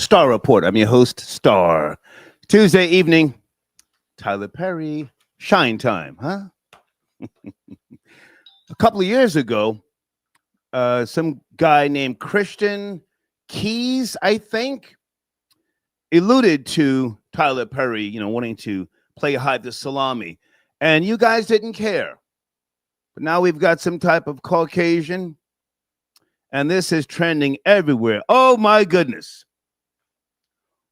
Star Report. I'm your host, Star. Tuesday evening, Tyler Perry, Shine Time, huh? A couple of years ago, some guy named Christian Keys, I think, alluded to Tyler Perry, wanting to play hide the salami. And you guys didn't care. But now we've got some type of Caucasian, and this is trending everywhere. Oh, my goodness.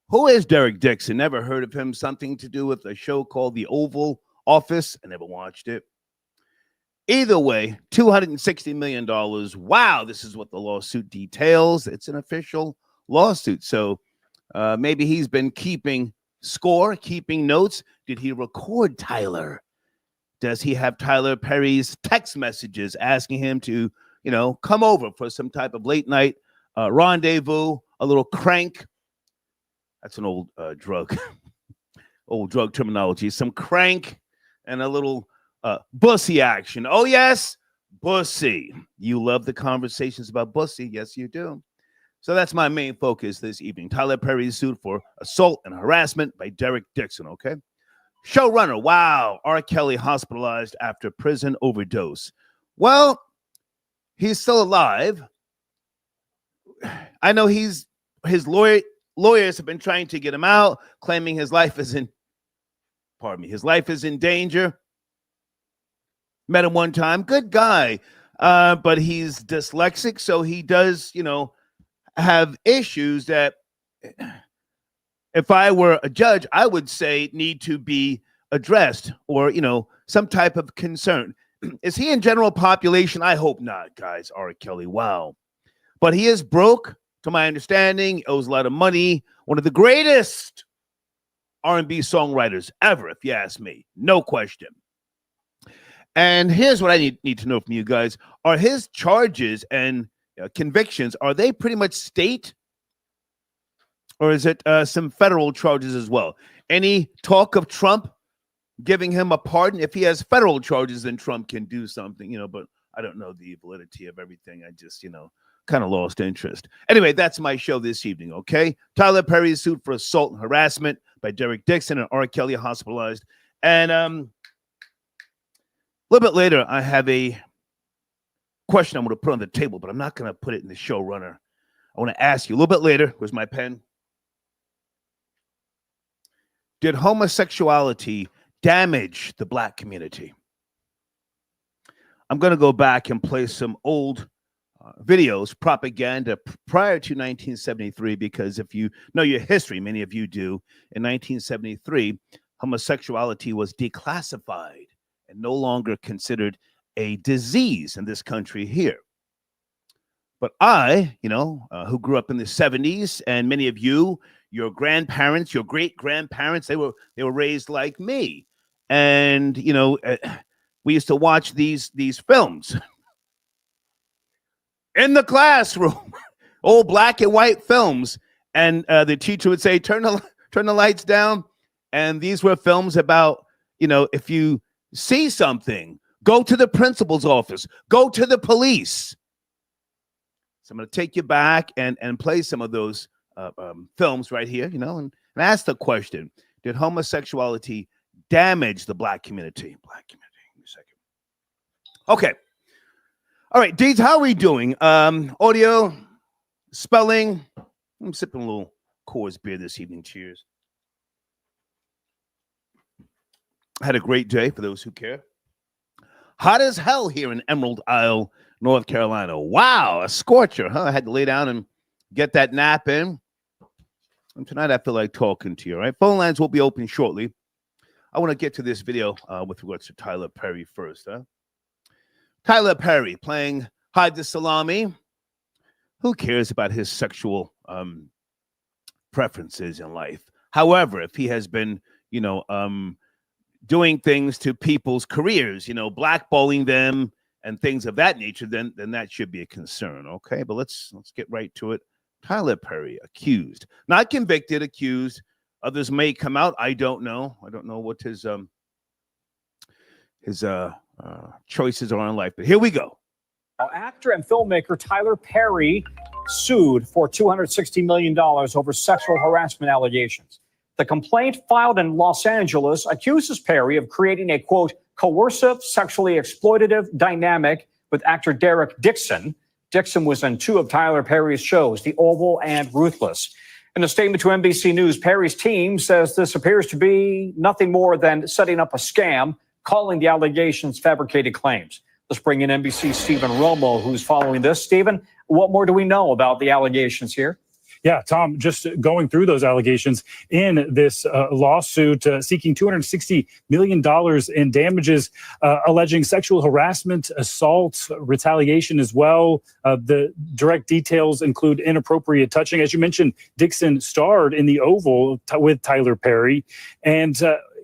Who is Derek Dixon? Never heard of him. Something to do with a show called The Oval Office. I never watched it. Either way, $260 million. Wow, this is what the lawsuit details. It's an official lawsuit. So maybe he's been keeping score, keeping notes. Did he record Tyler? Does he have Tyler Perry's text messages asking him to, come over for some type of late night rendezvous, a little crank? That's an old drug, old drug terminology. Some crank and a little bussy action. Oh, yes, bussy. You love the conversations about bussy. Yes, you do. So that's my main focus this evening. Tyler Perry's sued for assault and harassment by Derek Dixon, okay? Showrunner, wow. R. Kelly hospitalized after prison overdose. Well, he's still alive. I know his lawyers have been trying to get him out, claiming his life is in danger. Met him one time, good guy, but he's dyslexic, so he does, have issues that if I were a judge, I would say need to be addressed or, some type of concern. Is he in general population? I hope not, guys. R. Kelly, wow. But he is broke, to my understanding, owes a lot of money. One of the greatest R&B songwriters ever, if you ask me. No question. And here's what I need to know from you guys. Are his charges and convictions, are they pretty much state? Or is it some federal charges as well? Any talk of Trump giving him a pardon? If he has federal charges, then Trump can do something, but I don't know the validity of everything. I just, kind of lost interest. Anyway, that's my show this evening, okay? Tyler Perry is sued for assault and harassment by Derek Dixon, and R. Kelly hospitalized. And a little bit later, I have a question I'm going to put on the table, but I'm not going to put it in the showrunner. I want to ask you a little bit later. Where's my pen? Did homosexuality damage the Black community? I'm going to go back and play some old videos, propaganda prior to 1973, because if you know your history, many of you do, in 1973, homosexuality was declassified and no longer considered a disease in this country here. But I, who grew up in the 70s, and many of you, your grandparents, your great-grandparents, they were raised like me. And, we used to watch these films in the classroom, old black and white films. And the teacher would say, turn the lights down. And these were films about, if you see something, go to the principal's office, go to the police. So I'm going to take you back and play some of those films right here, and ask the question, did homosexuality damage the Black community? Black community, give me a second. Okay. All right, Deeds, how are we doing? Audio, spelling. I'm sipping a little Coors beer this evening. Cheers. I had a great day, for those who care. Hot as hell here in Emerald Isle, North Carolina. Wow, a scorcher, huh? I had to lay down and get that nap in. And tonight I feel like talking to you, all right? Phone lines will be open shortly. I want to get to this video with regards to Tyler Perry first, huh? Tyler Perry playing Hide the Salami. Who cares about his sexual preferences in life? However, if he has been, doing things to people's careers, blackballing them and things of that nature, then that should be a concern, okay? But let's get right to it. Tyler Perry, accused, not convicted, accused. Others may come out. I don't know. I don't know what his choices are in life. But here we go. Actor and filmmaker Tyler Perry sued for $260 million over sexual harassment allegations. The complaint filed in Los Angeles accuses Perry of creating a, quote, coercive, sexually exploitative dynamic with actor Derek Dixon. Dixon was in two of Tyler Perry's shows, The Oval and Ruthless. In a statement to NBC News, Perry's team says this appears to be nothing more than setting up a scam, calling the allegations fabricated claims. Let's bring in NBC's Stephen Romo, who's following this. Stephen, what more do we know about the allegations here? Yeah, Tom, just going through those allegations in this lawsuit seeking $260 million in damages, alleging sexual harassment, assault, retaliation as well. The direct details include inappropriate touching. As you mentioned, Dixon starred in The Oval with Tyler Perry, and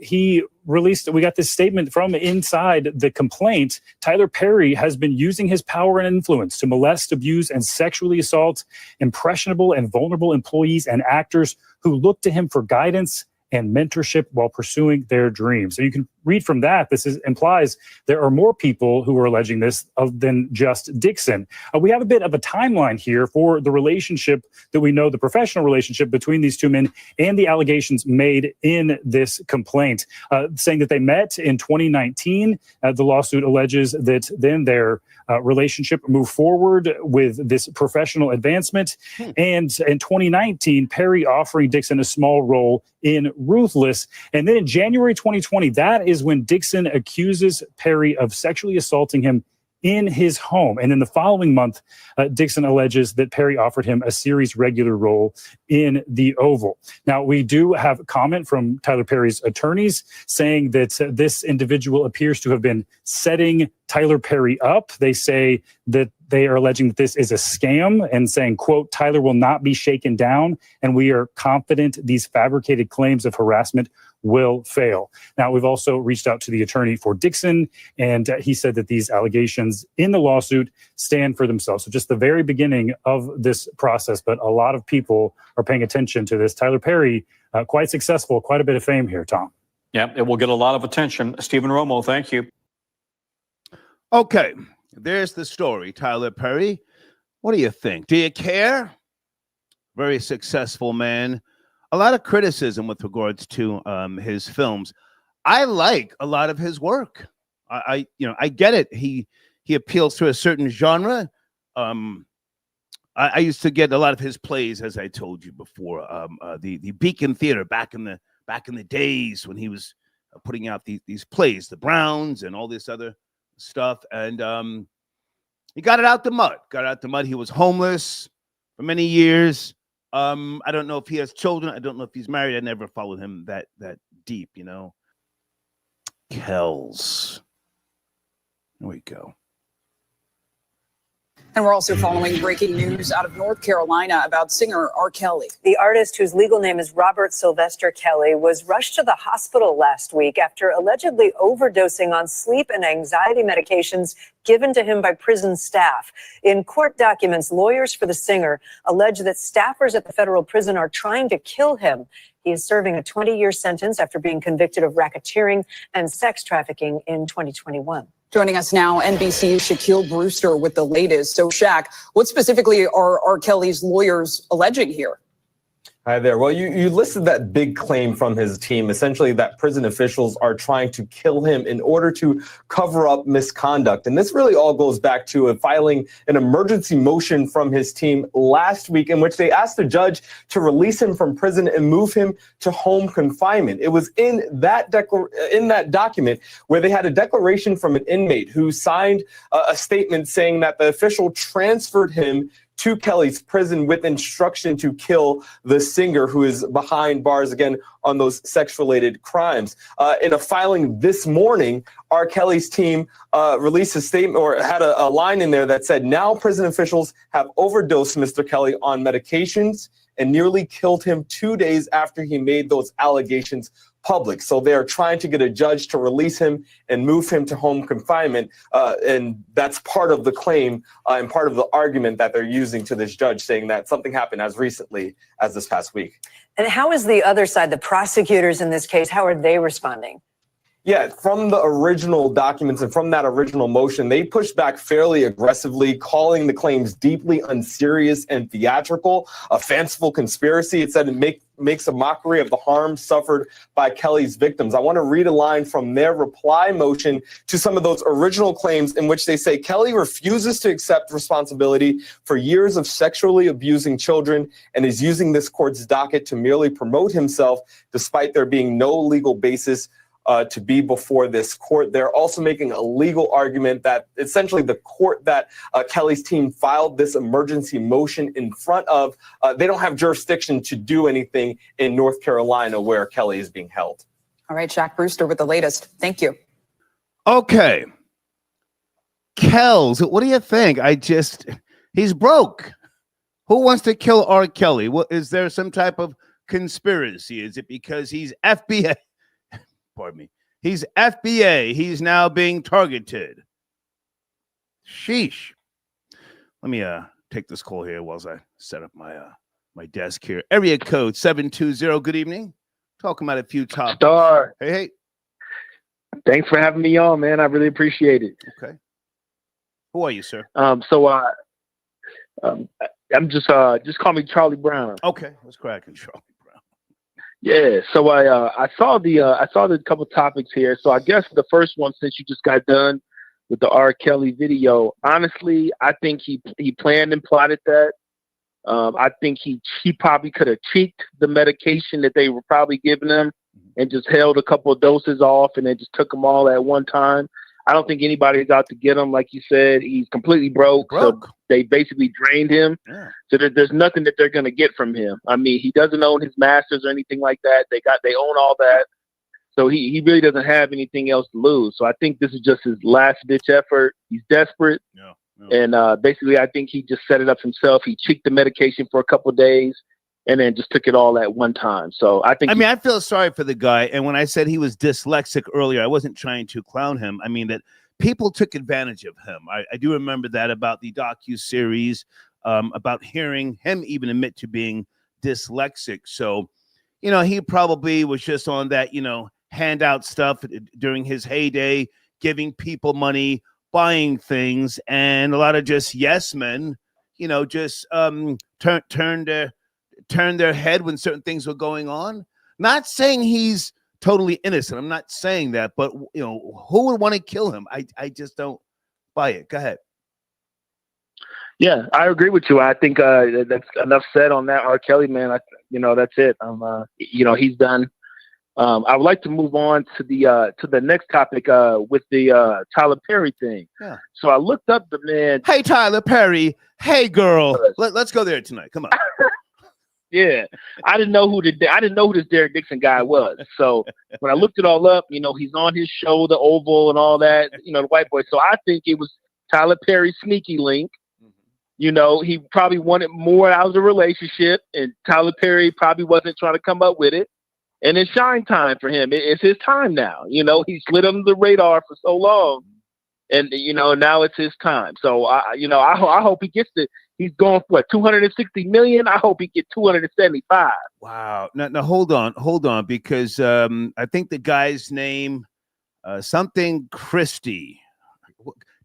we got this statement from inside the complaint. Tyler Perry has been using his power and influence to molest, abuse, and sexually assault impressionable and vulnerable employees and actors who look to him for guidance and mentorship while pursuing their dreams. So you can read from that, implies there are more people who are alleging this than just Dixon. We have a bit of a timeline here for the relationship that we know, the professional relationship between these two men and the allegations made in this complaint, saying that they met in 2019. The lawsuit alleges that then their relationship moved forward with this professional advancement. And in 2019, Perry offering Dixon a small role in Ruthless. And then in January 2020, that is when Dixon accuses Perry of sexually assaulting him in his home. And in the following month, Dixon alleges that Perry offered him a series regular role in The Oval. Now, we do have comment from Tyler Perry's attorneys saying that this individual appears to have been setting Tyler Perry up. They say that they are alleging that this is a scam and saying, quote, Tyler will not be shaken down, and we are confident these fabricated claims of harassment will fail. Now, we've also reached out to the attorney for Dixon, and he said that these allegations in the lawsuit stand for themselves. So just the very beginning of this process, but a lot of people are paying attention to this. Tyler Perry, quite successful, quite a bit of fame here, Tom. Yeah, it will get a lot of attention. Stephen Romo, thank you. Okay, there's the story, Tyler Perry. What do you think? Do you care? Very successful man. A lot of criticism with regards to his films. I like a lot of his work. I get it. He appeals to a certain genre. I used to get a lot of his plays, as I told you before. The Beacon Theater back in the days when he was putting out these plays, the Browns and all this other stuff. And he got it out the mud. He was homeless for many years. I don't know if he has children. I don't know if he's married. I never followed him that deep, Kells. There we go. And we're also following breaking news out of North Carolina about singer R. Kelly. The artist, whose legal name is Robert Sylvester Kelly, was rushed to the hospital last week after allegedly overdosing on sleep and anxiety medications given to him by prison staff. In court documents, lawyers for the singer allege that staffers at the federal prison are trying to kill him. He is serving a 20-year sentence after being convicted of racketeering and sex trafficking in 2021. Joining us now, NBC's Shaquille Brewster with the latest. So, Shaq, what specifically are R. Kelly's lawyers alleging here? Hi there. Well, you listed that big claim from his team, essentially that prison officials are trying to kill him in order to cover up misconduct. And this really all goes back to filing an emergency motion from his team last week in which they asked the judge to release him from prison and move him to home confinement. It was in that document where they had a declaration from an inmate who signed a statement saying that the official transferred him to Kelly's prison with instruction to kill the singer who is behind bars, again, on those sex-related crimes. In a filing this morning, R. Kelly's team released a statement or had a line in there that said, now prison officials have overdosed Mr. Kelly on medications and nearly killed him 2 days after he made those allegations public. So they're trying to get a judge to release him and move him to home confinement. And that's part of the claim and part of the argument that they're using to this judge, saying that something happened as recently as this past week. And how is the other side, the prosecutors in this case, how are they responding? Yeah, from the original documents and from that original motion, they pushed back fairly aggressively, calling the claims deeply unserious and theatrical, a fanciful conspiracy. It said it makes a mockery of the harm suffered by Kelly's victims. I want to read a line from their reply motion to some of those original claims in which they say Kelly refuses to accept responsibility for years of sexually abusing children and is using this court's docket to merely promote himself, despite there being no legal basis to be before this court. They're also making a legal argument that essentially the court that Kelly's team filed this emergency motion in front of, they don't have jurisdiction to do anything in North Carolina where Kelly is being held. All right, Shaq Brewster with the latest. Thank you. Okay. Kells, what do you think? He's broke. Who wants to kill R. Kelly? Is there some type of conspiracy? Is it because he's FBI? Pardon me. He's FBA. He's now being targeted. Sheesh. Let me take this call here while I set up my desk here. Area code 720. Good evening. Talking about a few topics. Star. Hey. Thanks for having me on, man. I really appreciate it. Okay. Who are you, sir? I'm just call me Charlie Brown. Okay, let's crack it, Charlie. Yeah, so I saw the couple topics here. So I guess the first one, since you just got done with the R. Kelly video, honestly, I think he planned and plotted that. I think he probably could have cheeked the medication that they were probably giving him and just held a couple of doses off and then just took them all at one time. I don't think anybody's out to get him. Like you said, he's completely broke. So they basically drained him. Yeah. So there's nothing that they're going to get from him. I mean, he doesn't own his masters or anything like that. They own all that. So he really doesn't have anything else to lose. So I think this is just his last ditch effort. He's desperate. Yeah. And basically, I think he just set it up himself. He cheeked the medication for a couple of days and then just took it all at one time. So I think I feel sorry for the guy. And when I said he was dyslexic earlier, I wasn't trying to clown him. I mean that people took advantage of him. I do remember that about the docuseries, about hearing him even admit to being dyslexic. So, he probably was just on that, handout stuff during his heyday, giving people money, buying things, and a lot of just yes men, just turn their head when certain things were going on. Not saying he's totally innocent. I'm not saying that, but who would want to kill him? I just don't buy it. Go ahead. Yeah, I agree with you. I think that's enough said on that R. Kelly, man. That's it. He's done. I would like to move on to the next topic with the Tyler Perry thing. Yeah. So I looked up the man. Hey, Tyler Perry. Hey, girl. Let's go there tonight. Come on. Yeah, I didn't know who this Derek Dixon guy was. So when I looked it all up, he's on his show, The Oval, and all that. The white boy. So I think it was Tyler Perry's sneaky link. He probably wanted more out of the relationship, and Tyler Perry probably wasn't trying to come up with it. And it's shine time for him. It's his time now. He slid under the radar for so long, and now it's his time. So I hope he gets the. He's going for $260 million. I hope he gets 275. Wow. Now hold on, because I think the guy's name, something Christie.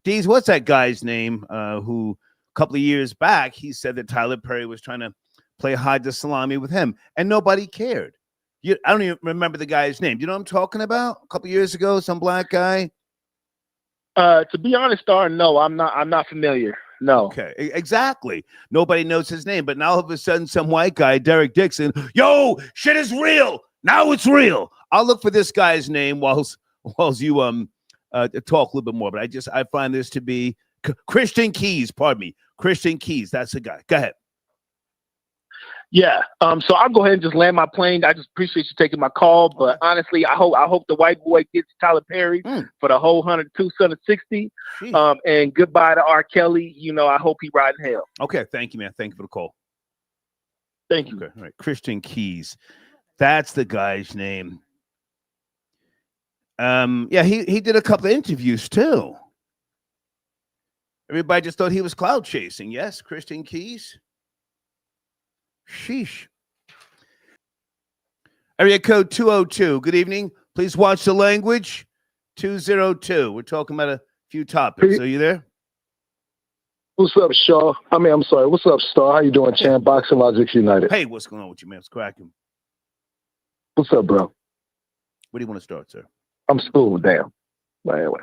Deez, what's that guy's name? Who a couple of years back he said that Tyler Perry was trying to play hide the salami with him, and nobody cared. I don't even remember the guy's name. Do you know what I'm talking about? A couple of years ago, some black guy. To be honest, Star, no, I'm not familiar. No. Okay, exactly. Nobody knows his name, but now all of a sudden, some white guy, Derek Dixon, yo, shit is real. Now it's real. I'll look for this guy's name whilst you talk a little bit more. But I find this to be Christian Keys. Pardon me, Christian Keys. That's the guy. Go ahead. Yeah. So I'll go ahead and just land my plane. I just appreciate you taking my call. But honestly, I hope the white boy gets Tyler Perry for the whole 260. And goodbye to R. Kelly. I hope he ride in hell. Okay. Thank you, man. Thank you for the call. Thank you. Okay. All right. Christian Keys. That's the guy's name. Yeah, he did a couple of interviews too. Everybody just thought he was cloud chasing. Yes, Christian Keys. Sheesh. Area code 202. Good evening. Please watch the language. 202. We're talking about a few topics. Are you there? What's up, Shaw? I'm sorry. What's up, Star? How you doing, champ? Boxing Logics United. Hey, what's going on with you, man? It's cracking. What's up, bro? Where do you want to start, sir? I'm school. Damn. Anyway,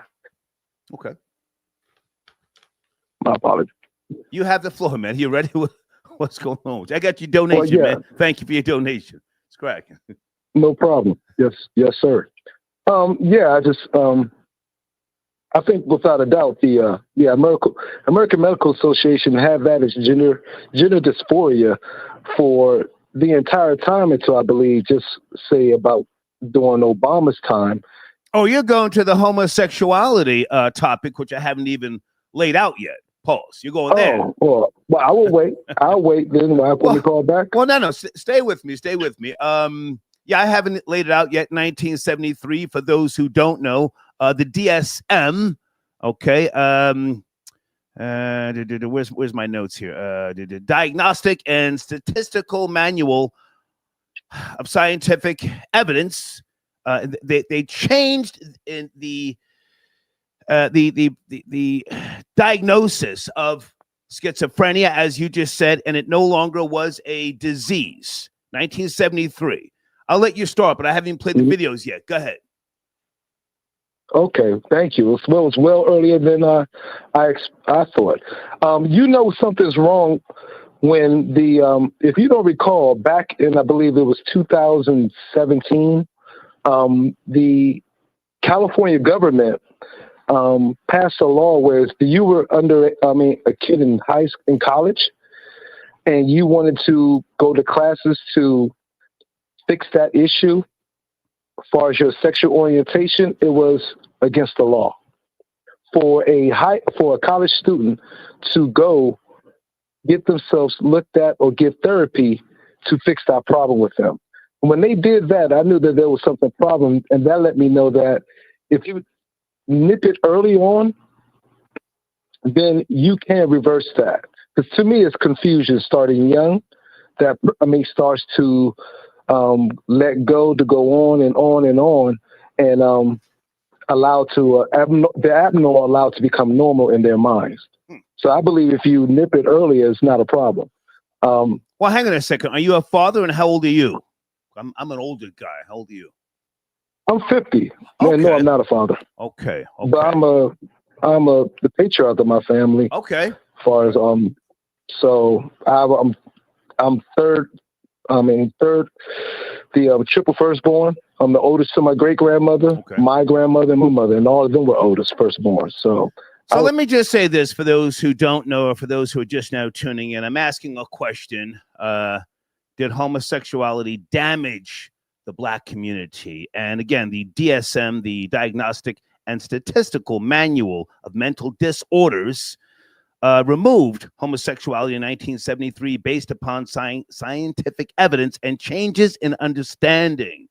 Okay. my apologies. You have the floor, man. You ready? What's going on with you? I got your donation, Well, yeah. man. Thank you for your donation. It's cracking. No problem. Yes, sir. I just I think without a doubt the American Medical Association have that as gender dysphoria for the entire time until I believe just say about during Obama's time. Oh, you're going to the homosexuality topic, which I haven't even laid out yet. Pause. You're going there. Oh, well, I will wait. I'll wait. Then when we call back. Well, no. Stay with me. Stay with me. Yeah, I haven't laid it out yet. 1973. For those who don't know, the DSM. Okay. Where's my notes here? The Diagnostic and Statistical Manual of Scientific Evidence. They changed in the diagnosis of schizophrenia, as you just said, and it no longer was a disease. 1973. I'll let you start, but I haven't even played the videos yet. Go ahead. Okay, thank you. It was well earlier than I thought. Something's wrong when the if you don't recall, back in I believe it was 2017, the California government passed a law where you were a kid in college, and you wanted to go to classes to fix that issue. As far as your sexual orientation, it was against the law for a college student to go get themselves looked at or get therapy to fix that problem with them. And when they did that, I knew that there was something problem, and that let me know that if you nip it early on, then you can reverse that. Because to me, it's confusion starting young. That starts to let go to go on and on and on, and allow to the abnormal allowed to become normal in their minds. So I believe if you nip it earlier, it's not a problem. Well, hang on a second. Are you a father, and how old are you? I'm an older guy. How old are you? I'm 50. Okay. No, I'm not a father. Okay. But I'm the patriarch of my family. Okay. As far as so I'm third. The triple firstborn. I'm the oldest to my great grandmother, my grandmother, and my mother, and all of them were oldest firstborn. So let me just say this for those who don't know, or for those who are just now tuning in. I'm asking a question. Did homosexuality damage the Black community? And again, the DSM, the Diagnostic and Statistical Manual of Mental Disorders, removed homosexuality in 1973 based upon scientific evidence and changes in understanding.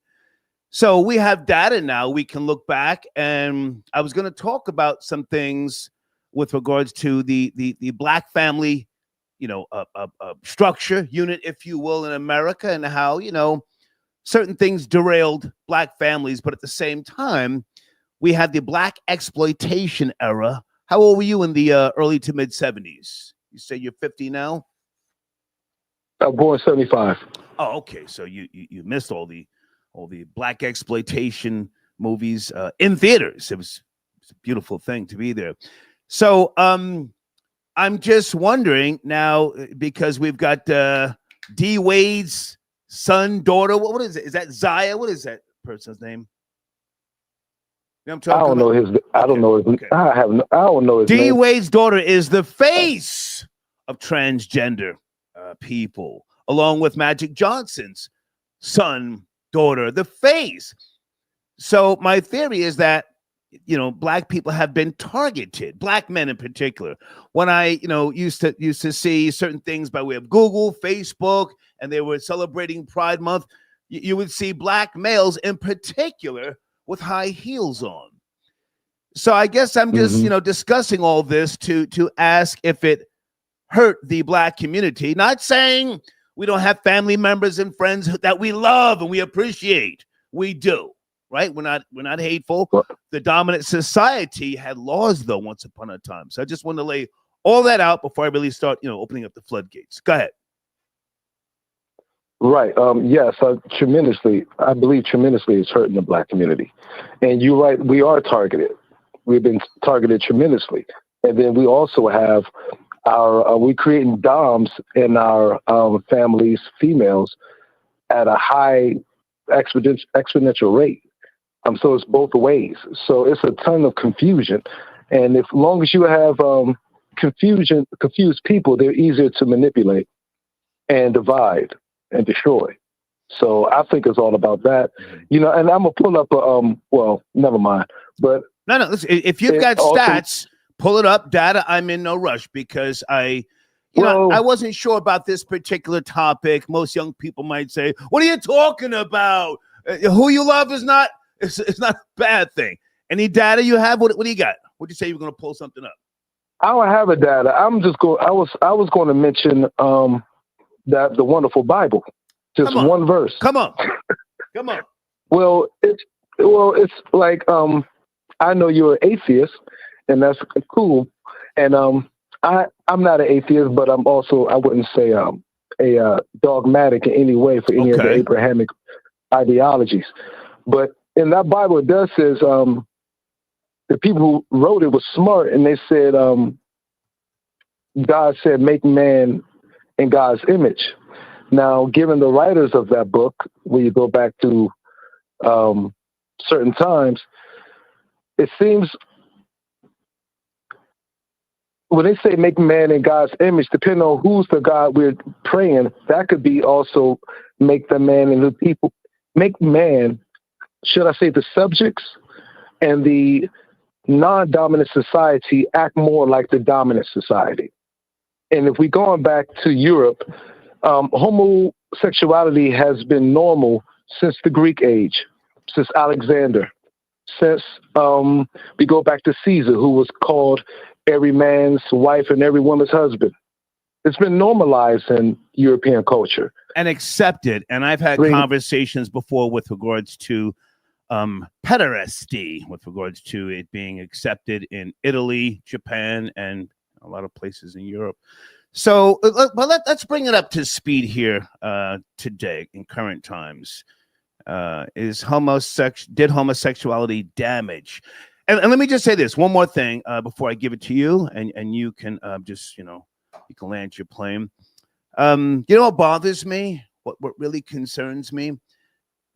So we have data now. We can look back, and I was going to talk about some things with regards to the Black family, structure unit, if you will, in America, and how certain things derailed Black families, but at the same time, we had the Black exploitation era. How old were you in the early to mid 70s? You say you're 50 now? I'm born 75. Oh, okay. So you missed all the Black exploitation movies in theaters. It was a beautiful thing to be there. So I'm just wondering now, because we've got D. Wade's son, daughter. What is it? Is that Zaya? What is that person's name? I'm talking I don't know his. I don't know his. Okay. I don't know his D. name. Wade's daughter is the face of transgender people, along with Magic Johnson's son, daughter, the face. So my theory is that Black people have been targeted, Black men in particular. When I used to see certain things by way of Google, Facebook, and they were celebrating Pride Month, you would see Black males in particular with high heels on. So I guess I'm just, discussing all this to ask if it hurt the Black community. Not saying we don't have family members and friends that we love and we appreciate. We do. right? We're not hateful. Well, The dominant society had laws, though, once upon a time. So I just want to lay all that out before I really start, opening up the floodgates. Go ahead. right. Yes, tremendously. I believe tremendously it's hurting the Black community. And you're right. We are targeted. We've been targeted tremendously. And then we also have we're creating DOMs in our families, females, at a high exponential rate. So it's both ways. So it's a ton of confusion. And as long as you have confused people, they're easier to manipulate and divide and destroy. So I think it's all about that. And I'm going to pull up well, never mind. But no, listen, if you've got stats, pull it up, data. I'm in no rush because I wasn't sure about this particular topic. Most young people might say, what are you talking about? Who you love is not, it's not a bad thing. Any data you have? What do you got? What do you say you were going to pull something up? I don't have a data. I'm just going. I was going to mention that the wonderful Bible, just one verse. Come on. Well, it's like I know you're an atheist, and that's cool. And I'm not an atheist, but I'm also, I wouldn't say a dogmatic in any way for any of the Abrahamic ideologies. But in that Bible, it does says the people who wrote it was smart, and they said God said make man in God's image. Now, given the writers of that book, when you go back to certain times, it seems when they say make man in God's image, depending on who's the God we're praying, that could be also make the man and the people, make man, should I say the subjects and the non-dominant society act more like the dominant society. And if we're going back to Europe, homosexuality has been normal since the Greek age, since Alexander, since we go back to Caesar, who was called every man's wife and every woman's husband. It's been normalized in European culture. And accepted. And I've had conversations before with regards to pederasty, with regards to it being accepted in Italy, Japan, and a lot of places in Europe. So let's bring it up to speed here today in current times. Did homosexuality damage? And let me just say this one more thing before I give it to you, and you can just, you can land your plane. What bothers me? What really concerns me?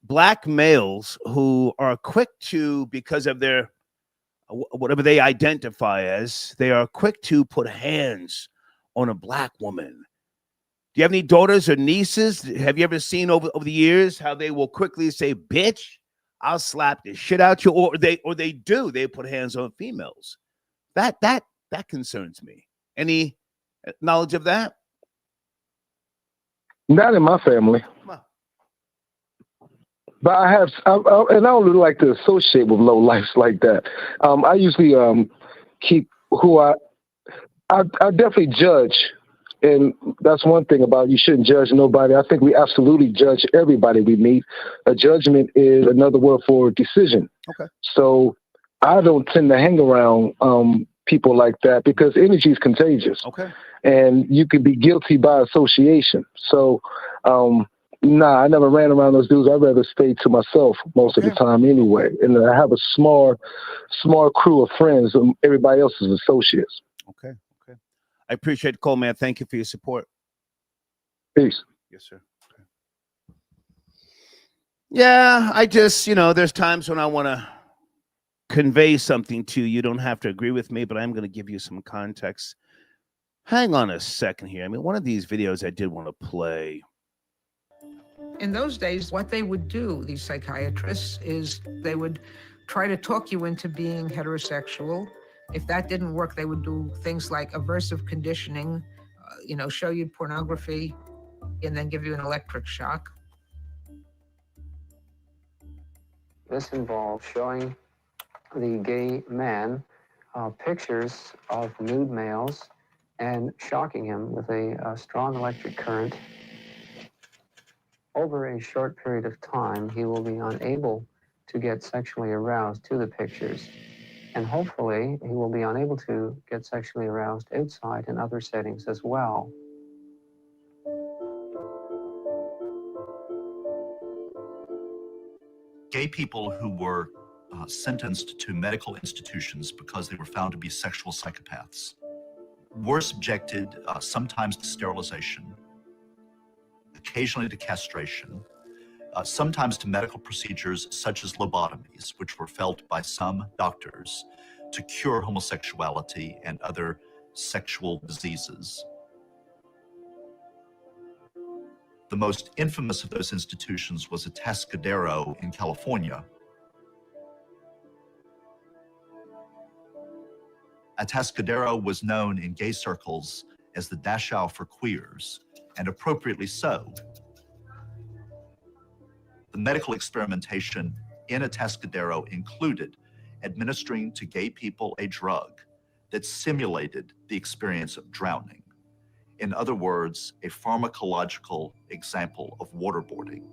Black males who are quick to, because of their whatever they identify as, they are quick to put hands on a Black woman. Do you have any daughters or nieces? Have you ever seen over the years how they will quickly say, bitch, I'll slap the shit out you, or they put hands on females? That concerns me. Any knowledge of that? Not in my family. But I have, and I don't really like to associate with low lives like that. I usually keep who I definitely judge, and that's one thing about you shouldn't judge nobody. I think we absolutely judge everybody we meet. A judgment is another word for decision. Okay. So I don't tend to hang around people like that because energy is contagious. Okay. And you could be guilty by association. So, I never ran around those dudes. I'd rather stay to myself most of the time anyway. And I have a small crew of friends, and everybody else is associates. Okay. I appreciate the call, man. Thank you for your support. Peace. Yes, sir. Okay. Yeah, I just, there's times when I want to convey something to you. You don't have to agree with me, but I'm going to give you some context. Hang on a second here. I mean, one of these videos I did want to play. In those days, what they would do, these psychiatrists, is they would try to talk you into being heterosexual. If that didn't work, they would do things like aversive conditioning, show you pornography, and then give you an electric shock. This involves showing the gay man pictures of nude males and shocking him with a strong electric current. Over a short period of time, he will be unable to get sexually aroused to the pictures. And hopefully he will be unable to get sexually aroused outside in other settings as well. Gay people who were sentenced to medical institutions because they were found to be sexual psychopaths were subjected sometimes to sterilization, occasionally to castration, sometimes to medical procedures such as lobotomies, which were felt by some doctors to cure homosexuality and other sexual diseases. The most infamous of those institutions was Atascadero in California. Atascadero was known in gay circles as the Dachau for queers, and appropriately so. The medical experimentation in Atascadero included administering to gay people a drug that simulated the experience of drowning. In other words, a pharmacological example of waterboarding.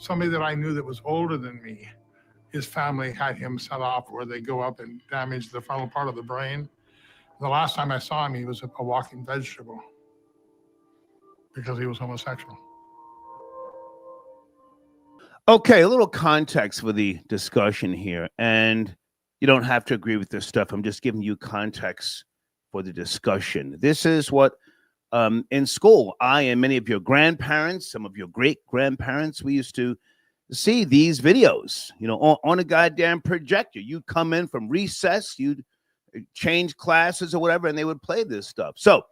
Somebody that I knew that was older than me, his family had him set off where they go up and damage the frontal part of the brain. The last time I saw him, he was a walking vegetable because he was homosexual. Okay, a little context for the discussion here, and you don't have to agree with this stuff. I'm just giving you context for the discussion. This is what in school, I and many of your grandparents, some of your great-grandparents, we used to see these videos, you know, on a goddamn projector. You'd come in from recess, you'd change classes or whatever, and they would play this stuff. So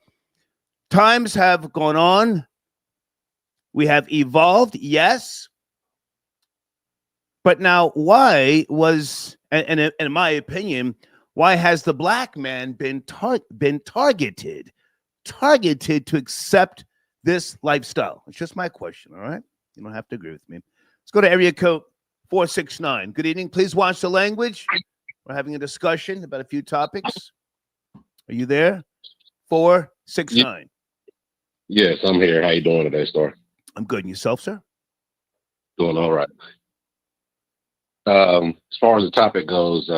times have gone on. We have evolved, yes. But now, why was, and in my opinion, why has the black man been targeted to accept this lifestyle? It's just my question, all right? You don't have to agree with me. Let's go to area code 469. Good evening. Please watch the language. We're having a discussion about a few topics. Are you there? 469. Yes, I'm here. How you doing today, Star? I'm good. And yourself, sir? Doing all right. As far as the topic goes,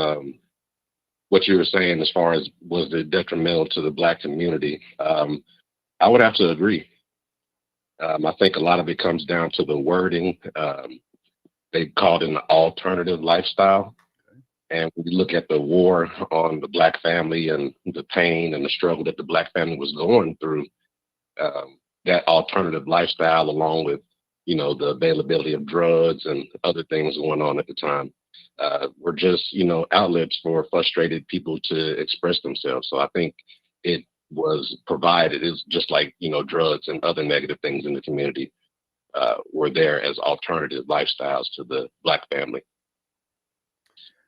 what you were saying as far as was it detrimental to the black community, I would have to agree. I think a lot of it comes down to the wording. They called it an alternative lifestyle. And when you look at the war on the black family and the pain and the struggle that the black family was going through, that alternative lifestyle, along with, you know, the availability of drugs and other things going on at the time, were just, you know, outlets for frustrated people to express themselves. So I think it was provided. It's just like, you know, drugs and other negative things in the community were there as alternative lifestyles to the black family.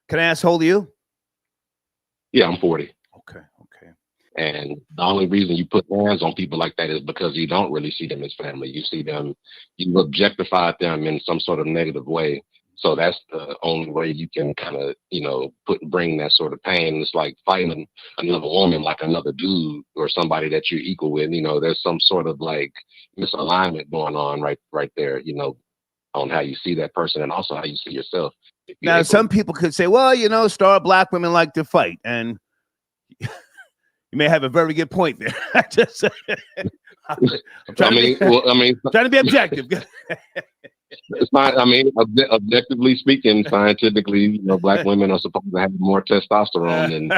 Can I ask how old are you? Yeah, I'm 40. Okay. And the only reason you put hands on people like that is because you don't really see them as family. You see them, you objectify them in some sort of negative way. So that's the only way you can kind of, you know, bring that sort of pain. It's like fighting another woman like another dude or somebody that you're equal with. You know, there's some sort of like misalignment going on right there, you know, on how you see that person and also how you see yourself. Now, some people could say, well, you know, Star, black women like to fight. And you may have a very good point there. I'm trying to be objective. It's not, I mean, objectively speaking, scientifically, you know, black women are supposed to have more testosterone than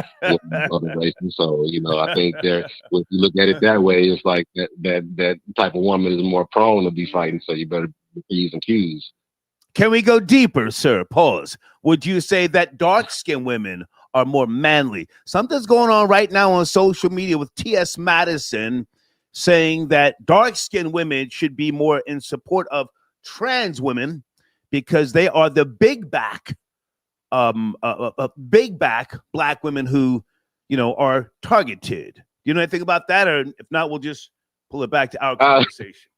other races. So, you know, I think if you look at it that way, it's like that type of woman is more prone to be fighting. So you better be P's and Q's. Can we go deeper, sir? Pause. Would you say that dark-skinned women are more manly? Something's going on right now on social media with T.S. Madison saying that dark-skinned women should be more in support of trans women because they are the big back black women who, you know, are targeted. Do you know anything about that? Or if not, we'll just pull it back to our conversation.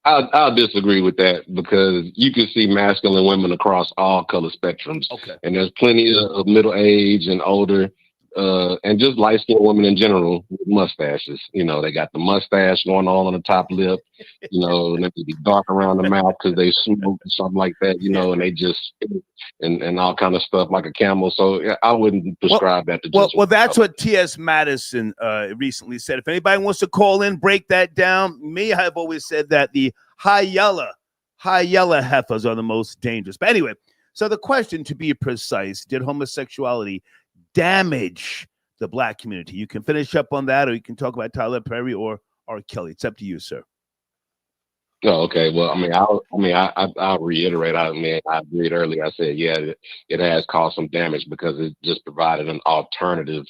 I'll disagree with that because you can see masculine women across all color spectrums. Okay. And there's plenty of middle age and older and just light skinned women in general with mustaches. You know, they got the mustache going on the top lip, you know, and they could be dark around the mouth because they smoke or something like that, you know, and they just and all kind of stuff like a camel. So yeah, I wouldn't prescribe that to just well, that's what T.S. Madison recently said. If anybody wants to call in, break that down. Me, I've always said that the high yellow heifers are the most dangerous. But anyway, so the question, to be precise, did homosexuality damage the black community? You can finish up on that, or you can talk about Tyler Perry or R. Kelly. It's up to you, sir. Oh, okay. Well, I'll reiterate. I agreed earlier. I said, yeah, it has caused some damage because it just provided an alternative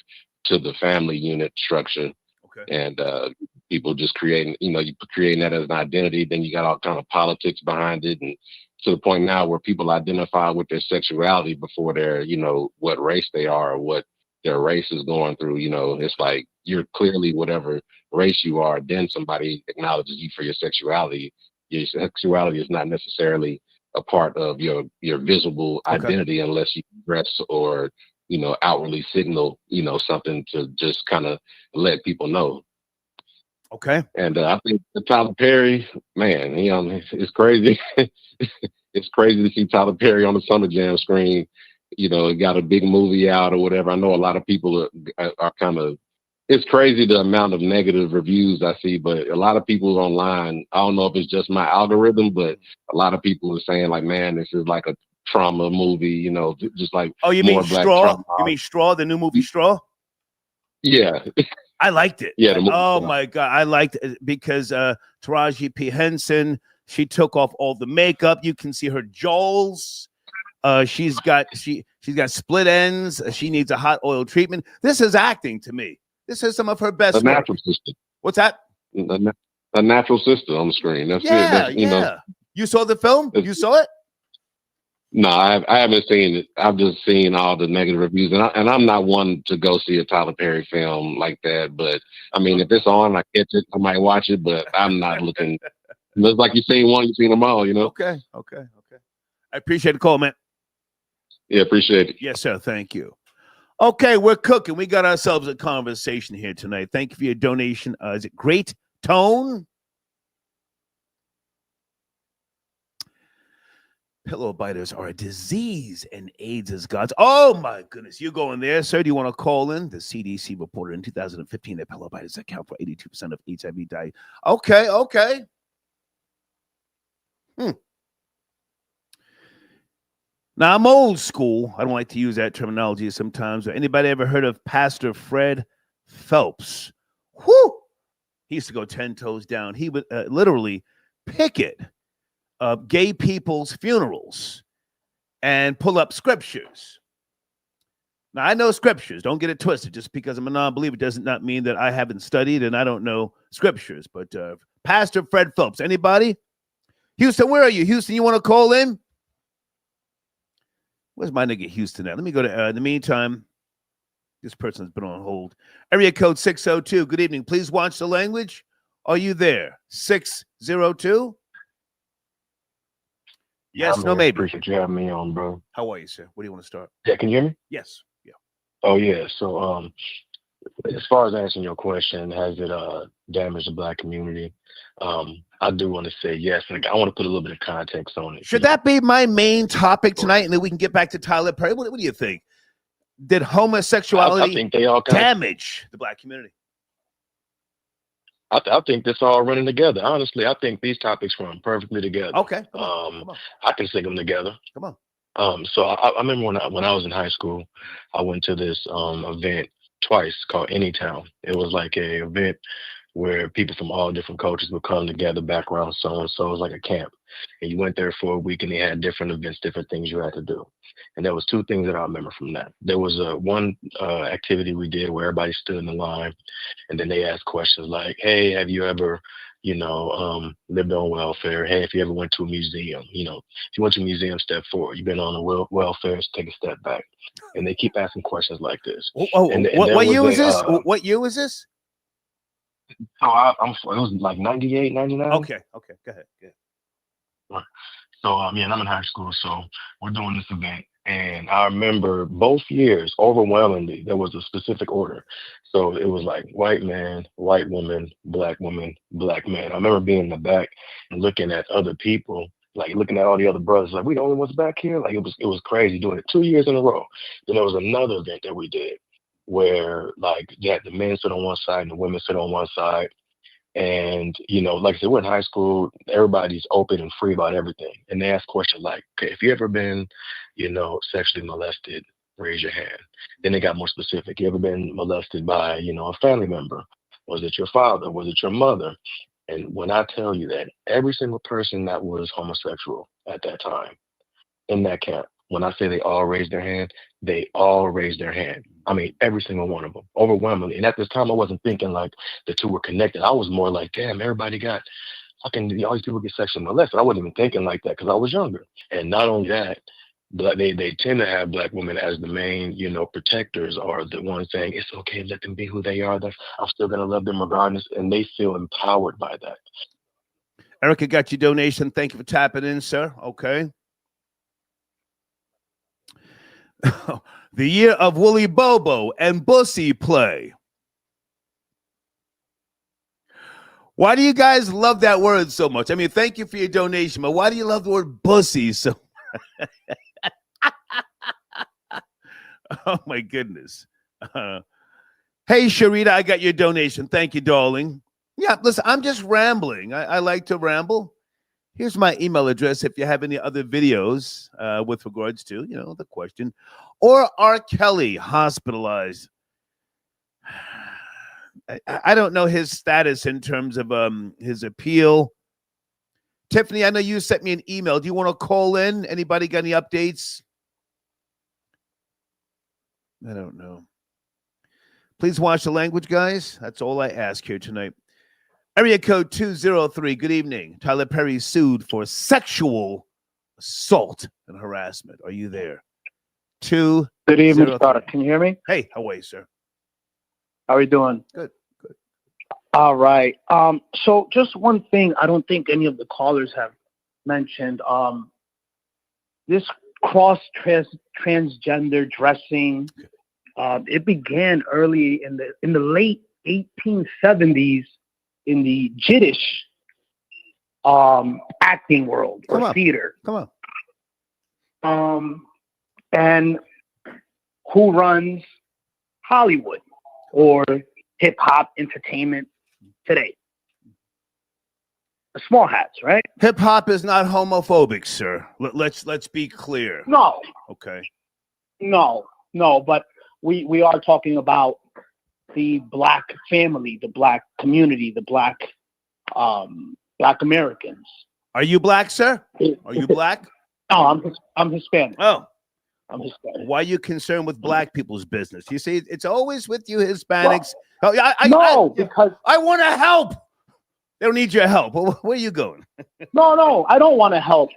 to the family unit structure. Okay. And people just creating that as an identity. Then you got all kind of politics behind it, and to the point now where people identify with their sexuality before their, you know, what race they are or what their race is going through. You know, it's like you're clearly whatever race you are. Then somebody acknowledges you for your sexuality. Your sexuality is not necessarily a part of your visible identity unless you dress or, you know, outwardly signal, you know, something to just kind of let people know. Okay. And I think Tyler Perry, man, you know, it's crazy. It's crazy to see Tyler Perry on the Summer Jam screen. You know, got a big movie out or whatever. I know a lot of people are kind of, it's crazy the amount of negative reviews I see, but a lot of people online, I don't know if it's just my algorithm, but a lot of people are saying like, man, this is like a trauma movie, you know, just like you more mean black Straw? trauma. You mean Straw, the new movie Straw? Yeah. I liked it. Yeah. The movie, oh my God. I liked it because Taraji P. Henson, she took off all the makeup. You can see her jowls. She's got split ends. She needs a hot oil treatment. This is acting to me. This is some of her best a work. natural sister. What's that? A natural sister on the screen. That's it. That's, You know. You saw the film? You saw it? No, I haven't seen it. I've just seen all the negative reviews, and I'm not one to go see a Tyler Perry film like that. But I mean, if it's on, I catch it. I might watch it, but I'm not looking. It's like you've seen one, you've seen them all. You know. Okay. I appreciate the call, man. Yeah, appreciate it. Yes, sir. Thank you. Okay, we're cooking. We got ourselves a conversation here tonight. Thank you for your donation. Is it Great Tone? Pillow biters are a disease and AIDS is God's. Oh, my goodness. You going there, sir? Do you want to call in? The CDC reported in 2015 that pillow biters account for 82% of HIV die. Okay. Now, I'm old school. I don't like to use that terminology sometimes. Anybody ever heard of Pastor Fred Phelps? Whew! He used to go 10 toes down. He would literally picket gay people's funerals and pull up scriptures. Now, I know scriptures. Don't get it twisted. Just because I'm a non-believer does not mean that I haven't studied and I don't know scriptures. But Pastor Fred Phelps, anybody? Houston, where are you? Houston, you want to call in? Where's my nigga Houston at? Let me go to, in the meantime, this person has been on hold. Area code 602. Good evening. Please watch the language. Are you there? 602? Yes, no, maybe. Appreciate you having me on, bro. How are you, sir? Where do you want to start? Yeah, can you hear me? Yes. Yeah. Oh, yeah. So, as far as answering your question, has it damaged the black community? I do want to say yes. Like, I want to put a little bit of context on it. Should that be my main topic tonight, and then we can get back to Tyler Perry? What do you think? Did homosexuality I think they all damage the black community? I think this all running together. Honestly, I think these topics run perfectly together. Okay. Come on. I can sing them together. Come on. So I remember when I was in high school, I went to this event twice called Anytown. It was like a event where people from all different cultures would come together, backgrounds, so on. So it was like a camp. And you went there for a week and they had different events, different things you had to do. And there was two things that I remember from that. There was one activity we did where everybody stood in the line and then they asked questions like, hey, have you ever, lived on welfare? Hey, if you ever went to a museum, if you went to a museum, step forward. You've been on the welfare, take a step back. And they keep asking questions like this. What year was this? What year was this? So it was like 98, 99. Okay. Go ahead. So, and I'm in high school, so we're doing this event. And I remember both years, overwhelmingly, there was a specific order. So it was like white man, white woman, black man. I remember being in the back and looking at other people, like looking at all the other brothers, like we the only ones back here. Like it was crazy doing it 2 years in a row. Then there was another event that we did where like the men sit on one side and the women sit on one side. And, you know, like I said, we're in high school, everybody's open and free about everything. And they ask questions like, okay, if you ever been, you know, sexually molested, raise your hand. Then they got more specific. You ever been molested by, you know, a family member? Was it your father? Was it your mother? And when I tell you that every single person that was homosexual at that time in that camp, when I say they all raised their hand, they all raised their hand. I mean, every single one of them, overwhelmingly. And at this time, I wasn't thinking like the two were connected. I was more like, damn, everybody got, fucking, all these people get sexually molested. I wasn't even thinking like that because I was younger. And not only that, but they tend to have black women as the main, you know, protectors, or the ones saying, it's okay, let them be who they are. I'm still going to love them regardless. And they feel empowered by that. Erica got your donation. Thank you for tapping in, sir. Okay. The year of Woolly Bobo and Bussy play. Why do you guys love that word so much? I mean, thank you for your donation, but why do you love the word bussy so much? Oh, my goodness. Hey, Sharita, I got your donation. Thank you, darling. Yeah, listen, I'm just rambling. I like to ramble. Here's my email address if you have any other videos with regards to, you know, the question. Or R. Kelly hospitalized. I don't know his status in terms of his appeal. Tiffany, I know you sent me an email. Do you want to call in? Anybody got any updates? I don't know. Please watch the language, guys. That's all I ask here tonight. Area code 203. Good evening. Tyler Perry sued for sexual assault and harassment. Are you there? Good evening, Scott. Can you hear me? Hey, how are you, sir? How are you doing? Good. All right. So just one thing I don't think any of the callers have mentioned. This transgender dressing, it began early in the late 1870s in the Yiddish acting world or theater. Come on. And who runs Hollywood or hip hop entertainment today? The small hats, right? Hip hop is not homophobic, sir. Let's be clear. No. Okay. No, but we are talking about the black family, the black community, the black Americans. Are you black, sir? Are you black? No, I'm Hispanic. Oh. I'm Hispanic. Why are you concerned with black people's business? You see, it's always with you Hispanics. Because I want to help. They don't need your help. Where are you going? No, I don't want to help.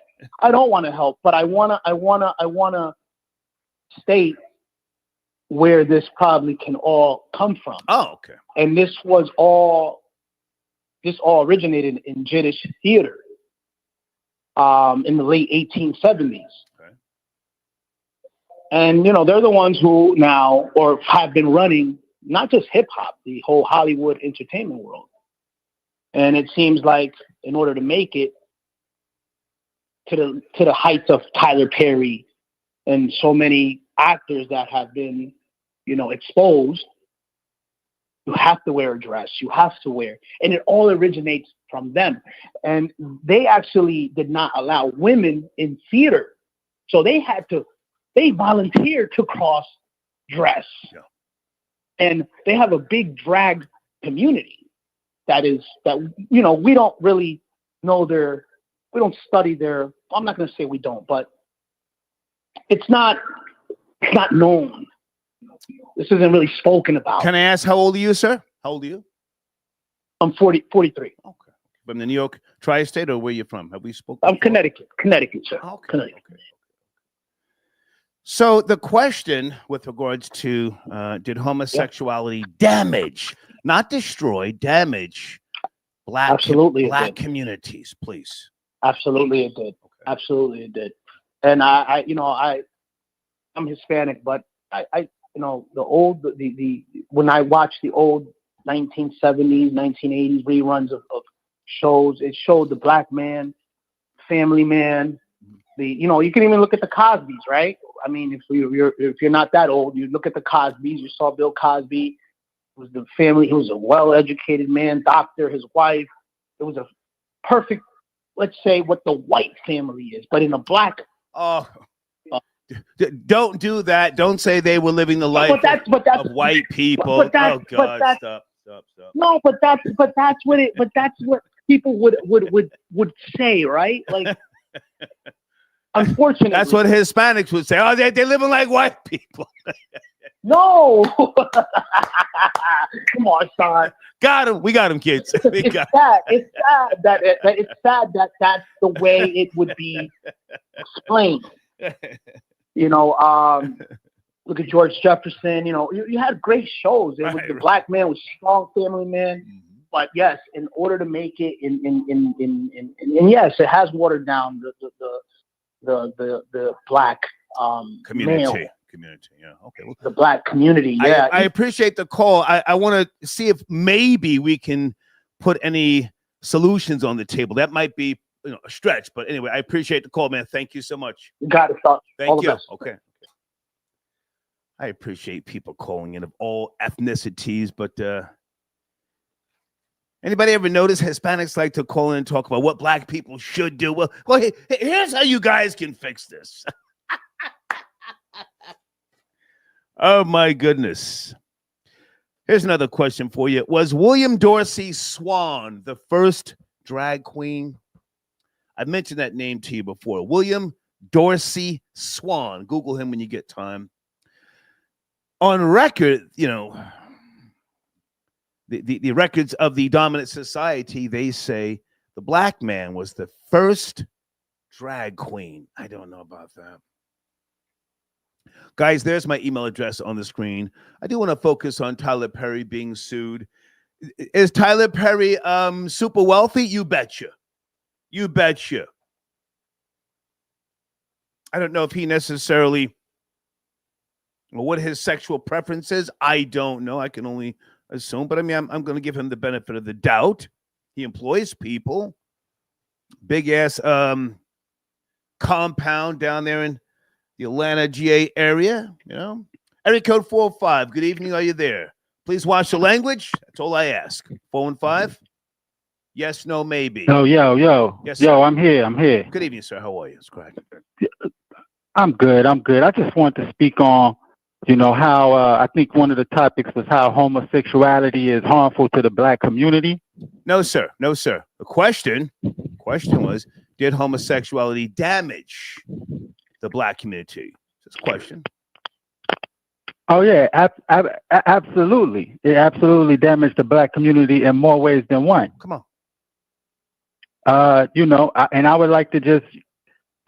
But I wanna state where this probably can all come from. Oh, okay. And this all originated in Yiddish theater in the late 1870s. Okay. And, you know, they're the ones who now or have been running not just hip hop, the whole Hollywood entertainment world. And it seems like in order to make it to the heights of Tyler Perry and so many actors that have been, you know, exposed, you have to wear a dress. You have to wear, and it all originates from them. And they actually did not allow women in theater, so they volunteered to cross dress. Yeah. And they have a big drag community that you know, we don't really know we don't study their. I'm not going to say we don't, but it's not known. This isn't really spoken about. Can I ask how old are you, sir? How old are you? I'm 43. Okay. From the New York tri-state, or where you from? Have we spoken? I'm Connecticut, sir. Okay. Connecticut. Okay. So the question with regards to did homosexuality damage, not destroy, damage black communities, please? Absolutely it did. Okay. Absolutely it did. And I I'm Hispanic, but I when I watch the old 1970s, 1980s reruns of shows, it showed the black man, family man. You can even look at the Cosbys, right? I mean, if you're not that old, you look at the Cosbys. You saw Bill Cosby. It was the family. He was a well-educated man, doctor, his wife. It was a perfect, let's say, what the white family is, but in a black. Don't do that. Don't say they were living the life of white people. Oh God, stop. No, but that's what people would say, right? Like, unfortunately, that's what Hispanics would say. Oh, they're living like white people. No, come on, son. Got him. We got him, kids. It's sad that that's the way it would be explained. Look at George Jefferson. You had great shows. The black man was strong family man. Mm-hmm. But yes, in order to make it, and yes, it has watered down the black community. male. Community, yeah. Okay. Well, the black community, yeah. I appreciate the call. I want to see if maybe we can put any solutions on the table. That might be a stretch, but anyway, I appreciate the call, man. Thank you so much. You got it, son. Thank you. Okay. I appreciate people calling in of all ethnicities, but anybody ever notice Hispanics like to call in and talk about what black people should do? Well, here's how you guys can fix this. Oh, my goodness. Here's another question for you. Was William Dorsey Swan the first drag queen? I've mentioned that name to you before. William Dorsey Swan. Google him when you get time. On record, the records of the dominant society, they say the black man was the first drag queen. I don't know about that. Guys, there's my email address on the screen. I do want to focus on Tyler Perry being sued. Is Tyler Perry super wealthy? You betcha. You betcha. I don't know if he necessarily, what his sexual preference is. I don't know. I can only assume. But I mean, I'm going to give him the benefit of the doubt. He employs people. Big ass compound down there in the Atlanta, GA area, Area code 405. Good evening. Are you there? Please watch the language. That's all I ask. 415. Yes, no, maybe. Yo. Yes, yo, I'm here. Good evening, sir. How are you? It's correct. I'm good. I just want to speak on, how I think one of the topics was how homosexuality is harmful to the black community. No, sir. The question was, did homosexuality damage the black community? This question. Oh yeah, absolutely. It absolutely damaged the black community in more ways than one. Come on. And I would like to just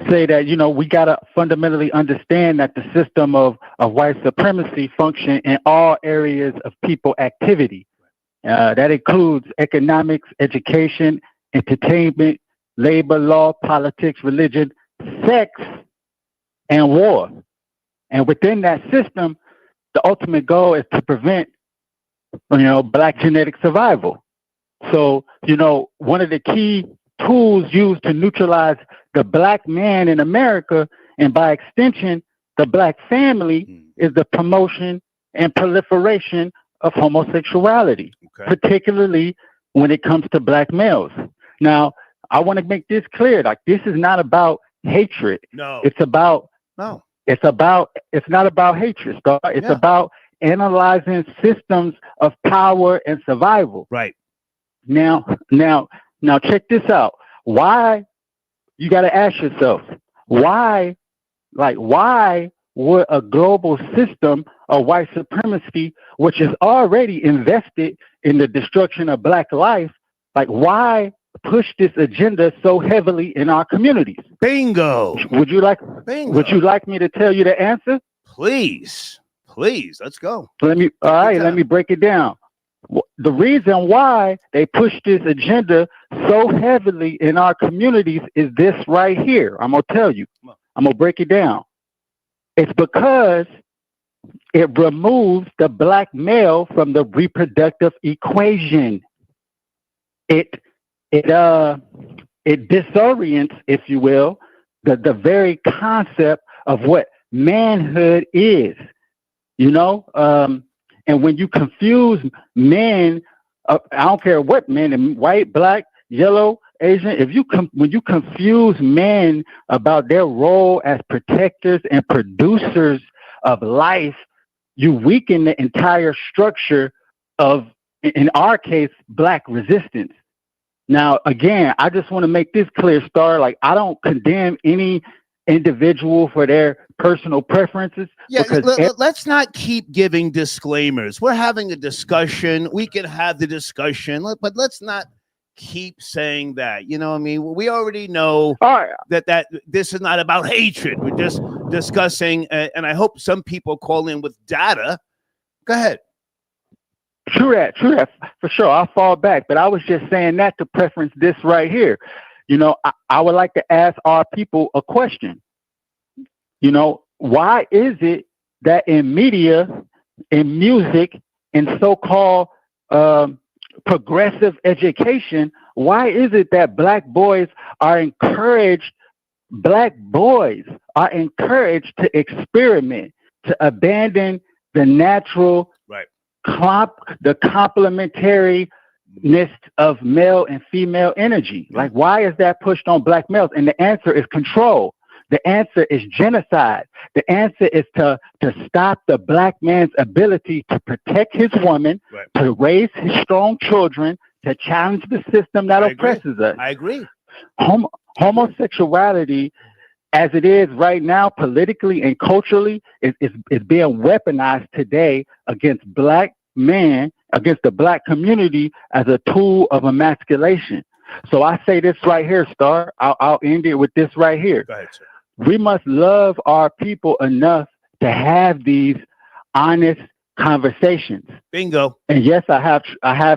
say that we gotta fundamentally understand that the system of white supremacy function in all areas of people activity. That includes economics, education, entertainment, labor law, politics, religion, sex, and war. And within that system, the ultimate goal is to prevent, black genetic survival. So, one of the key tools used to neutralize the black man in America, and by extension, the black family, is the promotion and proliferation of homosexuality, particularly when it comes to black males. Now, I want to make this clear. Like, this is not about hatred. No. It's not about hatred, Star. It's about analyzing systems of power and survival. Right. Now check this out. Why, you got to ask yourself, why would a global system of white supremacy, which is already invested in the destruction of black life, why push this agenda so heavily in our communities? Bingo. Would you like me to tell you the answer? Please, let's go. Let me break it down. The reason why they push this agenda so heavily in our communities is this right here. I'm going to tell you. I'm going to break it down. It's because it removes the black male from the reproductive equation. It disorients, if you will, the very concept of what manhood is. And when you confuse men, I don't care what men, white, black, yellow, Asian, when you confuse men about their role as protectors and producers of life, you weaken the entire structure of, in our case, black resistance. Now, again, I just want to make this clear, Star. Like, I don't condemn any individual for their personal preferences. Yeah, let's not keep giving disclaimers. We're having a discussion. We can have the discussion, but let's not keep saying that. You know what I mean? We already know that this is not about hatred. We're just discussing, and I hope some people call in with data. Go ahead. True that, for sure. I'll fall back, but I was just saying that to preference this right here. I would like to ask our people a question. Why is it that in media, in music, in so-called progressive education, why is it that black boys are encouraged to experiment, to abandon the natural, the complementariness of male and female energy? Like, why is that pushed on black males? And the answer is control. The answer is genocide. The answer is to stop the black man's ability to protect his woman, to raise his strong children, to challenge the system that oppresses us. I agree. Homosexuality, as it is right now, politically and culturally, is being weaponized today against black men, against the black community, as a tool of emasculation. So I say this right here, Star. I'll end it with this right here. Go ahead, sir. We must love our people enough to have these honest conversations. Bingo. And yes, I have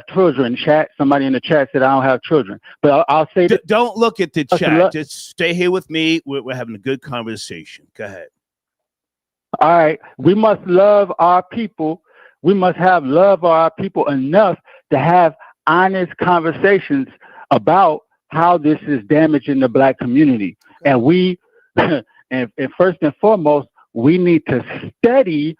children. Chat. Somebody in the chat said I don't have children, but I'll say that. Don't look at the chat. Just stay here with me. We're having a good conversation. Go ahead. All right. We must love our people. We must have love for our people enough to have honest conversations about how this is damaging the black community. And we, and first and foremost, we need to study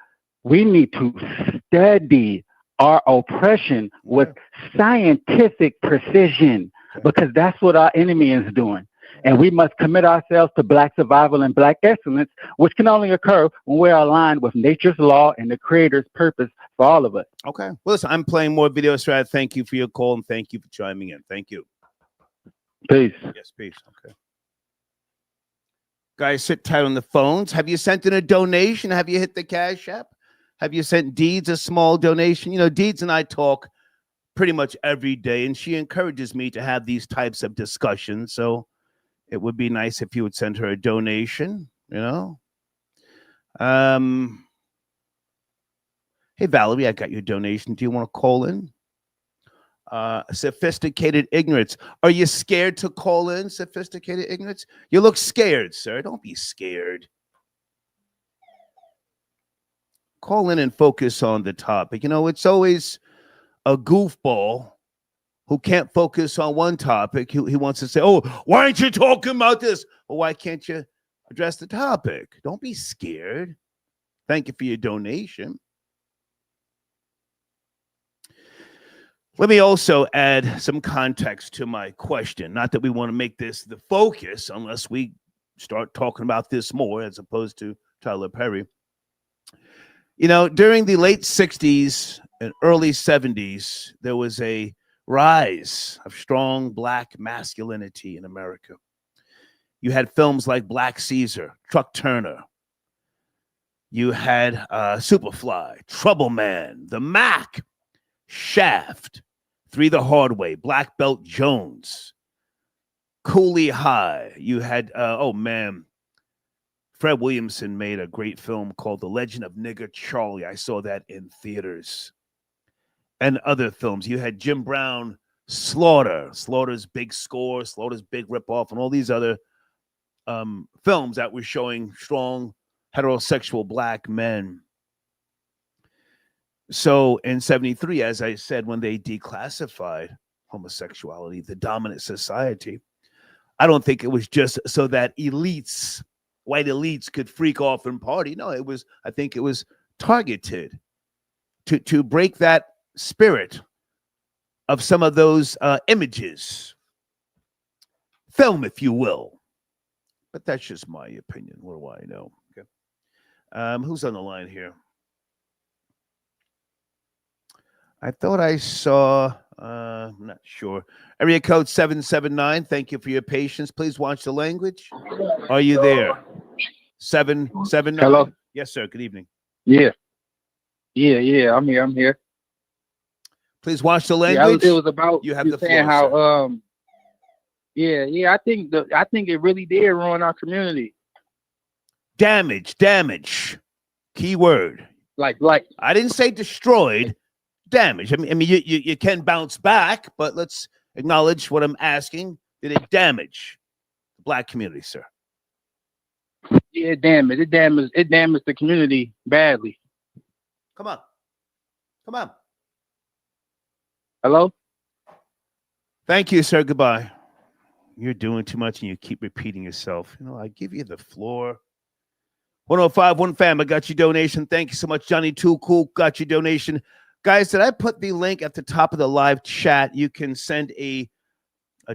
our oppression with scientific precision, because that's what our enemy is doing. And we must commit ourselves to black survival and black excellence, which can only occur when we're aligned with nature's law and the creator's purpose for all of us. Okay. Well, listen, I'm playing more video strat. Thank you for your call, and thank you for chiming in. Thank you. Peace. Yes, peace. Okay. Guys, sit tight on the phones. Have you sent in a donation? Have you hit the Cash App? Have you sent Deeds a small donation? You know, Deeds and I talk pretty much every day, and she encourages me to have these types of discussions. So it would be nice if you would send her a donation, you know. Hey, Valerie, I got your donation. Do you want to call in? Sophisticated ignorance. Are you scared to call in, sophisticated ignorance? You look scared, sir. Don't be scared. Call in and focus on the topic. You know, it's always a goofball who can't focus on one topic. He wants to say, oh, why aren't you talking about this? Well, why can't you address the topic? Don't be scared. Thank you for your donation. Let me also add some context to my question. Not that we want to make this the focus unless we start talking about this more as opposed to Tyler Perry. You know, during the late 60s and early 70s, there was a rise of strong black masculinity in America. You had films like Black Caesar, Truck Turner. You had Superfly, Trouble Man, The Mac, Shaft, Three the Hard Way, Black Belt Jones, Cooley High. You had, Fred Williamson made a great film called The Legend of Nigger Charlie. I saw that in theaters. And other films. You had Jim Brown, Slaughter, Slaughter's Big Score, Slaughter's Big Ripoff, and all these other films that were showing strong heterosexual black men. So in 73, as I said, when they declassified homosexuality, the dominant society, I don't think it was just so that elites, white elites, could freak off and party. No, I think it was targeted to break that spirit of some of those images, film, if you will. But that's just my opinion. What do I know? Okay. Who's on the line here? I thought I saw, I'm not sure. Area code 779. Thank you for your patience. Please watch the language. Are you there? 779. Hello. Yes, sir. Good evening. Yeah. I'm here. Please watch the language. Yeah, it was about you have the saying floor, how sir. I think it really did ruin our community. Damage. Key word. Like I didn't say destroyed. Damage. I mean, you can bounce back, but let's acknowledge what I'm asking. Did it damage the black community, sir? Yeah, it damaged the community badly. Come on. Hello? Thank you, sir. Goodbye. You're doing too much and you keep repeating yourself. I give you the floor. 1051 fam, I got your donation. Thank you so much, Johnny Too Cool. Got your donation. Guys, did I put the link at the top of the live chat? You can send a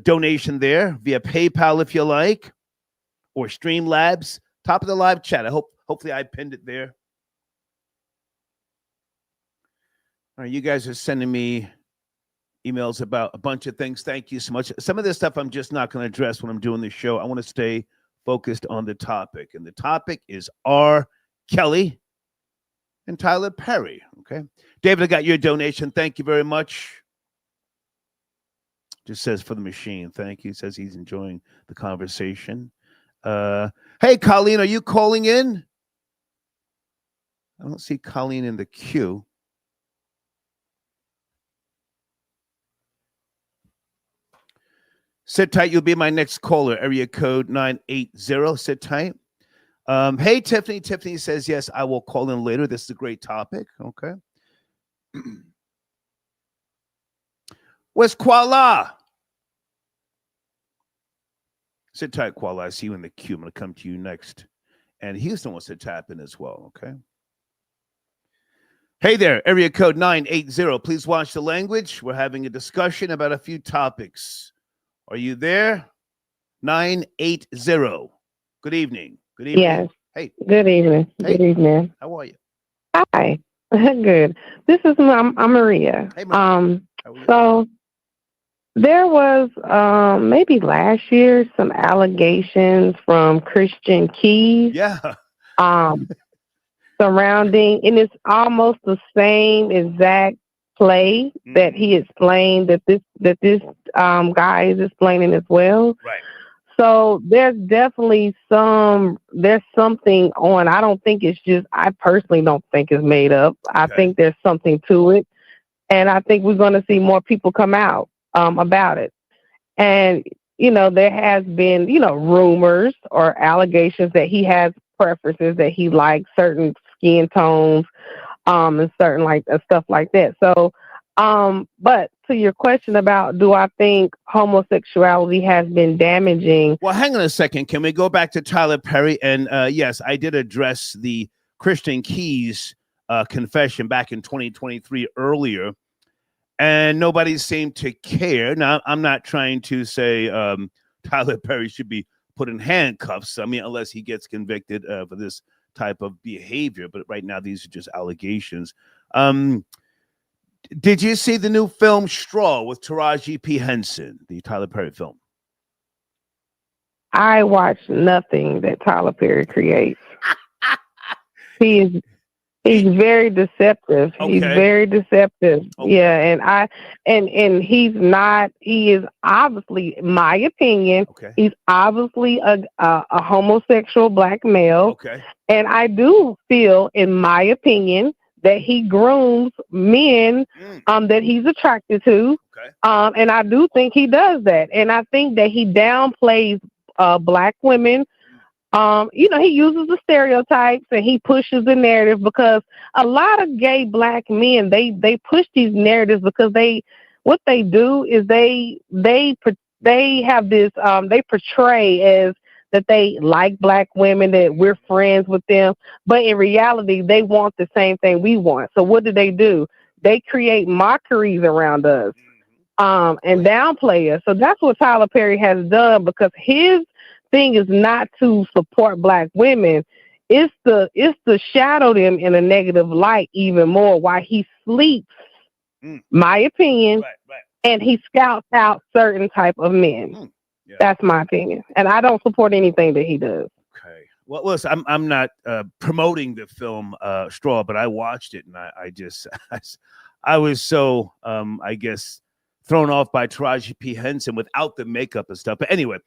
donation there via PayPal if you like, or Streamlabs. Top of the live chat. Hopefully I pinned it there. All right, you guys are sending me emails about a bunch of things. Thank you so much. Some of this stuff I'm just not going to address when I'm doing the show. I want to stay focused on the topic. And the topic is R. Kelly and Tyler Perry. Okay. David, I got your donation. Thank you very much. Just says for the machine. Thank you. Says he's enjoying the conversation. Hey, Colleen, are you calling in? I don't see Colleen in the queue. Sit tight. You'll be my next caller. Area code 980. Sit tight. Hey, Tiffany. Tiffany says, yes, I will call in later. This is a great topic. Okay. Where's Kuala? Sit tight, Kuala. I see you in the queue. I'm going to come to you next. And Houston wants to tap in as well. Okay. Hey there. Area code 980. Please watch the language. We're having a discussion about a few topics. Are you there? 980. Good evening. Good evening. Yes. Hey. Good evening. Hey. Good evening. How are you? Hi. Good. This is I'm Maria. Hey, Maria. So there was maybe last year some allegations from Christian Keys. Yeah. Surrounding, and it's almost the same exact play that he explained that this guy is explaining as well. Right. So there's definitely there's something on. I don't think it's just, I personally don't think it's made up. I think there's something to it. And I think we're going to see more people come out about it. And, there has been, rumors or allegations that he has preferences, that he likes certain skin tones and certain stuff like that. So, but to your question about, do I think homosexuality has been damaging? Well, hang on a second. Can we go back to Tyler Perry? And yes, I did address the Christian Keys confession back in 2023 earlier, and nobody seemed to care. Now, I'm not trying to say Tyler Perry should be put in handcuffs. I mean, unless he gets convicted for this type of behavior. But right now, these are just allegations. Did you see the new film Straw with Taraji P. Henson, the Tyler Perry film? I watch nothing that Tyler Perry creates. He's very deceptive. Okay. He's very deceptive. Okay. Yeah, and he is obviously, in my opinion, he's obviously a homosexual black male. Okay. And I do feel, in my opinion, that he grooms men that he's attracted to. Okay. And I do think he does that. And I think that he downplays black women He uses the stereotypes and he pushes the narrative because a lot of gay black men, they push these narratives because what they do is they have this, they portray as that they like black women, that we're friends with them, but in reality, they want the same thing we want. So what do? They create mockeries around us, and downplay us. So that's what Tyler Perry has done, because his thing is not to support black women. It's to shadow them in a negative light even more while he sleeps, my opinion, and he scouts out certain type of men. That's my opinion. And I don't support anything that he does. Okay. Well, listen, I'm not promoting the film Straw, but I watched it and I just I was so I guess thrown off by Taraji P. Henson without the makeup and stuff. But anyway,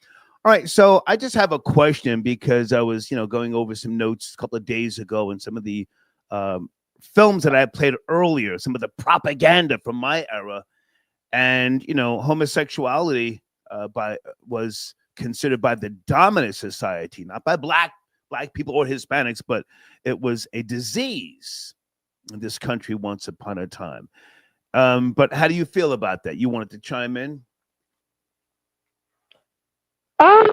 all right. So I just have a question, because I was going over some notes a couple of days ago and some of the films that I played earlier, some of the propaganda from my era, and homosexuality was considered by the dominant society, not by black people or Hispanics, but it was a disease in this country once upon a time. But how do you feel about that? You wanted to chime in? I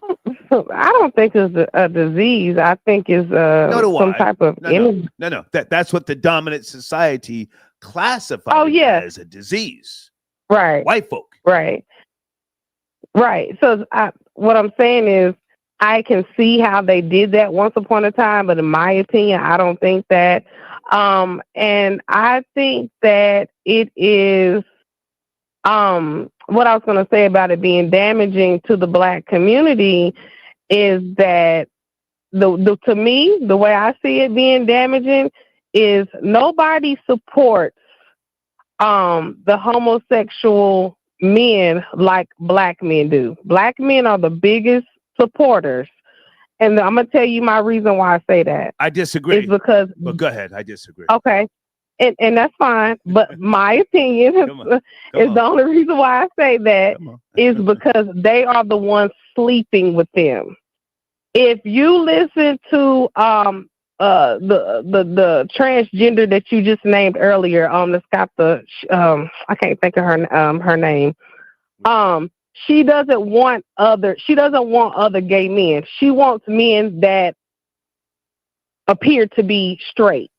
don't think it's a disease. I think it's some type of no. That's what the dominant society classified as a disease. Right. White folk. Right. So what I'm saying is, I can see how they did that once upon a time, but in my opinion, I don't think that. And I think that it is, what I was going to say about it being damaging to the black community is that to me, the way I see it being damaging is nobody supports the homosexual men like black men do. Black men are the biggest supporters. And I'm going to tell you my reason why I say that. I disagree. It's because... But go ahead. I disagree. Okay. And that's fine. But my opinion is the only reason why I say that is because they are the ones sleeping with them. If you listen to the transgender that you just named earlier, that's got the I can't think of her name. She doesn't want other gay men. She wants men that appear to be straight.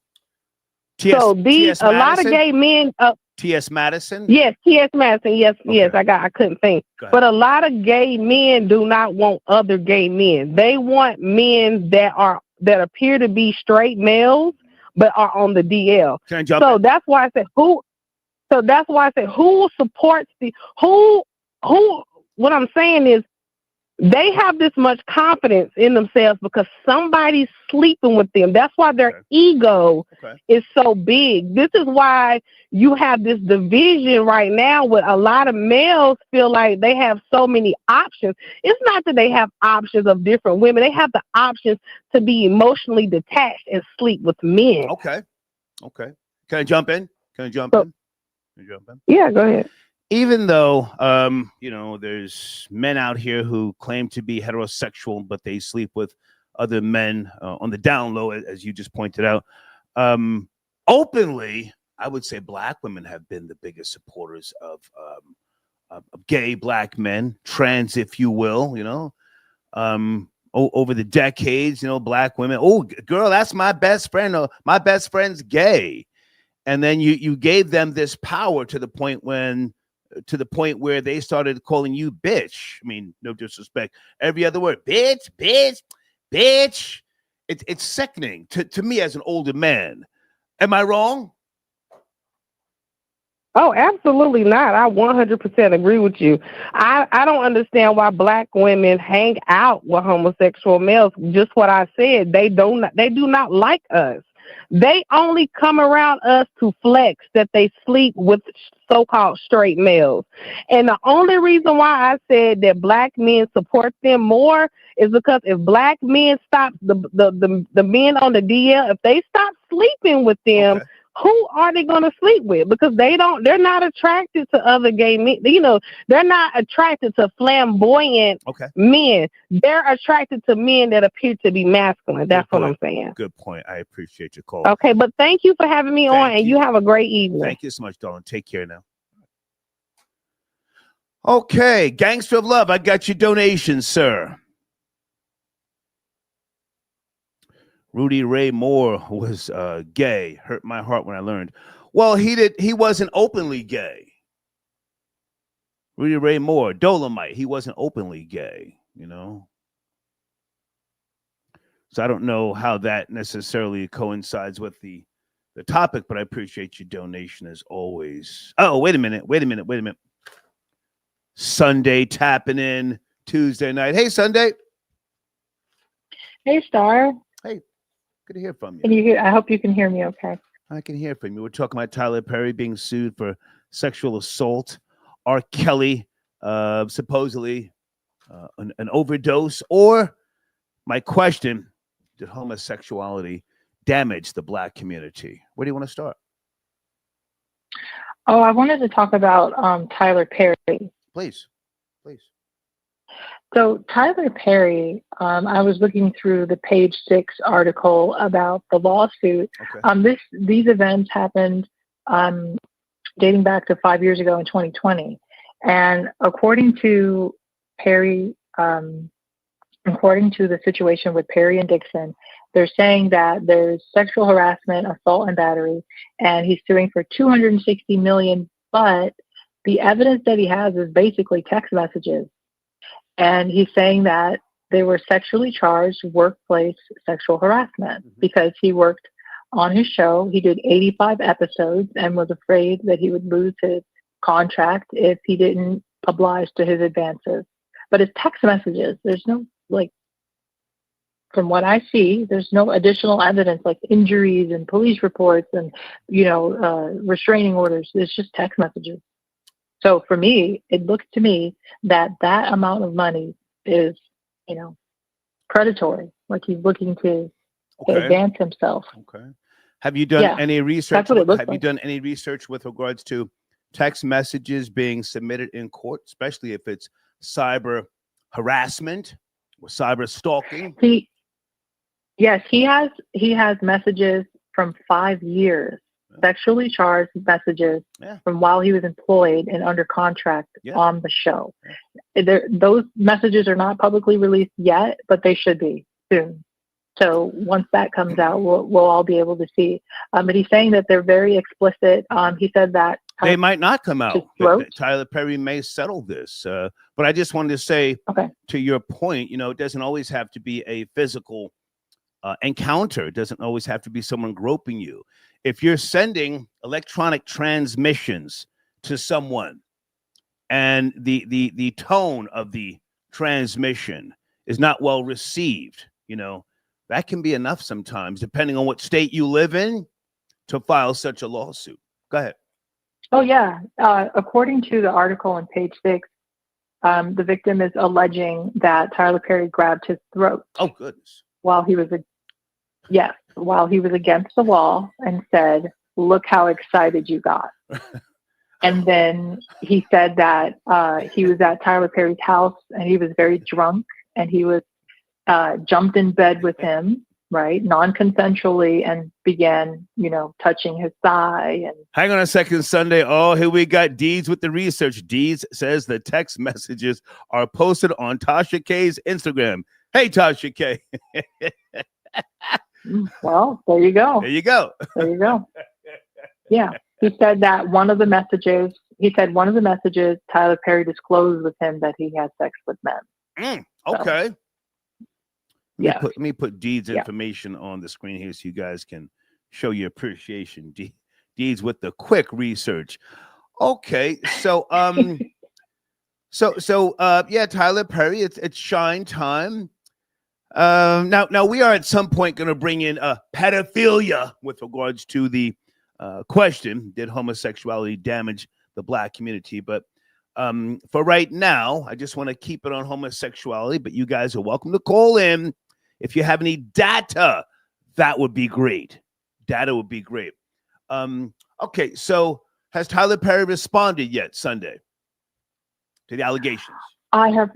So a lot of gay men. T.S. Madison. Yes, T.S. Madison. Yes, yes. I couldn't think. But a lot of gay men do not want other gay men. They want men that appear to be straight males, but are on the DL. Can I jump in? That's why I said who. So that's why I said who supports who. What I'm saying is, they have this much confidence in themselves because somebody's sleeping with them. That's why their ego is so big. This is why you have this division right now with a lot of males feel like they have so many options. It's not that they have options of different women. They have the options to be emotionally detached and sleep with men. Okay. Can I jump in? Yeah, go ahead. Even though, there's men out here who claim to be heterosexual, but they sleep with other men on the down low, as you just pointed out. Openly, I would say black women have been the biggest supporters of gay black men, trans, if you will, over the decades, black women. Oh, girl, that's my best friend. My best friend's gay. And then you gave them this power to the point where they started calling you bitch. I mean, no disrespect. Every other word, bitch. It's sickening to me as an older man. Am I wrong? Oh, absolutely not. I 100% agree with you. I don't understand why black women hang out with homosexual males. Just what I said. They do not like us. They only come around us to flex that they sleep with so-called straight males. And the only reason why I said that black men support them more is because if black men stop, the men on the DL, if they stop sleeping with them, who are they going to sleep with? Because they're not attracted to other gay men. They're not attracted to flamboyant men. They're attracted to men that appear to be masculine. That's what I'm saying. Good point. I appreciate your call. Okay, but thank you for having me on, and you have a great evening. Thank you so much, darling. Take care now. Okay, Gangster of Love, I got your donation, sir. Rudy Ray Moore was gay. Hurt my heart when I learned. Well, he wasn't openly gay. Rudy Ray Moore, Dolomite, he wasn't openly gay, So I don't know how that necessarily coincides with the topic, but I appreciate your donation as always. Oh, wait a minute. Sunday tapping in Tuesday night. Hey, Sunday. Hey, Star. Hey, good to hear from you. Can you hear? I hope you can hear me okay. I can hear from you. We're talking about Tyler Perry being sued for sexual assault. R. Kelly, supposedly an overdose. Or my question, did homosexuality damage the Black community? Where do you want to start? Oh, I wanted to talk about Tyler Perry. Please. So Tyler Perry, I was looking through the Page 6 article about the lawsuit. These events happened dating back to 5 years ago in 2020. And according to Perry, according to the situation with Perry and Dixon, they're saying that there's sexual harassment, assault, and battery, and he's suing for $260 million. But the evidence that he has is basically text messages. And he's saying that they were sexually charged workplace sexual harassment because he worked on his show. He did 85 episodes and was afraid that he would lose his contract if he didn't oblige to his advances. But it's text messages. There's no, from what I see, there's no additional evidence like injuries and police reports and, restraining orders. It's just text messages. So for me, it looks to me that amount of money is, predatory. Like he's looking to advance himself. Okay. Have you done any research? That's what it looks Have you done any research with regards to text messages being submitted in court, especially if it's cyber harassment or cyber stalking? He has messages from 5 years. Sexually charged messages from while he was employed and under contract on the show. Those messages are not publicly released yet, but they should be soon. So once that comes out, we'll all be able to see. But he's saying that they're very explicit. He said that they might not come out. Tyler Perry may settle this. But I just wanted to say, to your point, it doesn't always have to be a physical encounter. It doesn't always have to be someone groping you. If you're sending electronic transmissions to someone and the tone of the transmission is not well received, that can be enough sometimes, depending on what state you live in, to file such a lawsuit. Go ahead. Oh, yeah. According to the article on Page 6, the victim is alleging that Tyler Perry grabbed his throat. Oh, goodness. While he was against the wall and said, "Look how excited you got." And then he said that he was at Tyler Perry's house and he was very drunk and he was jumped in bed with him, right, non-consensually, and began, touching his thigh. And hang on a second, Sunday. Oh, here we got Deeds with the research. Deeds says the text messages are posted on Tasha K's Instagram. Hey, Tasha K. Well, there you go. There you go. Yeah. He said that one of the messages, Tyler Perry disclosed with him that he had sex with men. Okay. So, Let me put Deeds information on the screen here so you guys can show your appreciation. Deeds with the quick research. Okay. So, Tyler Perry, it's shine time. Now we are at some point going to bring in pedophilia with regards to the question, did homosexuality damage the Black community? But for right now, I just want to keep it on homosexuality, but you guys are welcome to call in. If you have any data, that would be great. Okay, so has Tyler Perry responded yet Sunday to the allegations? I have,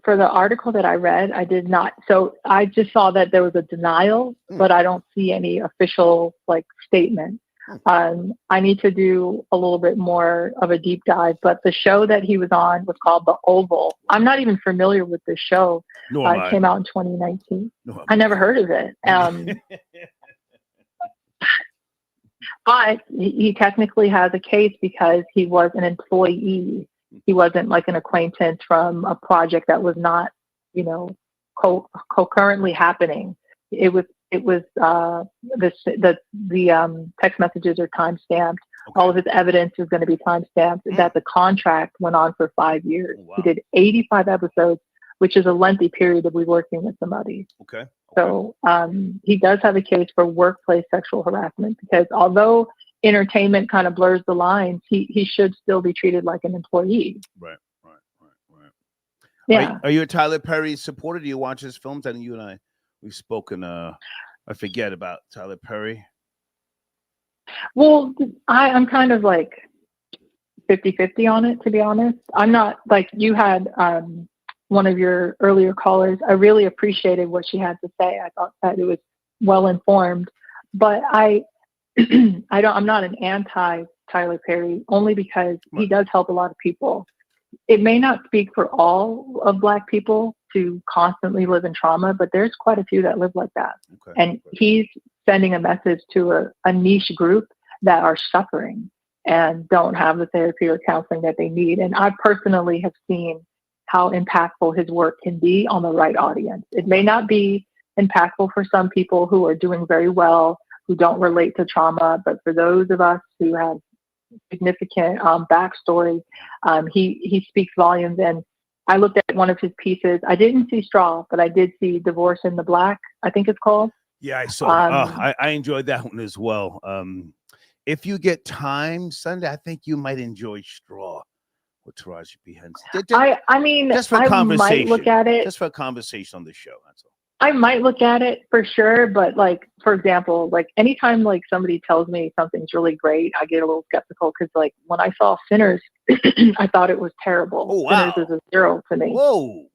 for the article that I read, I did not. So I just saw that there was a denial, but I don't see any official like statement. I need to do a little bit more of a deep dive, but the show that he was on was called The Oval. I'm not even familiar with the show. It came out in 2019. I never heard of it. But he technically has a case because he was an employee. He wasn't like an acquaintance from a project that was not, you know, concurrently happening. It was the text messages are time stamped. Okay. All of his evidence is going to be time stamped. That the contract went on for 5 years. Wow. He did 85 episodes, which is a lengthy period of working with somebody. Okay. So he does have a case for workplace sexual harassment because although entertainment kind of blurs the lines, he should still be treated like an employee. Right. Yeah. Are you a Tyler Perry supporter? Do you watch his films? I know you and we've spoken. I forget about Tyler Perry. Well, I'm kind of like 50-50 on it, to be honest. I'm not like you had. One of your earlier callers, I really appreciated what she had to say. I thought that it was well informed, but I'm not an anti Tyler Perry only because he does help a lot of people. It may not speak for all of Black people to constantly live in trauma, but there's quite a few that live like that. Okay. And he's sending a message to a niche group that are suffering and don't have the therapy or counseling that they need. And I personally have seen how impactful his work can be on the right audience. It may not be impactful for some people who are doing very well, who don't relate to trauma, but for those of us who have significant backstory, he speaks volumes. And I looked at one of his pieces. I didn't see Straw, but I did see Divorce in the Black, I think it's called. Yeah, I saw. I enjoyed that one as well. If you get time Sunday, I think you might enjoy Straw. With Taraji P. Henson. I mean, just for I conversation. Might look at it. Just for a conversation on the show. That's all. I might look at it for sure, but like, for example, like anytime like somebody tells me something's really great, I get a little skeptical because like when I saw Sinners, I thought it was terrible. Oh, wow. Sinners is a 0 to me. Whoa.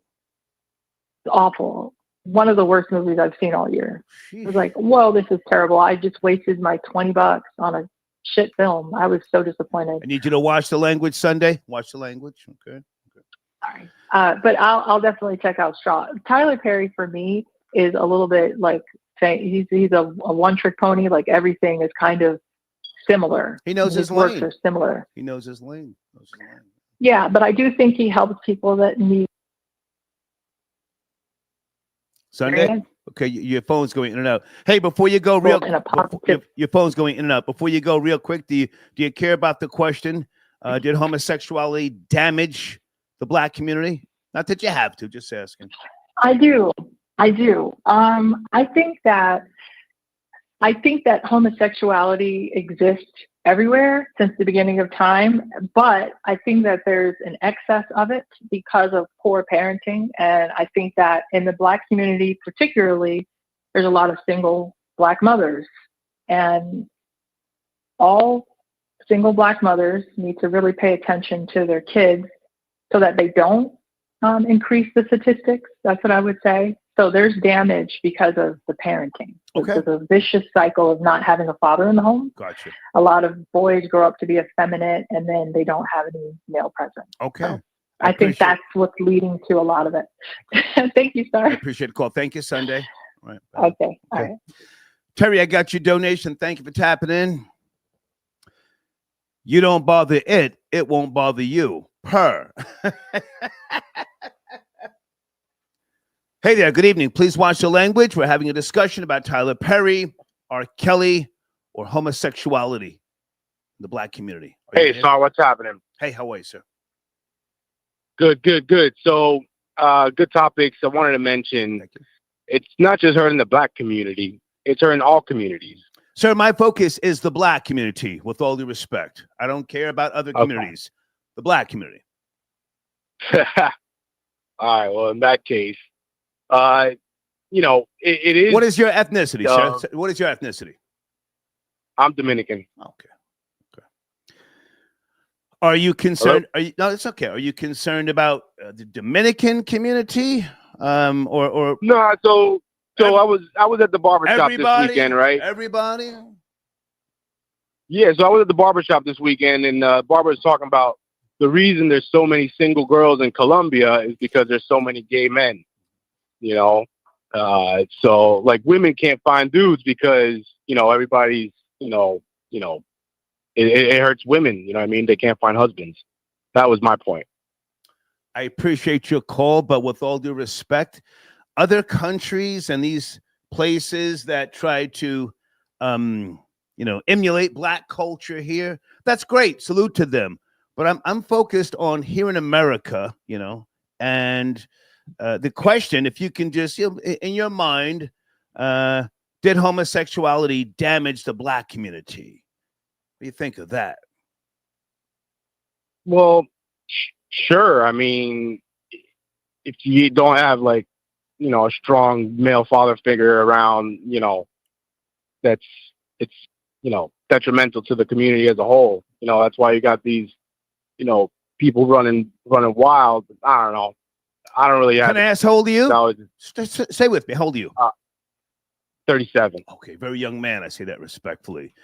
It's awful. One of the worst movies I've seen all year. It was like, whoa, this is terrible. I just wasted my $20 on a shit film. I was so disappointed. I need you to watch The Language Sunday. Watch The Language. Okay. Sorry. But I'll definitely check out Straw. Tyler Perry for me is a little bit like saying he's a one-trick pony. Like everything is kind of similar. He knows his works lane. are similar. He knows his lane. Yeah, but I do think he helps people that need. Sunday. Okay, your phone's going in and out. Hey, before you go, your phone's going in and out. Before you go, real quick, do you care about the question? Did homosexuality damage the Black community? Not that you have to, just asking. I do. I think that homosexuality exists everywhere since the beginning of time, but I think that there's an excess of it because of poor parenting. And I think that in the Black community, particularly, there's a lot of single Black mothers, and all single Black mothers need to really pay attention to their kids so that they don't increase the statistics. That's what I would say. So there's damage because of the parenting. Okay. There's a vicious cycle of not having a father in the home. Gotcha. A lot of boys grow up to be effeminate and then they don't have any male presence. Okay. So I think that's what's leading to a lot of it. Thank you, sir. I appreciate the call. Thank you, Sunday. All right. Bye. Okay. All right. Terry, I got your donation. Thank you for tapping in. You don't bother it, it won't bother you. Per. Hey there, good evening. Please watch The Language. We're having a discussion about Tyler Perry, R. Kelly, or homosexuality in the Black community. Hey, Sar, what's happening? Hey, how are you, sir? Good. So, good topics. I wanted to mention it's not just hurting the Black community, it's hurting all communities. Sir, my focus is the Black community, with all due respect. I don't care about other communities. The Black community. All right, well, in that case, it is. What is your ethnicity, sir? What is your ethnicity? I'm Dominican. Okay. Are you concerned? No, it's okay. Are you concerned about the Dominican community? Or no? So I was at the barbershop this weekend, right? Everybody. Yeah, so I was at the barbershop this weekend, and barber was talking about the reason there's so many single girls in Colombia is because there's so many gay men. You know, so like women can't find dudes because everybody's it hurts women. You know what I mean? They can't find husbands. That was my point. I appreciate your call, but with all due respect, other countries and these places that try to, emulate Black culture here, that's great. Salute to them. But I'm focused on here in America, and the question, if you can just, in your mind, did homosexuality damage the Black community? What do you think of that? Well, sure. I mean, if you don't have a strong male father figure around, it's detrimental to the community as a whole. That's why you got these, people running wild. I don't know. I don't really have. Can I ask how old are you? No, stay with me. How old are you? 37. Okay, very young man. I say that respectfully.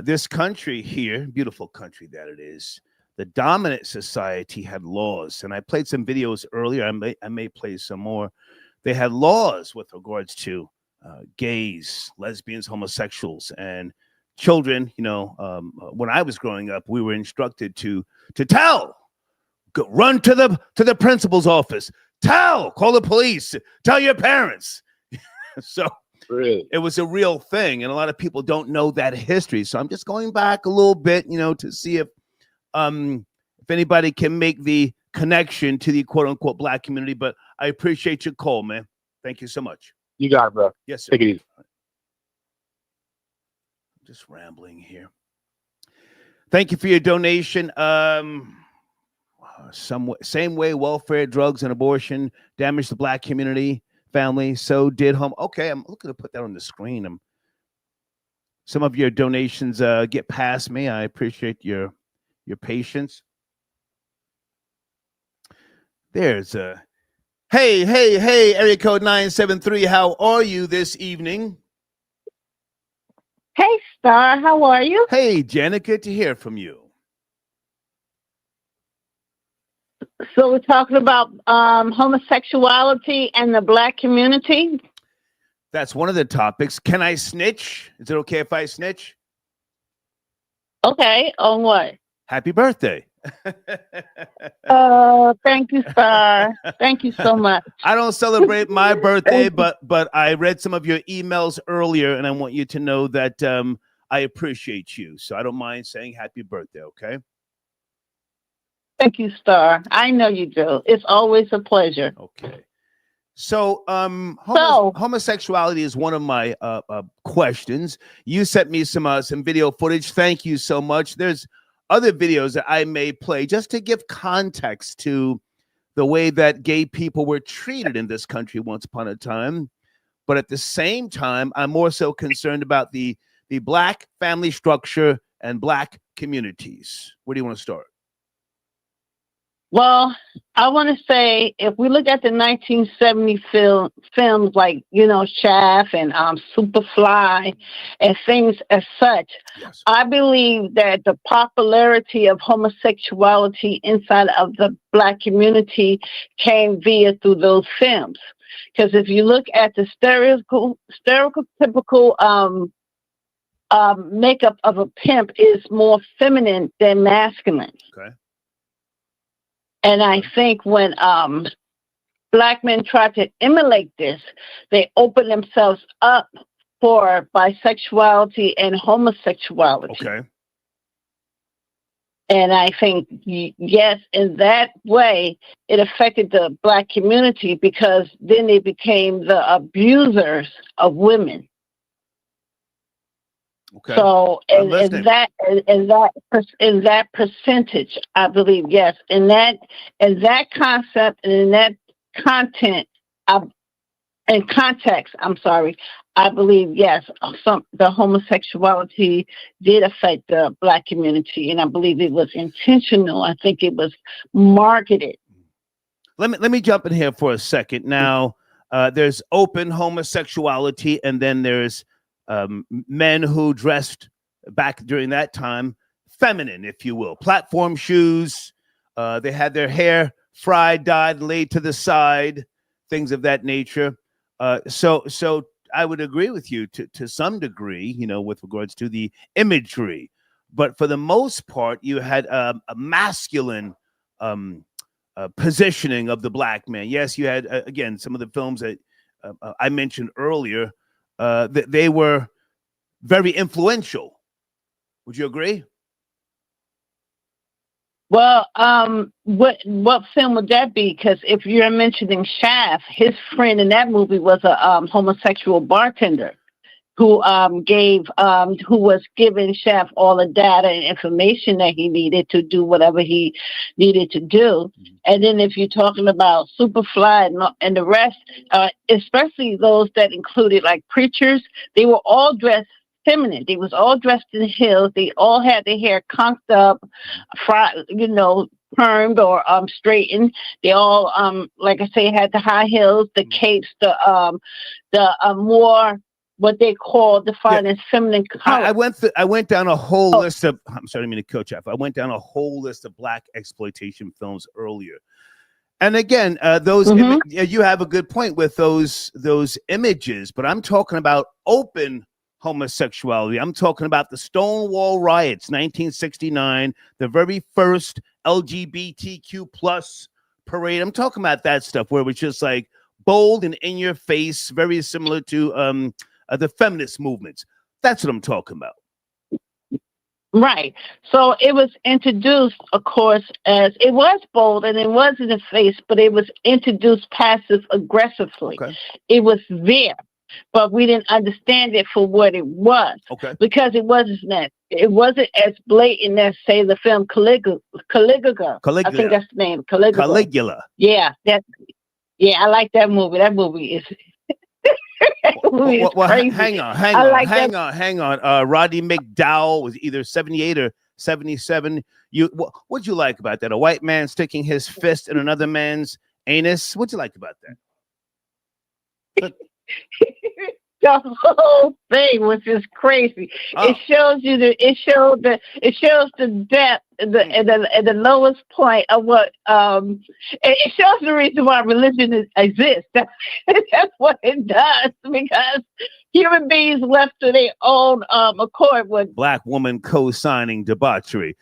This country here, beautiful country that it is, the dominant society had laws, and I played some videos earlier. I may play some more. They had laws with regards to gays, lesbians, homosexuals, and children. When I was growing up, we were instructed to tell, run to the principal's office, call the police, tell your parents. So. Really? It was a real thing, and a lot of people don't know that history. So I'm just going back a little bit, to see if anybody can make the connection to the quote unquote Black community. But I appreciate your call, man. Thank you so much. You got it, bro. Yes, sir. Take it easy. I'm just rambling here. Thank you for your donation. Same way welfare, drugs, and abortion damage the Black community. Family, so did home. Okay, I'm looking to put that on the screen. Some of your donations get past me. I appreciate your patience. There's hey, area code 973. How are you this evening? Hey, Star, how are you? Hey, Janet, good to hear from you. So we're talking about homosexuality and the Black community. That's one of the topics. Can I snitch? Is it okay if I snitch? Okay, on what? Happy birthday. Thank you, Star. Thank you so much. I don't celebrate my birthday, but I read some of your emails earlier, and I want you to know that I appreciate you. So I don't mind saying happy birthday, okay? Thank you, Star. I know you do. It's always a pleasure. Okay. So, homosexuality is one of my questions. You sent me some video footage. Thank you so much. There's other videos that I may play just to give context to the way that gay people were treated in this country once upon a time. But at the same time, I'm more so concerned about the Black family structure and Black communities. Where do you want to start? Well, I want to say if we look at the 1970 films like, Shaft and Superfly and things as such, yes. I believe that the popularity of homosexuality inside of the Black community came through those films. Because if you look at the stereotypical makeup of a pimp is more feminine than masculine. Okay. And I think when Black men try to emulate this, they open themselves up for bisexuality and homosexuality. Okay. And I think, yes, in that way, it affected the Black community because then they became the abusers of women. Okay. So in that percentage, I believe, yes, in that concept and in that content, in context, I believe, yes, the homosexuality did affect the Black community, and I believe it was intentional. I think it was marketed. Let me jump in here for a second. Now, there's open homosexuality, and then there's men who dressed back during that time feminine, if you will. Platform shoes. They had their hair fried, dyed, laid to the side, things of that nature. So I would agree with you to some degree, with regards to the imagery. But for the most part, you had a masculine positioning of the Black man. Yes, you had, again, some of the films that I mentioned earlier, that they were very influential. Would you agree? Well, what film would that be? Because if you're mentioning Shaft, his friend in that movie was a homosexual bartender who was giving Shaft all the data and information that he needed to do whatever he needed to do. And then if you're talking about Superfly and the rest, especially those that included like preachers, they were all dressed feminine. They was all dressed in heels. They all had their hair conked up, permed or straightened. They all, like I say, had the high heels, the capes, the more what they call defined as feminine color. I went down a whole list of. I'm sorry, I didn't mean to coach up. I went down a whole list of Black exploitation films earlier, and again, those you have a good point with those images. But I'm talking about open homosexuality. I'm talking about the Stonewall riots, 1969, the very first LGBTQ plus parade. I'm talking about that stuff where it was just like bold and in your face, very similar to the feminist movements. That's what I'm talking about. Right. So it was introduced, of course, as it was bold and it was in the face, but it was introduced passive aggressively. Okay. It was there, but we didn't understand it for what it was. Okay. Because it wasn't as blatant as, say, the film Caligula. I think that's the name. Caligula. Yeah. I like that movie. That movie is hang on. Roddy McDowell was either 78 or 77. What'd you like about that? A white man sticking his fist in another man's anus? What'd you like about that? The whole thing was just crazy. It shows the depth and the lowest point of what it shows the reason why religion exists. That's what it does, because human beings left to their own accord with Black woman co-signing debauchery.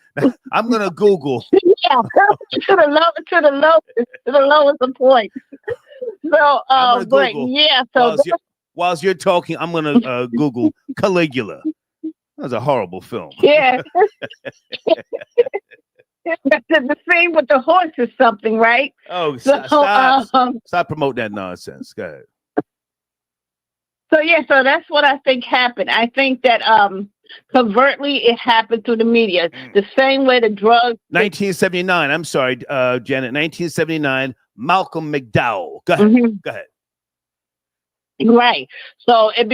I'm gonna Google. Yeah, to the lowest point. So but yeah, so whilst you're talking, I'm going to Google Caligula. That was a horrible film. Yeah. The scene with the horse is something, right? Oh, stop promoting that nonsense. Go ahead. So that's what I think happened. I think that covertly it happened through the media. The same way the drugs. 1979. I'm sorry, Janet. 1979. Malcolm McDowell. Go ahead. Mm-hmm. Go ahead. Right. So it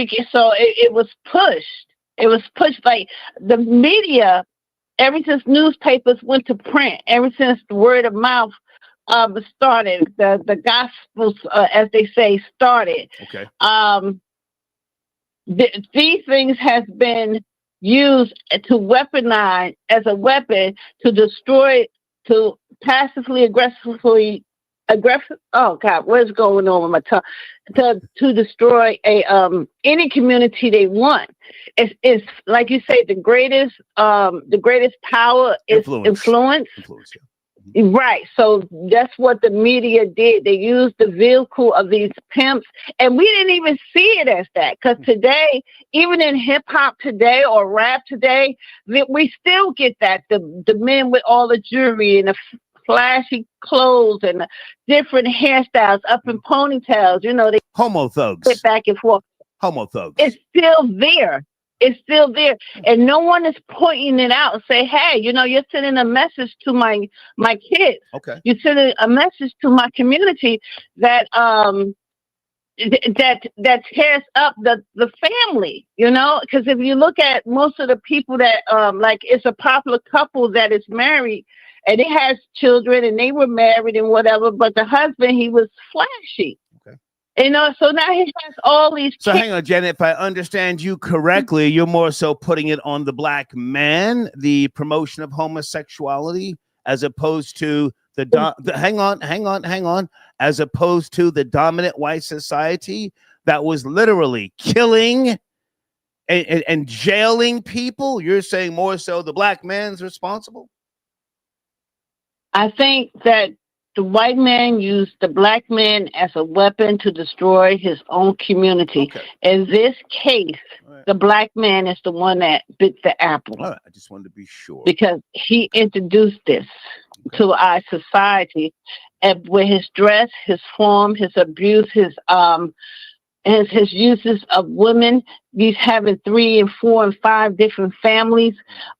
was pushed. It was pushed like the media. Ever since newspapers went to print, ever since the word of mouth started, the gospels, as they say, started. Okay. These things has been used to weaponize as a weapon to destroy, to passively aggressively. Oh God, what's going on with my tongue? To destroy any community they want. It's like you say, the greatest power is influence. Yeah. Right. So that's what the media did. They used the vehicle of these pimps, and we didn't even see it as that. Because today, even in hip hop today or rap today, we still get that the men with all the jewelry and the flashy clothes and different hairstyles up in ponytails, they homo thugs sit back and forth. Homo thugs. It's still there. It's still there, and no one is pointing it out and say, "Hey, you're sending a message to my kids. Okay, you're sending a message to my community that that tears up the family, you know, because if you look at most of the people that like it's a popular couple that is married and it has children and they were married and whatever, but the husband, he was flashy. Okay. You know, so now he has all these So kids. hang on, Janet, if I understand you correctly, you're more so putting it on the black man, the promotion of homosexuality, as opposed to hang on, as opposed to the dominant white society that was literally killing and jailing people. You're saying more so the black man's responsible? I think that the white man used the black man as a weapon to destroy his own community. Okay. In this case, the black man is the one that bit the apple. All right. I just wanted to be sure. Because he introduced this to our society, and with his dress, his form, his abuse, his uses of women, he's having 3 and 4 and 5 different families,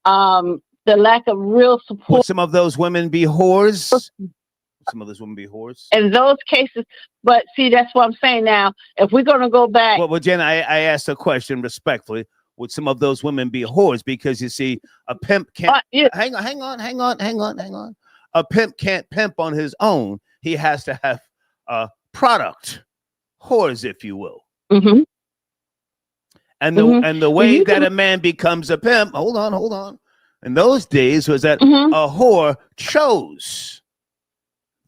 the lack of real support. Would some of those women be whores? Some of those women be whores? In those cases, but see, that's what I'm saying now. If we're going to go back. Well, Jen, I asked a question respectfully. Would some of those women be whores? Because you see, a pimp can't. Hang on. A pimp can't pimp on his own. He has to have a product, whores, if you will. Mm-hmm. And the way that a man becomes a pimp. Hold on. In those days, was that a whore chose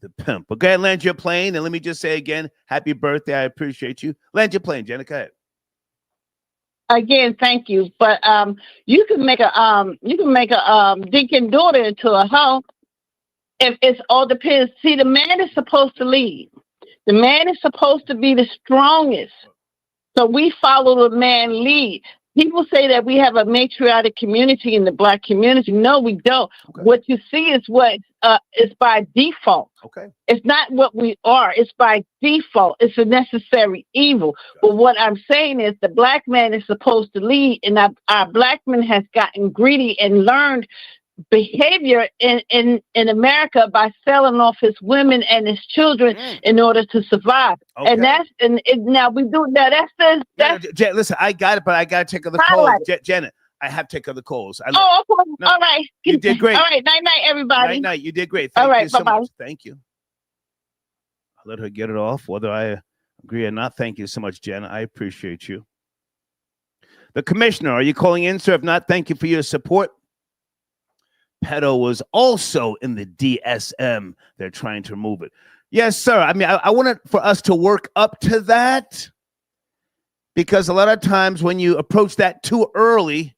the pimp. Okay, land your plane, and let me just say again, happy birthday. I appreciate you. Land your plane, Jenna. Go ahead. Again, thank you. But you can make a deacon daughter into a hoe. If it's all depends. See, the man is supposed to lead. The man is supposed to be the strongest. So we follow the man lead. People say that we have a matriarchal community in the black community. No, we don't. Okay. What you see is what is by default. Okay. It's not what we are. It's by default. It's a necessary evil. But what I'm saying is the black man is supposed to lead, and our black man has gotten greedy and learned behavior in America by selling off his women and his children in order to survive. Okay. And now we do that. That's listen, I got it, but I got to take other calls. Janet, I have to take other calls. Okay. All right. You did great. All right. Night, everybody. Night. You did great. Thank all right. You so bye-bye. much. Thank you. I'll let her get it off, whether I agree or not. Thank you so much, Janet. I appreciate you. The commissioner, are you calling in, sir? If not, thank you for your support. Pedo was also in the DSM. They're trying to remove it. Yes, sir. I mean, I wanted for us to work up to that, because a lot of times when you approach that too early,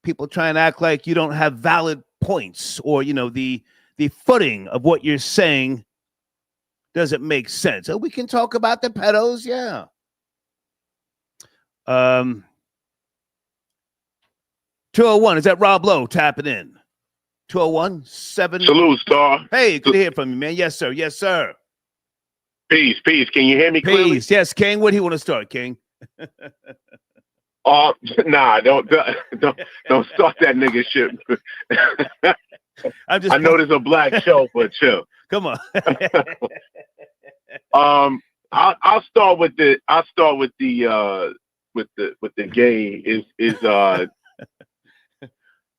people try and act like you don't have valid points, or, you know, the footing of what you're saying doesn't make sense. So we can talk about the pedos, yeah. 201, is that Rob Lowe tapping in? 201-7. Salute, Star. Hey, good to hear from you, man. Yes, sir. Yes, sir. Peace. Can you hear me clearly? Peace. Yes, King. What do you want to start, King? Nah, don't start that nigga shit. I know there's a black show, but chill. Come on. I'll start with the gay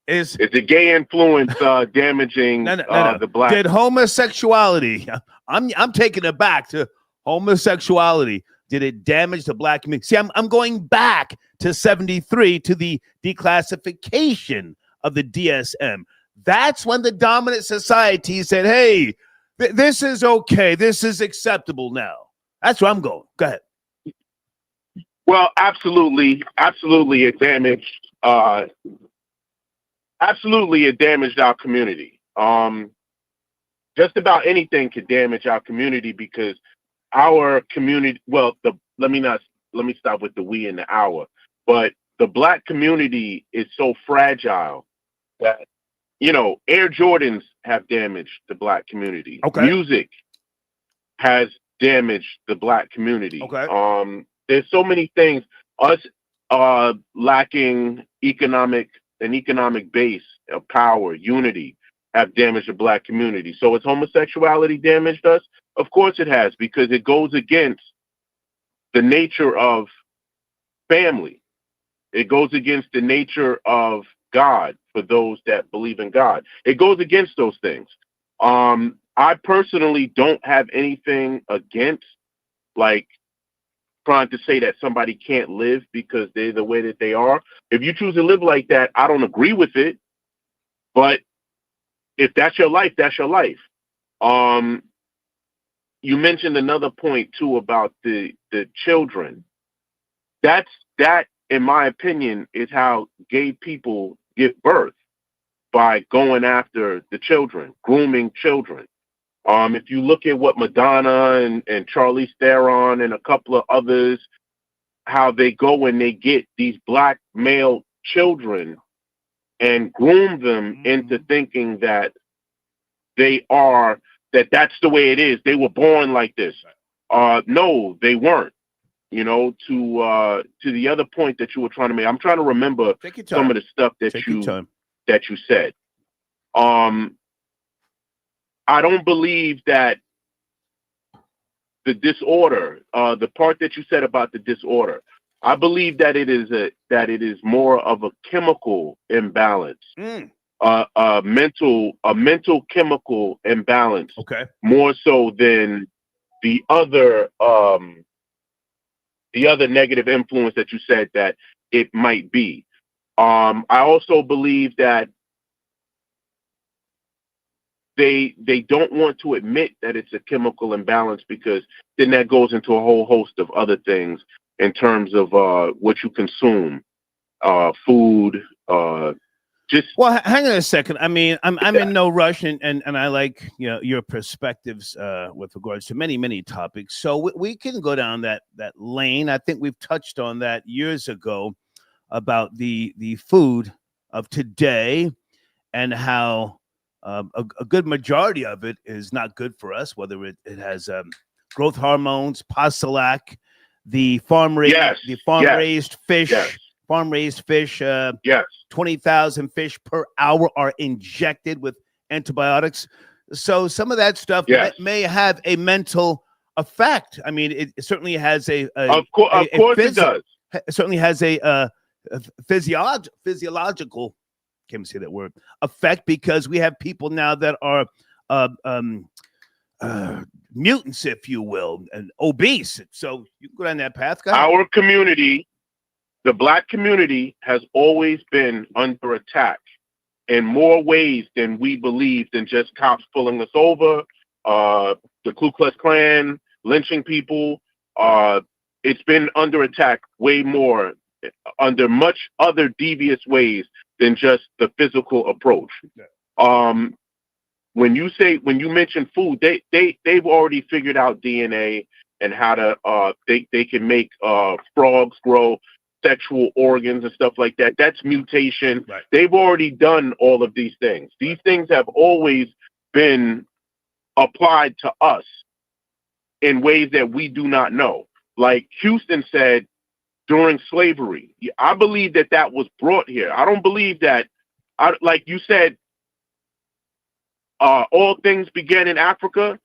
is the gay influence damaging no. the black? Did homosexuality? I'm taking it back to homosexuality. Did it damage the black community? See, I'm going back to 73 to the declassification of the DSM. That's when the dominant society said, "Hey, this is okay. This is acceptable now." That's where I'm going. Go ahead. Well, absolutely, it damaged. Absolutely, it damaged our community. Just about anything could damage our community, because our community. Well, let me stop with the we and the our. But the black community is so fragile that, you know, Air Jordans have damaged the black community. Okay. Music has damaged the black community. Okay. There's so many things. Us lacking an economic base of power, unity, have damaged the black community. So has homosexuality damaged us? Of course it has, because it goes against the nature of family. It goes against the nature of God for those that believe in God. It goes against those things. I personally don't have anything against, like, trying to say that somebody can't live because they're the way that they are. If you choose to live like that, I don't agree with it. But if that's your life, that's your life. You mentioned another point too about the children. That, in my opinion, is how gay people give birth, by going after the children, grooming children. If you look at what Madonna and Charlize Theron and a couple of others, how they go and they get these black male children and groom them into thinking that that's the way it is. They were born like this. No, they weren't. You know, to the other point that you were trying to make, I'm trying to remember some of the stuff that you said. I don't believe that the disorder, the part that you said about the disorder, I believe that it is more of a chemical imbalance, a mental chemical imbalance, more so than the other negative influence that you said that it might be. I also believe that they don't want to admit that it's a chemical imbalance, because then that goes into a whole host of other things in terms of what you consume, food, just. Well, hang on a second. I mean, I'm in no rush, and I like, you know, your perspectives with regards to many topics. So we can go down that lane. I think we've touched on that years ago about the food of today and how a good majority of it is not good for us, whether it has growth hormones, Pasalac, the farm-raised fish. Farm-raised fish, 20,000 fish per hour are injected with antibiotics. So some of that stuff may have a mental effect. I mean, it certainly has Of course it does. It certainly has a physiological, can't even say that word, effect, because we have people now that are mutants, if you will, and obese. So you can go down that path. Our community, the black community, has always been under attack in more ways than we believe, than just cops pulling us over, the Ku Klux Klan lynching people. It's been under attack way more, under much other devious ways than just the physical approach. When you mention food, they've already figured out DNA and how to they can make frogs grow sexual organs and stuff like that. That's mutation. Right. They've already done all of these things. These things have always been applied to us in ways that we do not know. Like Houston said, during slavery, I believe that was brought here. I don't believe that, like you said, all things began in Africa.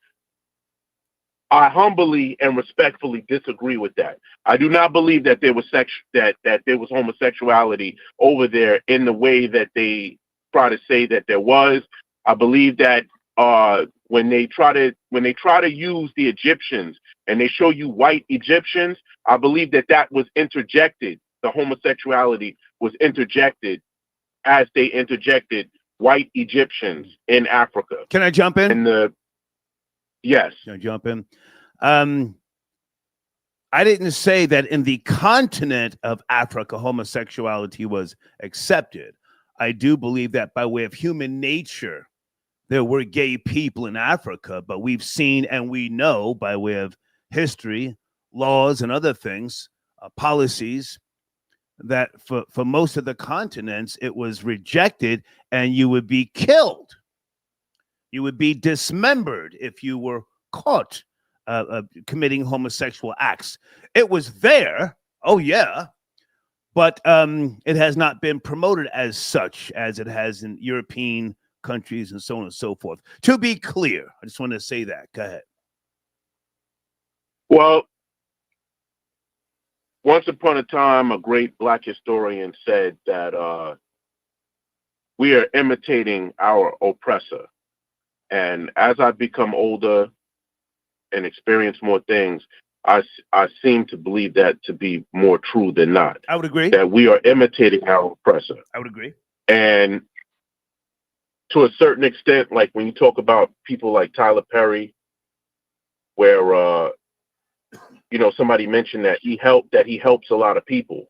I humbly and respectfully disagree with that. I do not believe that there was that there was homosexuality over there in the way that they try to say that there was. I believe that when they try to use the Egyptians and they show you white Egyptians, I believe that was interjected. The homosexuality was interjected as they interjected white Egyptians in Africa. Can I jump in? Yes. Can I jump in? I didn't say that in the continent of Africa, homosexuality was accepted. I do believe that by way of human nature, there were gay people in Africa, but we've seen and we know by way of history, laws, and other things, policies, that for most of the continents, it was rejected and you would be killed. You would be dismembered if you were caught committing homosexual acts. It was there, oh yeah, but it has not been promoted as such as it has in European countries and so on and so forth. To be clear, I just want to say that. Go ahead. Well, once upon a time, a great Black historian said that we are imitating our oppressor. And as I become older and experience more things, I seem to believe that to be more true than not. I would agree. That we are imitating our oppressor. I would agree. And to a certain extent, like when you talk about people like Tyler Perry, where somebody mentioned that he helps a lot of people.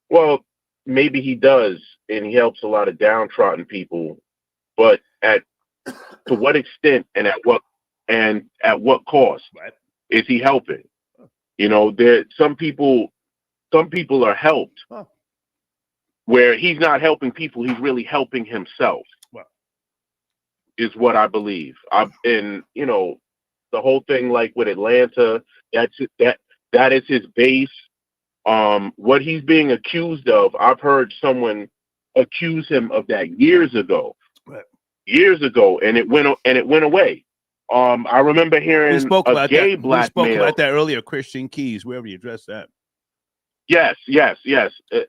Well, maybe he does, and he helps a lot of downtrodden people, but to what extent and at what cost is he helping? There some people are helped where he's not helping people, he's really helping himself. Is what I believe. The whole thing, like with Atlanta, that is his base. What he's being accused of, I've heard someone accuse him of that years ago, and it went away. I remember hearing we spoke about gay that. black We spoke male. about that earlier. Christian Keys, wherever you addressed that. Yes.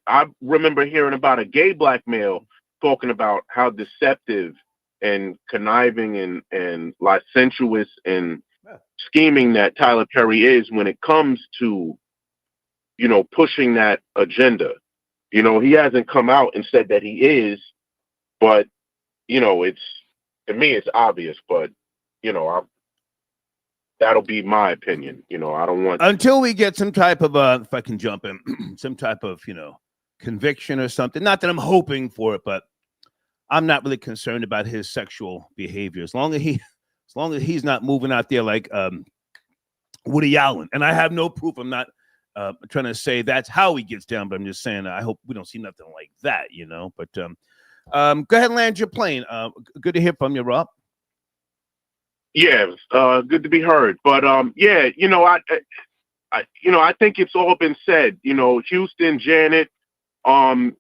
I remember hearing about a gay black male talking about how deceptive and conniving and licentious and scheming that Tyler Perry is when it comes to, pushing that agenda. He hasn't come out and said that he is, but, it's, to me, it's obvious, but, that'll be my opinion. I don't want. Until we get some type of, if I can jump in, some type of, conviction or something. Not that I'm hoping for it, but I'm not really concerned about his sexual behavior. As long as he's not moving out there like Woody Allen. And I have no proof. I'm not trying to say that's how he gets down, but I'm just saying I hope we don't see nothing like that, But go ahead and land your plane. Good to hear from you, Rob. Yeah, good to be heard. But I think it's all been said. Houston, Janet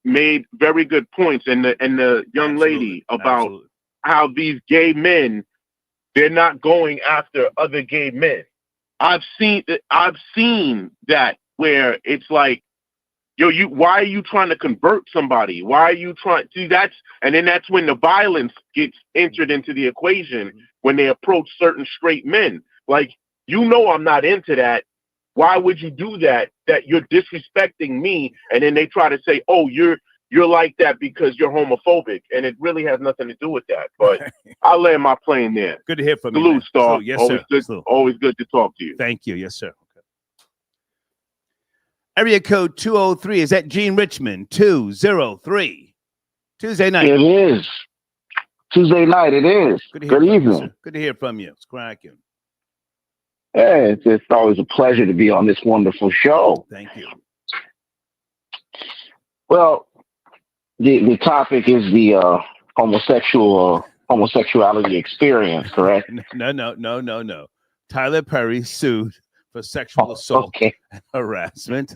made very good points, and the young lady about how these gay men, they're not going after other gay men. I've seen that where it's like, why are you trying to convert somebody? Why are you trying to that's when the violence gets entered into the equation when they approach certain straight men. Like, I'm not into that. Why would you do that? That you're disrespecting me, and then they try to say, "Oh, you're like that because you're homophobic," and it really has nothing to do with that. But I'll land my plane there. Good to hear from you. Salute, Star. Salute. Yes, always sir. good. Salute. Always good to talk to you. Thank you. Yes, sir. Okay. Area code 203. Is that Gene Richmond? 203. Tuesday night. It is. Tuesday night, it is. Good evening. Good to hear from you. It's cracking. Yeah, it's always a pleasure to be on this wonderful show. Thank you. Well, the topic is the homosexuality experience, correct? No. Tyler Perry sued for sexual assault and harassment.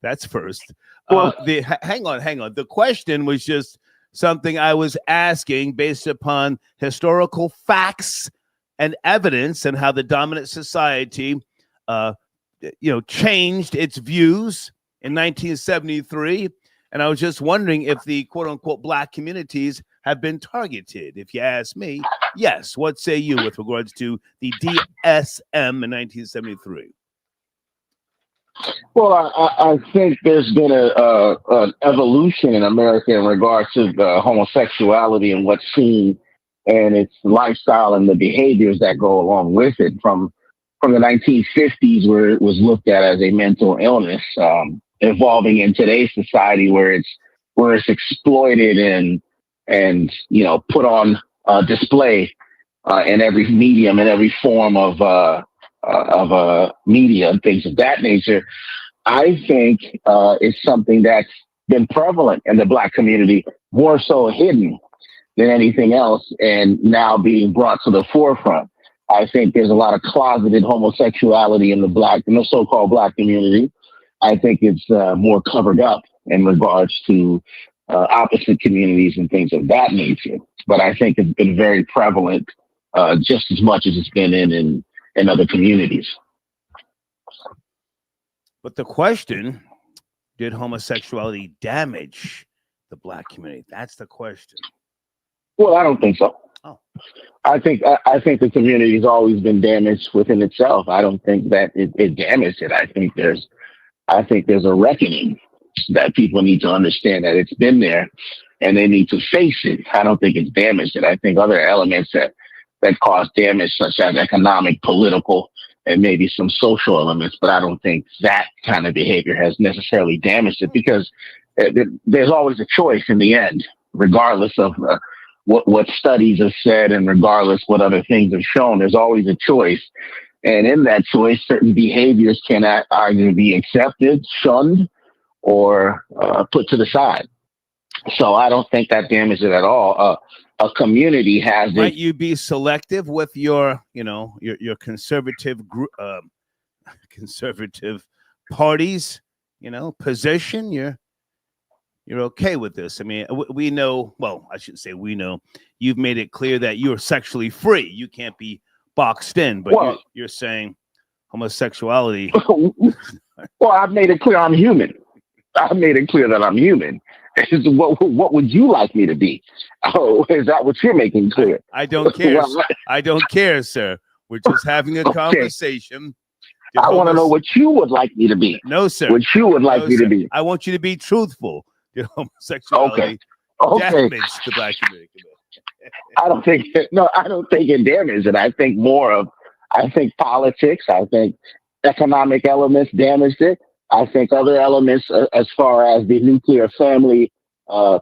That's first. Hang on. The question was just something I was asking based upon historical facts and evidence and how the dominant society, changed its views in 1973. And I was just wondering if the quote unquote Black communities have been targeted. If you ask me, yes. What say you with regards to the DSM in 1973? Well, I think there's been an evolution in America in regards to homosexuality and what's seen and its lifestyle and the behaviors that go along with it from the 1950s, where it was looked at as a mental illness, evolving in today's society where it's exploited and put on display in every medium and every form of media and things of that nature. I think it's something that's been prevalent in the Black community, more so hidden than anything else, and now being brought to the forefront. I think there's a lot of closeted homosexuality in the so-called Black community. I think it's more covered up in regards to opposite communities and things of that nature. But I think it's been very prevalent just as much as it's been in other communities. But the question, did homosexuality damage the Black community? That's the question. Well, I don't think so. Oh. I think the community has always been damaged within itself. I don't think that it damaged it. I think there's a reckoning that people need to understand that it's been there and they need to face it. I don't think it's damaged it. I think other elements that cause damage, such as economic, political, and maybe some social elements, but I don't think that kind of behavior has necessarily damaged it, because there's always a choice in the end, regardless of what studies have said and regardless what other things have shown. There's always a choice. And in that choice, certain behaviors can either be accepted, shunned, or put to the side. So I don't think that damages it at all. A community has. Might you be selective with your conservative conservative parties, position? You're okay with this. I mean, we know. Well, I shouldn't say we know. You've made it clear that you're sexually free. You can't be boxed in. But you're saying homosexuality. Well, I've made it clear I'm human. I've made it clear that I'm human. What would you like me to be? Oh, is that what you're making clear? I don't care. I don't care, sir. We're just having a conversation. I want to know what you would like me to be. No, sir. What you would like me to be. I want you to be truthful. Did homosexuality damage the Black community? I don't think it damaged it. I think politics, I think economic elements damaged it. I think other elements, as far as the nuclear family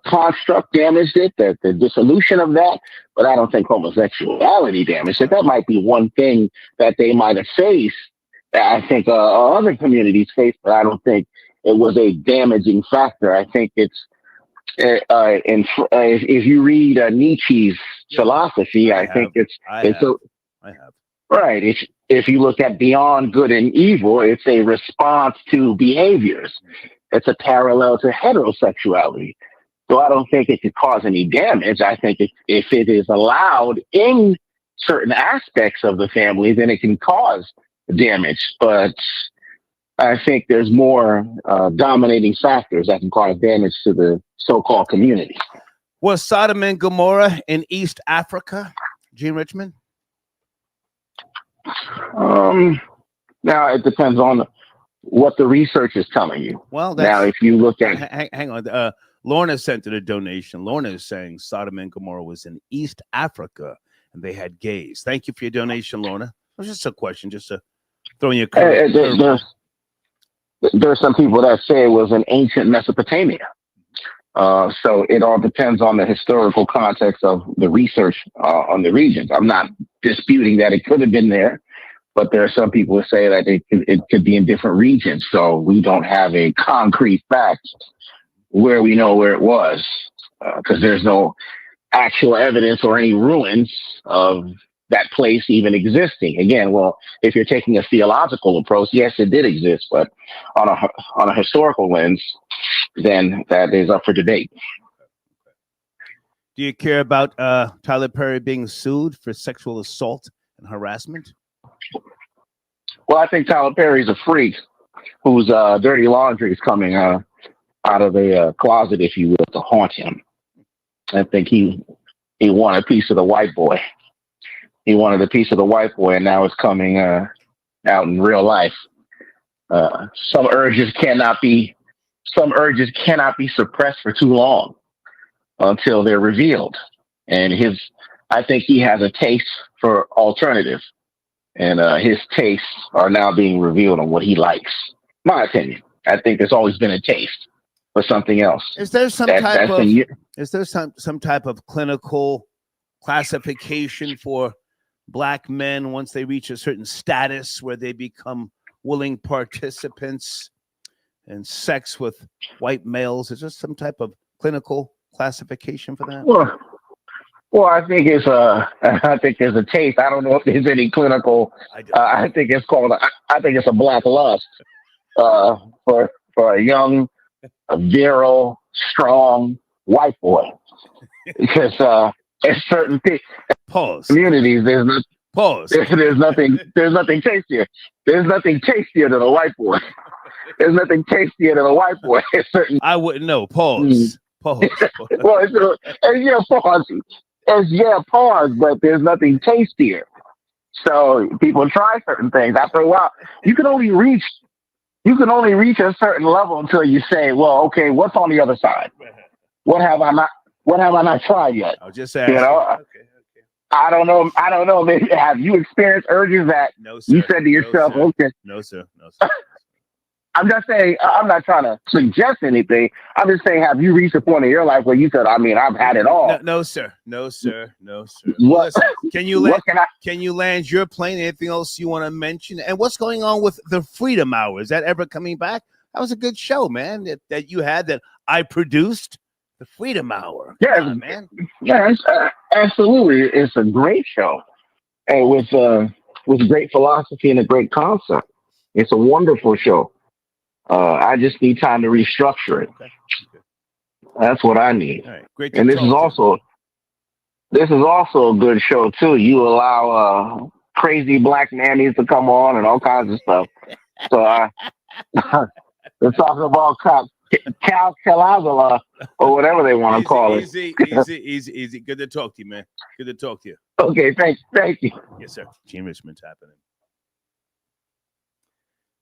construct, damaged it, the dissolution of that. But I don't think homosexuality damaged it. That might be one thing that they might have faced that I think other communities face, but I don't think it was a damaging factor. I think it's, if you read Nietzsche's philosophy, I think I have. Right. If you look at beyond good and evil, it's a response to behaviors. It's a parallel to heterosexuality. So I don't think it could cause any damage. I think if it is allowed in certain aspects of the family, then it can cause damage. But I think there's more dominating factors that can cause damage to the so-called community. Was Sodom and Gomorrah in East Africa, Gene Richmond? Now it depends on what the research is telling you. Well, now if you look at, hang on, Lorna sent in a donation. Lorna is saying Sodom and Gomorrah was in East Africa and they had gays. Thank you for your donation, Lorna. It was just a question, just to throw in your curve. There's some people that say it was in ancient Mesopotamia. So it all depends on the historical context of the research on the regions. I'm not disputing that it could have been there, but there are some people who say that it could be in different regions. So we don't have a concrete fact where we know where it was, because there's no actual evidence or any ruins of that place even existing. Again, well, if you're taking a theological approach, yes, it did exist, but on a historical lens, then that is up for debate. Do you care about Tyler Perry being sued for sexual assault and harassment? Well, I think Tyler Perry's a freak whose dirty laundry is coming out of a closet, if you will, to haunt him. I think he wanted a piece of the white boy. He wanted a piece of the white boy, and now it's coming out in real life. Some urges cannot be suppressed for too long until they're revealed. And I think he has a taste for alternative, and his tastes are now being revealed on what he likes. My opinion. I think there's always been a taste for something else. Is there some type of clinical classification for Black men once they reach a certain status where they become willing participants in sex with white males? Is there some type of clinical classification for that? Well, I think there's a taste. I don't know if there's any clinical. I think it's a black lust for a young, virile, strong white boy. Because in certain communities, there's nothing tastier. There's nothing tastier than a white boy. there's nothing tastier than a white boy. Certain. I wouldn't know. Pause. Pause. Well, pause. Pause. But there's nothing tastier. So people try certain things. After a while, you can only reach a certain level until you say, "Well, okay, what's on the other side? What have I not tried yet?" I'll just ask. Okay. I don't know. Maybe have you experienced urges that you said to yourself, "Okay"? No, sir. No, sir. I'm just saying. I'm not trying to suggest anything. I'm just saying, have you reached a point in your life where you said, "I mean, I've had it all"? No, sir. No, sir. No, sir. What? Listen, can you land? What can I? Can you land your plane? Anything else you want to mention? And what's going on with the Freedom Hour? Is that ever coming back? That was a good show, man. That you had that I produced. The Freedom Hour. Yeah, man. Yeah, absolutely. It's a great show, and with great philosophy and a great concept. It's a wonderful show. I just need time to restructure it. Okay. That's what I need. All right. Great. And this is also a good show too. You allow crazy black nannies to come on and all kinds of stuff. So they're talking about Cal Calagala or whatever they want to call it. Easy. Good to talk to you, man. Good to talk to you. Okay, thank you. Yes, sir. Gene Richmond's happening.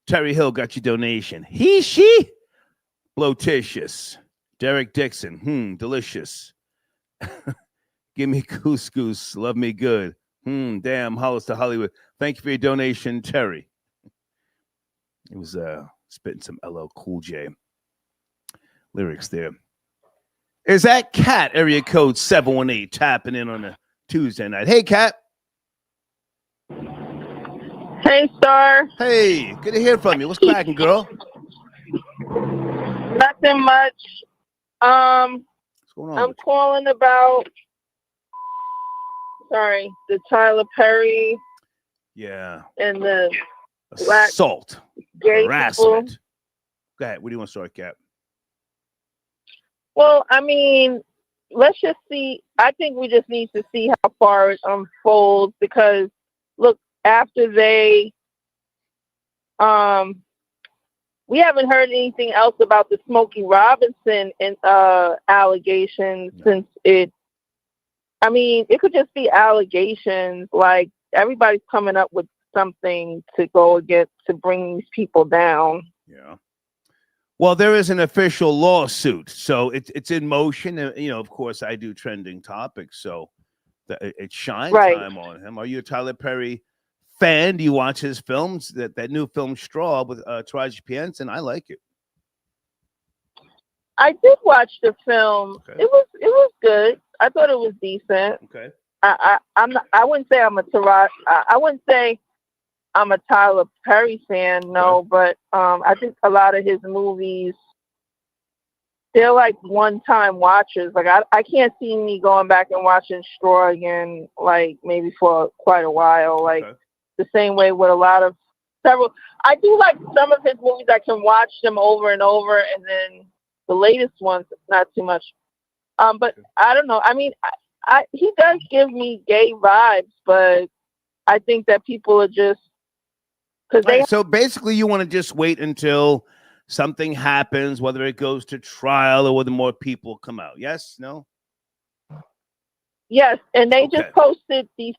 Terry Hill got your donation. She. Blotitious. Derek Dixon. Delicious. Give me couscous. Love me good. Damn. Hollis to Hollywood. Thank you for your donation, Terry. It was spitting some LL Cool J lyrics there. Is that Cat, area code 718, tapping in on a Tuesday night? Hey, Cat. Hey, Star. Hey, good to hear from you. What's cracking, girl? Nothing much. What's going on? I'm calling about, the Tyler Perry. Yeah. And the black assault, gay harassment. people. Go ahead. Where do you want to start, Cat? Well, I mean, let's just see. I think we just need to see how far it unfolds because, look, after they, we haven't heard anything else about the Smokey Robinson allegations since it. I mean, it could just be allegations. Like everybody's coming up with something to go against to bring these people down. Yeah. Well, there is an official lawsuit, so it's in motion. Of course, I do trending topics, so it's shine time on him. Are you a Tyler Perry fan? Do you watch his films? That new film Straw with Taraji P. Henson, I like it. I did watch the film. Okay. It was good. I thought it was decent. Okay. I wouldn't say I'm a Taraji. I wouldn't say I'm a Tyler Perry fan, no, but I think a lot of his movies, they're like one-time watchers. Like I can't see me going back and watching Straw again, like maybe for quite a while. Like the same way with several. I do like some of his movies. I can watch them over and over, and then the latest ones, not too much. But I don't know. I mean, he does give me gay vibes, but I think that people are just. So basically, you want to just wait until something happens, whether it goes to trial or whether more people come out. Yes? No? Yes, and they just posted these.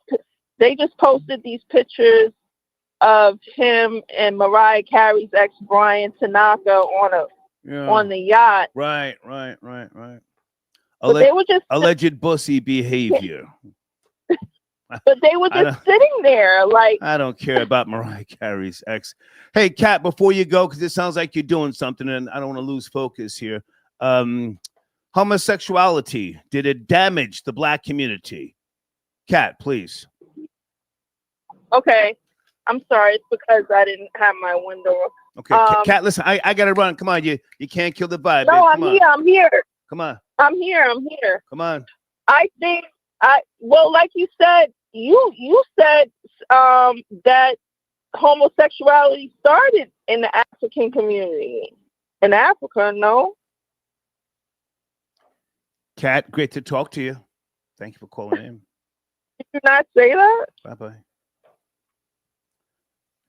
They just posted these pictures of him and Mariah Carey's ex Brian Tanaka on the yacht. Right. But they were just alleged bussy behavior. But they were just sitting there like. I don't care about Mariah Carey's ex. Hey, Kat, before you go, because it sounds like you're doing something and I don't want to lose focus here. Homosexuality, did it damage the black community? Kat, please. Okay. I'm sorry. It's because I didn't have my window. Okay, Kat, listen, I got to run. Come on, you can't kill the vibe. No, babe. I'm here. Come on. I'm here. Come on. I think like you said, you said that homosexuality started in the African community. In Africa, no? Kat, great to talk to you. Thank you for calling in. Did you not say that? Bye-bye.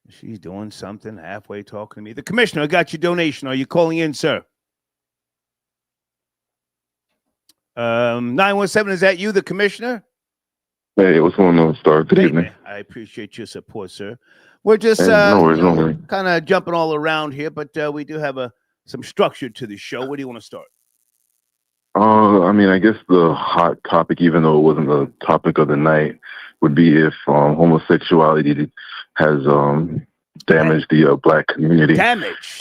She's doing something halfway talking to me. The commissioner, I got your donation. Are you calling in, sir? 917, is that you, the commissioner? Hey, what's going on, Star? Good evening. Man, I appreciate your support, sir. We're just No worries, no worries. kind of jumping all around here, but we do have some structure to the show. Where do you want to start? I mean, I guess the hot topic, even though it wasn't the topic of the night, would be if homosexuality has damaged the black community. Damaged.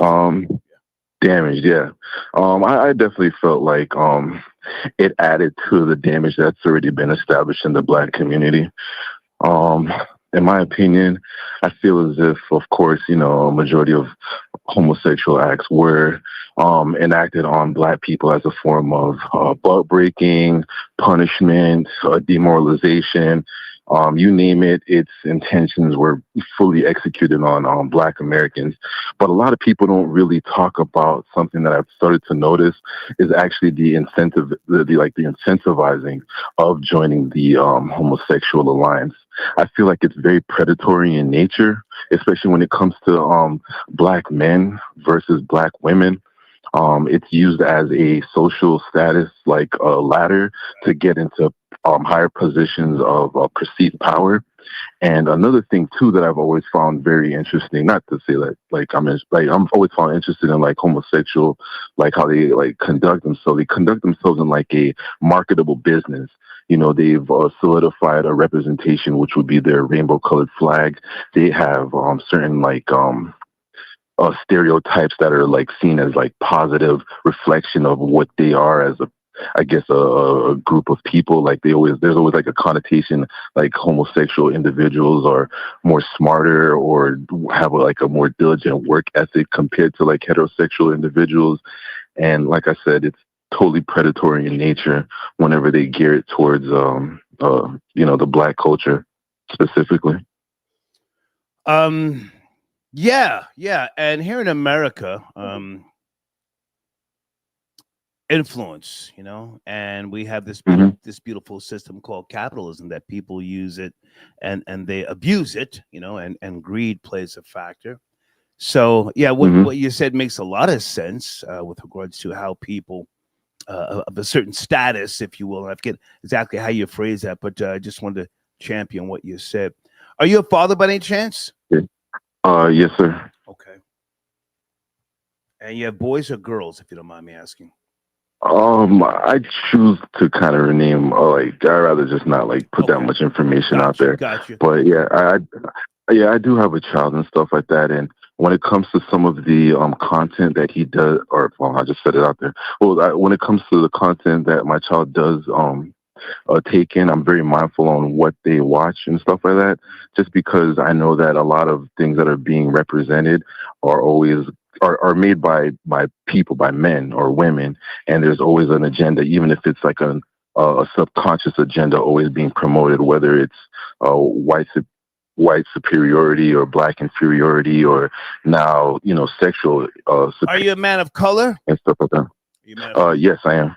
Damaged, yeah. I definitely felt like it added to the damage that's already been established in the black community. In my opinion, I feel as if, of course, a majority of homosexual acts were enacted on black people as a form of butt breaking, punishment, demoralization. You name it, its intentions were fully executed on black Americans. But a lot of people don't really talk about something that I've started to notice is actually the incentivizing of joining the homosexual alliance. I feel like it's very predatory in nature, especially when it comes to black men versus black women. It's used as a social status, like a ladder to get into higher positions of perceived power. And another thing too that I've always found very interesting, not to say that I'm always found interested in like homosexual, like how they like conduct themselves. They conduct themselves in like a marketable business. They've solidified a representation, which would be their rainbow colored flag. They have certain like stereotypes that are like seen as like positive reflection of what they are as a group of people. Like there's always like a connotation like homosexual individuals are more smarter or have a more diligent work ethic compared to like heterosexual individuals. And like I said, it's totally predatory in nature whenever they gear it towards the black culture specifically. Yeah. And here in America, influence, and we have this beautiful system called capitalism that people use it and they abuse it, and greed plays a factor. So yeah, what you said makes a lot of sense with regards to how people of a certain status, if you will. I forget exactly how you phrase that, but I just wanted to champion what you said. Are you a father by any chance? Yes, sir. Okay. And you have boys or girls, if you don't mind me asking? I choose to kind of rename, I'd rather just not like put that much information out there. Gotcha. But yeah, I do have a child and stuff like that. And when it comes to some of the content that he does, I just said it out there. Well, when it comes to the content that my child does take in, I'm very mindful on what they watch and stuff like that, just because I know that a lot of things that are being represented are made by people, by men or women, and there's always an agenda, even if it's like a subconscious agenda always being promoted, whether it's white superiority or black inferiority or now sexual Are you a man of color and stuff like that? Yes, I am.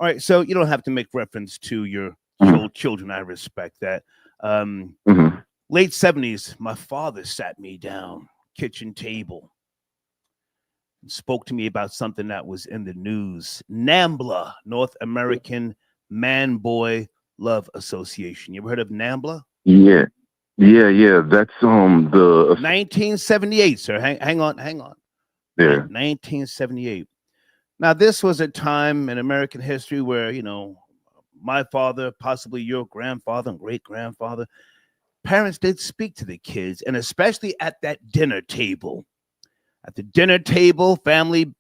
All right, so you don't have to make reference to your children. I respect that. Late 70s, my father sat me down, kitchen table, and spoke to me about something that was in the news. NAMBLA, North American Man Boy Love Association. You ever heard of NAMBLA? Yeah. That's the 1978, sir. Hang on. Yeah. 1978. Now, this was a time in American history where, my father, possibly your grandfather and great-grandfather, parents did speak to the kids, and especially at that dinner table. At the dinner table, family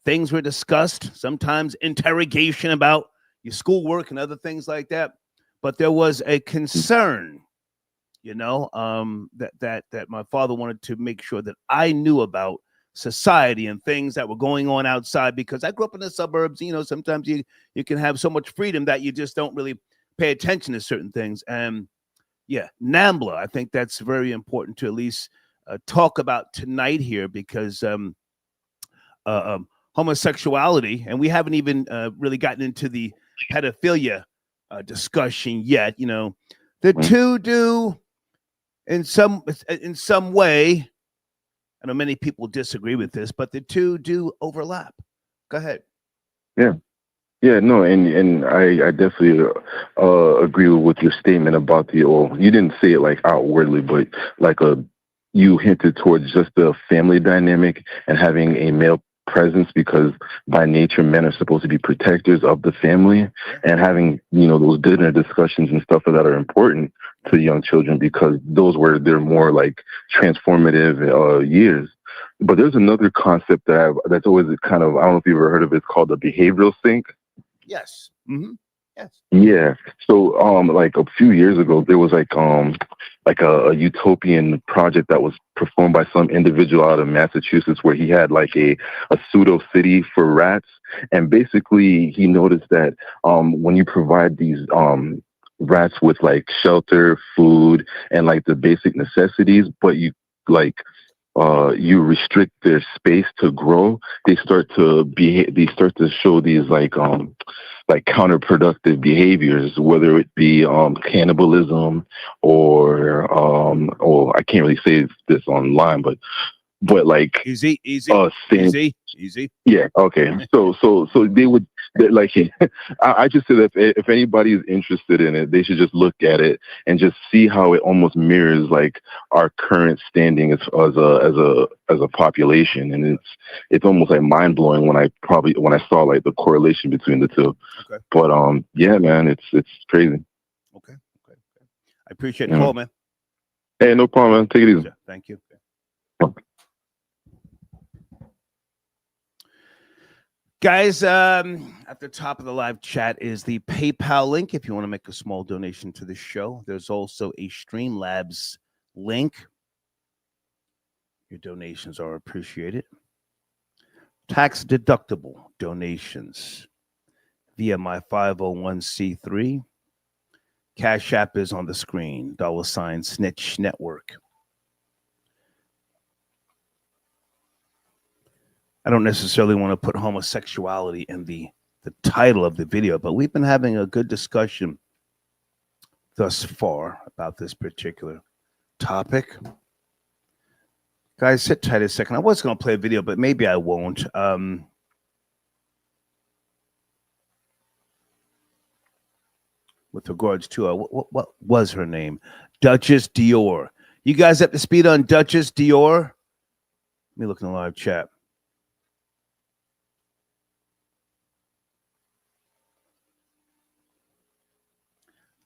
things were discussed, sometimes interrogation about your schoolwork and other things like that. But there was a concern, that my father wanted to make sure that I knew about society and things that were going on outside, because I grew up in the suburbs. Sometimes you can have so much freedom that you just don't really pay attention to certain things. And yeah, NAMBLA, I think that's very important to at least talk about tonight here, because homosexuality, and we haven't even really gotten into the pedophilia discussion yet. The two do in some way. I know many people disagree with this, but the two do overlap. Go ahead. Yeah. Yeah, no, and I definitely agree with your statement about you didn't say it like outwardly, but like you hinted towards just the family dynamic and having a male presence, because by nature men are supposed to be protectors of the family, and having those dinner discussions and stuff that are important to young children, because they're more like transformative years. But there's another concept that's always kind of, I don't know if you've ever heard of it. It's called the behavioral sink. Yes. Mm-hmm. Yes. Yeah. So, like a few years ago, there was like a utopian project that was performed by some individual out of Massachusetts, where he had like a pseudo city for rats, and basically he noticed that when you provide these rats with like shelter, food, and like the basic necessities, but you you restrict their space to grow, they start to show these like counterproductive behaviors, whether it be cannibalism or I can't really say this online, but like easy. Yeah. Okay. So I just said that if anybody is interested in it, they should just look at it and just see how it almost mirrors like our current standing as a population, and it's almost like mind blowing when I saw like the correlation between the two. Okay. But yeah, man, it's crazy. Okay. I appreciate the call, man. Hey, no problem, man. Take it easy. Thank you. Guys, at the top of the live chat is the PayPal link if you want to make a small donation to the show. There's also a Streamlabs link. Your donations are appreciated. Tax deductible donations via my 501c3. Cash App is on the screen. $ Snitch Network. I don't necessarily want to put homosexuality in the title of the video, but we've been having a good discussion thus far about this particular topic. Guys, sit tight a second. I was going to play a video, but maybe I won't. With regards to what was her name? Duchess Dior. You guys up to speed on Duchess Dior? Let me look in the live chat.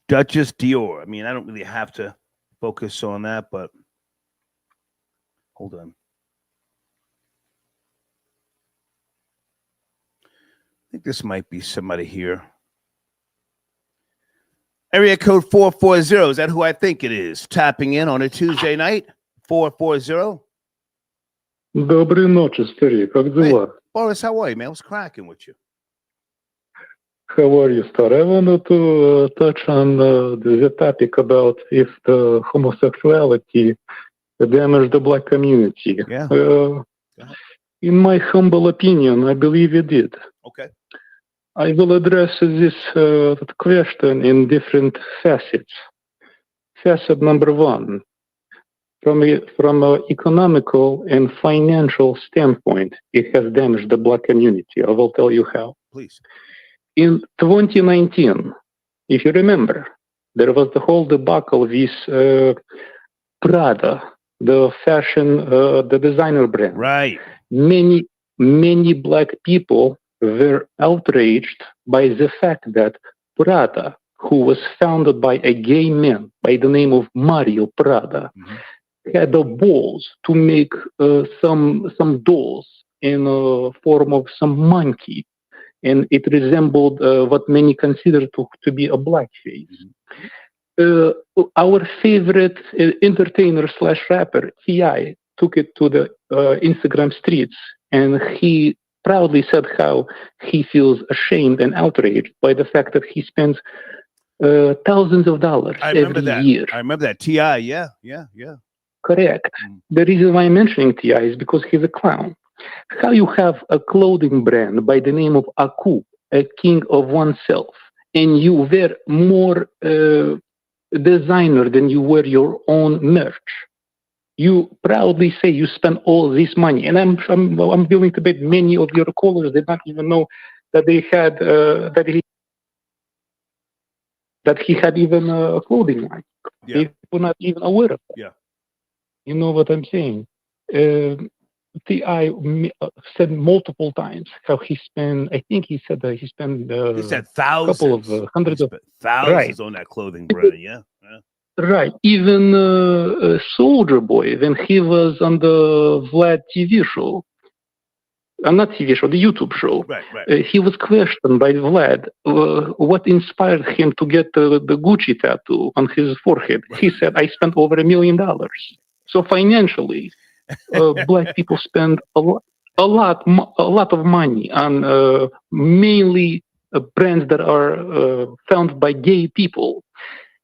Duchess Dior. I mean, I don't really have to focus on that, but hold on. I think this might be somebody here. Area code 440. Is that who I think it is? Tapping in on a Tuesday night. 440. Доброй ночи, старик. Как дела? Hey, Boris, how are you, man? What's cracking with you? How are you, sir? I wanted to touch on the topic about if the homosexuality damaged the black community. Yeah. In my humble opinion, I believe it did. Okay. I will address this question in different facets. Facet number one, from an economical and financial standpoint, it has damaged the black community. I will tell you how. Please. In 2019, if you remember, there was the whole debacle with Prada, the fashion, the designer brand. Right. Many black people were outraged by the fact that Prada, who was founded by a gay man by the name of Mario Prada, had the balls to make some dolls in a form of some monkey. And it resembled what many consider to be a blackface. Our favorite entertainer / rapper, T.I., took it to the Instagram streets, and he proudly said how he feels ashamed and outraged by the fact that he spends thousands of dollars every year. I remember that. T.I., yeah. Correct. The reason why I'm mentioning T.I. is because he's a clown. How you have a clothing brand by the name of Aku, a king of oneself, and you wear more designer than you wear your own merch. You proudly say you spend all this money, and I'm willing to bet many of your callers did not even know that they had that he had even a clothing line. Yeah. They were not even aware of that. Yeah. You know what I'm saying? T.I. said multiple times how he spent. I think he said that he spent He said a couple of thousands. hundreds of Thousands on that clothing brand. Yeah. Right. Even Soldier Boy, when he was on the Vlad TV show, not TV show, the YouTube show, Right. he was questioned by Vlad what inspired him to get the Gucci tattoo on his forehead. He said, I spent over $1 million. So financially, black people spend a lot of money on mainly brands that are founded by gay people.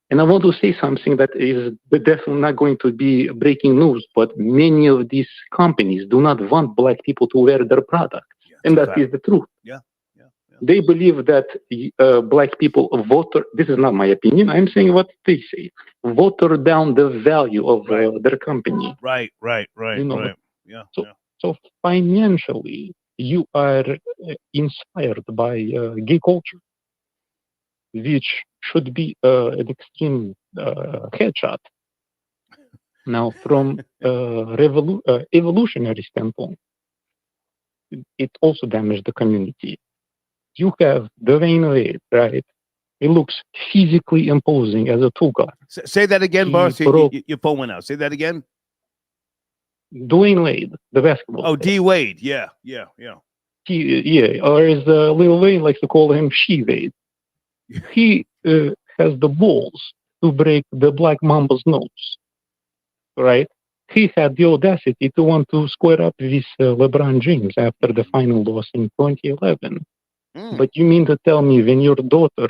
And I want to say something that is definitely not going to be breaking news, but many of these companies do not want black people to wear their products. And that is the truth. Yeah. They believe that black people this is not my opinion, I'm saying what they say, water down the value of their company. Right. You know, Right. Yeah. So financially, you are inspired by gay culture, which should be an extreme headshot. Now, from evolutionary standpoint, it also damaged the community. You have Dwayne Wade, right? He looks physically imposing as a tool guard. Say that again, boss. Your phone went out. Say that again. Dwayne Wade, the basketball player. D Wade. Yeah. Or as Lil Wayne likes to call him, She Wade. He has the balls to break the Black Mamba's nose, right? He had the audacity to want to square up with LeBron James after the final loss in 2011. But you mean to tell me when your daughter,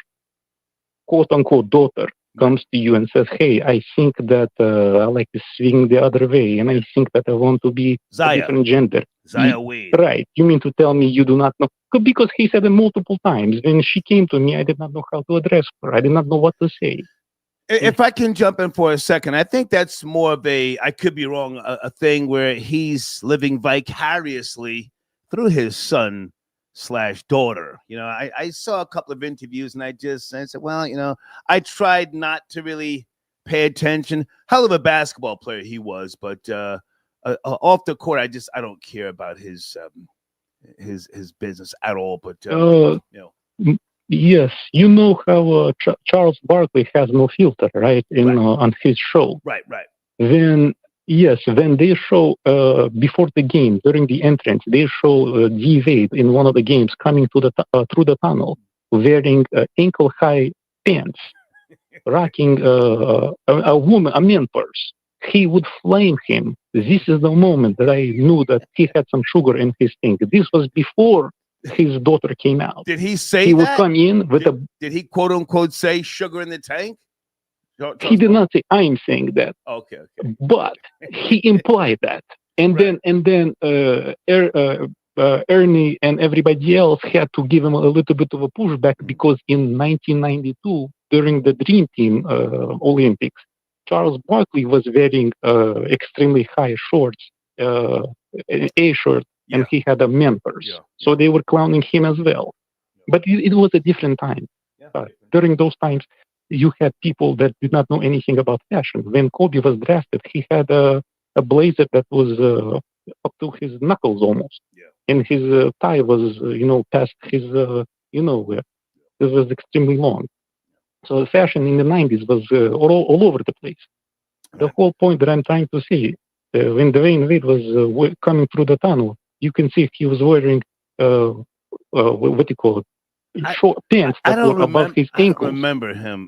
quote-unquote daughter, comes to you and says, hey, I think that I like to swing the other way, and I think that I want to be a different gender. Zaya Wade. Right. You mean to tell me you do not know? Because he said it multiple times. When she came to me, I did not know how to address her. I did not know what to say. If I can jump in for a second, I think that's more of I could be wrong, a thing where he's living vicariously through his son/daughter. You know, I saw a couple of interviews and I said, well, you know, I tried not to really pay attention. Hell of a basketball player he was, but off the court, I don't care about his business at all. But you know. Yes, you know how Charles Barkley has no filter, right? On his show. Right. When they show before the game, during the entrance, they show D Wade in one of the games coming to through the tunnel wearing ankle-high pants, rocking a man purse. He would flame him. This is the moment that I knew that he had some sugar in his thing. This was before his daughter came out. Did he say he that? would come in with Did he quote unquote say sugar in the tank? He did not say I'm saying that. Okay. But he implied that, and then Ernie and everybody else had to give him a little bit of a pushback because in 1992 during the Dream Team Olympics, Charles Barkley was wearing extremely high shorts, a shirt. And he had a members. So they were clowning him as well. But it was a different time. During those times, you had people that did not know anything about fashion. When Kobe was drafted, he had a blazer that was up to his knuckles almost. And his tie was, past his, it was extremely long. So fashion in the 90s was all over the place. The whole point that I'm trying to say, when Dwayne Wade was coming through the tunnel, you can see he was wearing what do you call it? Short pants that were above his ankles. I don't remember him,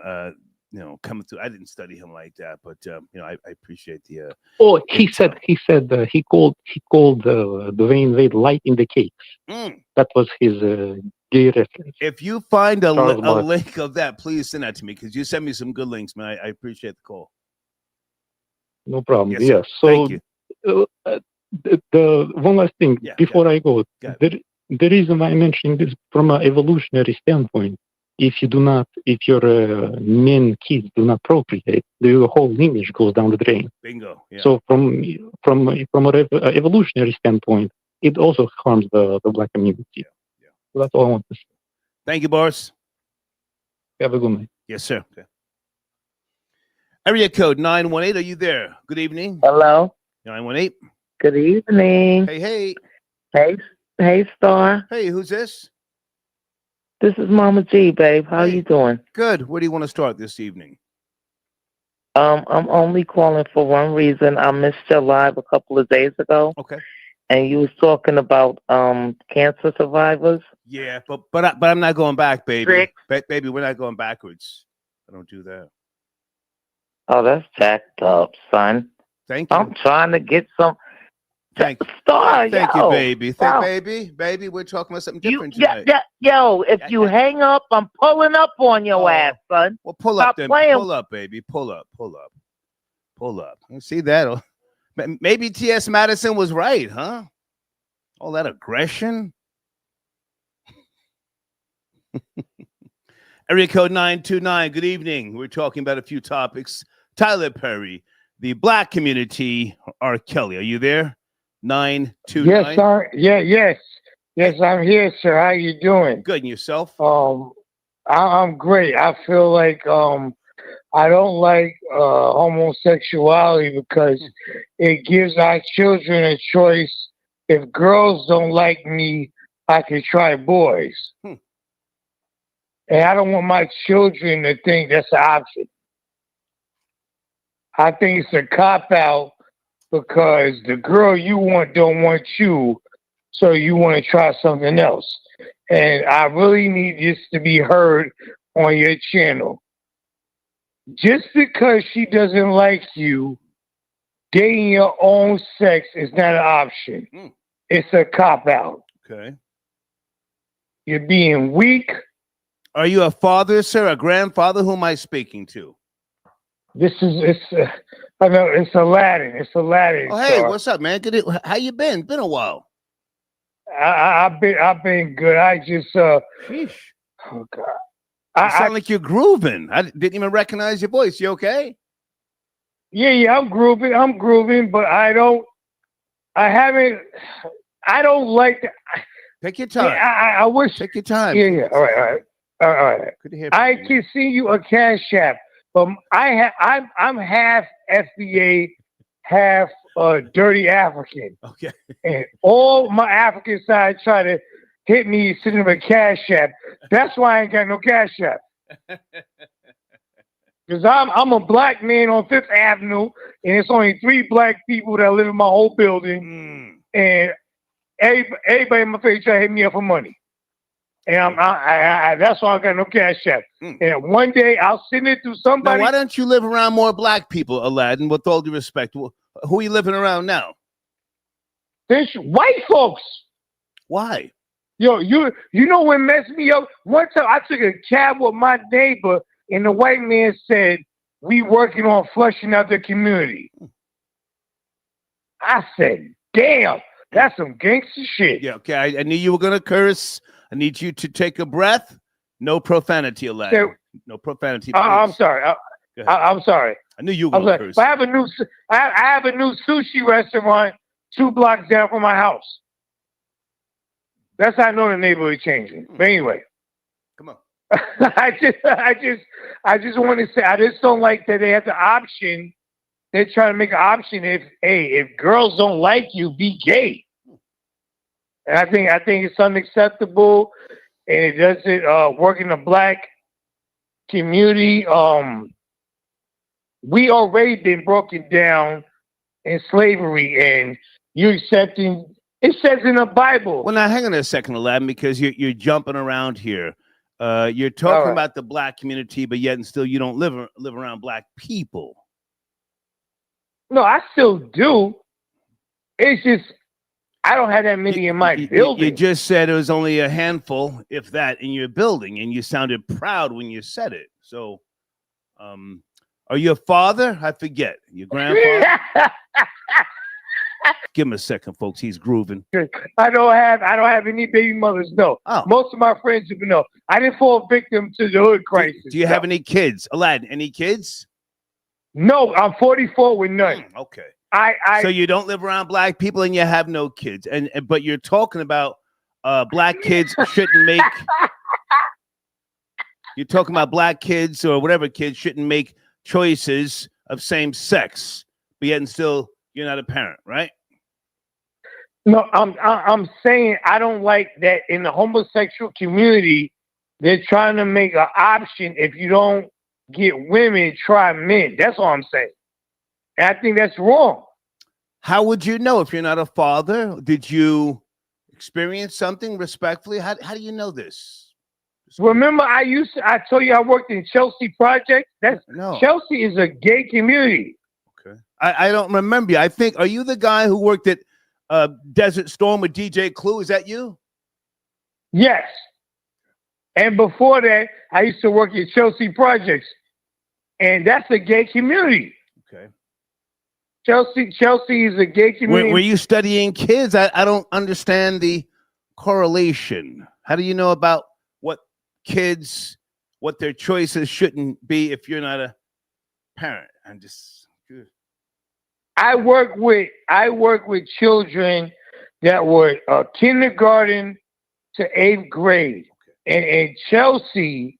coming through. I didn't study him like that, but I appreciate the. He called Dwayne Wade light in the cakes. That was his gay reference. If you find a link of that, please send that to me because you sent me some good links, man. I appreciate the call. No problem. Yes. So thank you. The one last thing before I go, the reason I mentioned this from an evolutionary standpoint, if your men kids do not procreate, the whole lineage goes down the drain. Bingo. Yeah. So from an evolutionary standpoint, it also harms the black community. Yeah. So that's all I want to say. Thank you, Boris. Have a good night. Yes, sir. Okay. Area code 918. Are you there? Good evening. Hello. 918. Good evening. Hey. Hey, Star. Hey, who's this? This is Mama G, babe. How you doing? Good. Where do you want to start this evening? I'm only calling for one reason. I missed your live a couple of days ago. Okay. And you was talking about cancer survivors. Yeah, but I'm not going back, baby. Baby, we're not going backwards. I don't do that. Oh, that's jacked up, son. Thank you. I'm trying to get some. Thank Star, Thank yo, you, baby. yo. Baby, we're talking about something different tonight. Yo, if you hang up, I'm pulling up on your ass, son. Well, pull Stop up then. playing. Pull up, baby. Pull up. You see that? Maybe T.S. Madison was right, huh? All that aggression. Area code 929. Good evening. We're talking about a few topics. Tyler Perry, the black community, R. Kelly. Are you there? 929. Yes, sir. Yes, I'm here, sir. How you doing? Good, and yourself? I'm great. I feel like I don't like homosexuality because it gives our children a choice. If girls don't like me, I can try boys. And I don't want my children to think that's an option. I think it's a cop-out because the girl you want don't want you, so you want to try something else. And I really need this to be heard on your channel. Just because she doesn't like you, dating your own sex is not an option. It's a cop-out. Okay. You're being weak. Are you a father, sir? A grandfather? Who am I speaking to? I know it's Aladdin. It's Aladdin. Oh, hey, sir. what's up, man? How you been? Been a while. I've been good. I just Sheesh. Oh God. You sound like you're grooving. I didn't even recognize your voice. You okay? Yeah, I'm grooving, but I don't like that. Take your time. I wish. Take your time. Yeah. All right. Good to hear. I can see you a cash app, but I'm half FBA, half dirty African. Okay. And all my African side try to hit me sitting with a cash app. That's why I ain't got no cash app. Because I'm a black man on Fifth Avenue, and it's only 3 black people that live in my whole building, and everybody in my face try to hit me up for money. And that's why I got no cash app. And one day I'll send it to somebody. Now, why don't you live around more black people, Aladdin? With all due respect, who are you living around now? There's white folks. Why? Yo, you know what messed me up? One time I took a cab with my neighbor, and the white man said, "We working on flushing out the community." I said, "Damn, that's some gangster shit." Yeah, okay. I knew you were gonna curse. I need you to take a breath. No profanity, Aladdin. No profanity. I'm sorry. I'm sorry. I knew you were gonna curse. But I have a new sushi restaurant 2 blocks down from my house. That's how I know the neighborhood is changing. But anyway, come on. I just want to say I just don't like that they have the option. They're trying to make an option if girls don't like you, be gay. And I think it's unacceptable, and it doesn't work in the black community. We already been broken down in slavery, and you're accepting. It says in the Bible. Well, now hang on a second, Aladdin, because you're jumping around here. You're talking about the black community, but yet and still you don't live around black people. No, I still do. It's just I don't have that many in my building. You just said it was only a handful, if that, in your building, and you sounded proud when you said it. So, are you a father? I forget. Your grandfather? Give him a second, folks. He's grooving. I don't have any baby mothers. No. Oh. Most of my friends even know. I didn't fall victim to the hood crisis. Do you have any kids, Aladdin? Any kids? No, I'm 44 with none. Okay. I so you don't live around black people and you have no kids, but you're talking about black kids shouldn't make. You're talking about black kids or whatever kids shouldn't make choices of same sex, but yet and still you're not a parent, right? No, I'm saying I don't like that in the homosexual community. They're trying to make an option. If you don't get women, try men. That's all I'm saying. And I think that's wrong. How would you know if you're not a father? Did you experience something respectfully? How do you know this? Remember, I told you I worked in Chelsea Project. Chelsea is a gay community. Okay. I don't remember you. I think, are you the guy who worked at Desert Storm with DJ Clue? Is that you? Yes. And before that, I used to work at Chelsea Projects. And that's a gay community. Okay. Chelsea is a gay community. Were you studying kids? I don't understand the correlation. How do you know about what kids, what their choices shouldn't be if you're not a parent? I'm just good. I work with children that were kindergarten to 8th grade. And in Chelsea,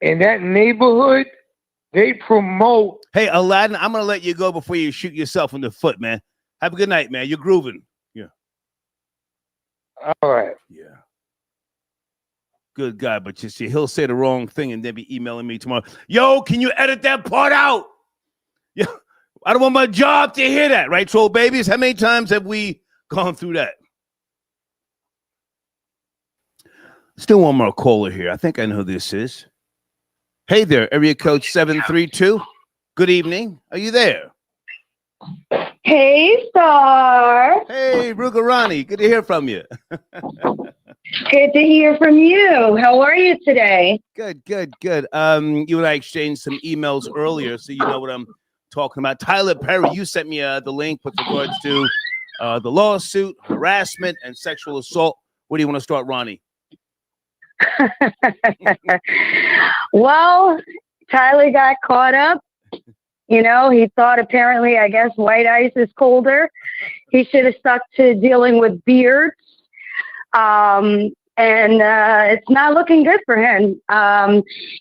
in that neighborhood, they promote. Hey, Aladdin, I'm going to let you go before you shoot yourself in the foot, man. Have a good night, man. You're grooving. Yeah. All right. Yeah. Good guy, but you see, he'll say the wrong thing and then be emailing me tomorrow. Yo, can you edit that part out? Yeah. I don't want my job to hear that, right, Troll Babies? How many times have we gone through that? Still one more caller here. I think I know who this is. Hey there, area code 732. Good evening. Are you there? Hey, Star. Hey, Rugarani. Good to hear from you. Good to hear from you. How are you today? Good. You and I exchanged some emails earlier, so you know what I'm talking about. Tyler Perry, you sent me the link with regards to the lawsuit, harassment, and sexual assault. Where do you want to start, Ronnie? Well, Tyler got caught up. You know, he thought apparently, I guess, white ice is colder. He should have stuck to dealing with beards. And it's not looking good for him.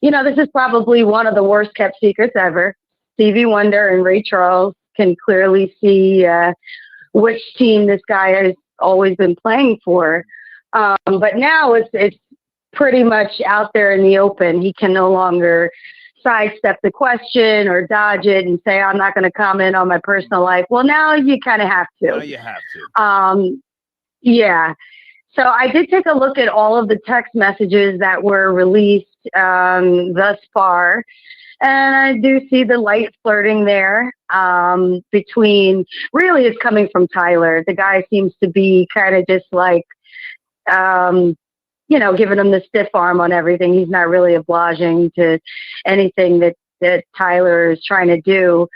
You know, this is probably one of the worst kept secrets ever. Stevie Wonder and Ray Charles can clearly see which team this guy has always been playing for. But now it's pretty much out there in the open. He can no longer sidestep the question or dodge it and say, I'm not going to comment on my personal life. Well, now you kind of have to. Now you have to. Yeah. So I did take a look at all of the text messages that were released thus far. And I do see the light flirting there between, really it's coming from Tyler. The guy seems to be kind of just like, you know, giving him the stiff arm on everything. He's not really obliging to anything that Tyler is trying to do.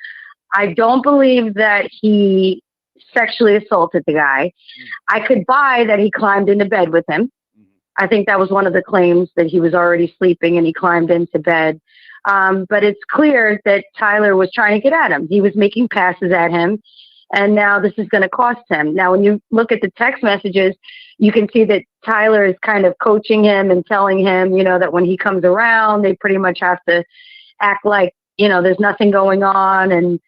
I don't believe that he sexually assaulted the guy. I could buy that he climbed into bed with him. I think that was one of the claims, that he was already sleeping and he climbed into bed. But it's clear that Tyler was trying to get at him. He was making passes at him. And now this is going to cost him. Now, when you look at the text messages, you can see that Tyler is kind of coaching him and telling him, you know, that when he comes around, they pretty much have to act like, you know, there's nothing going on and,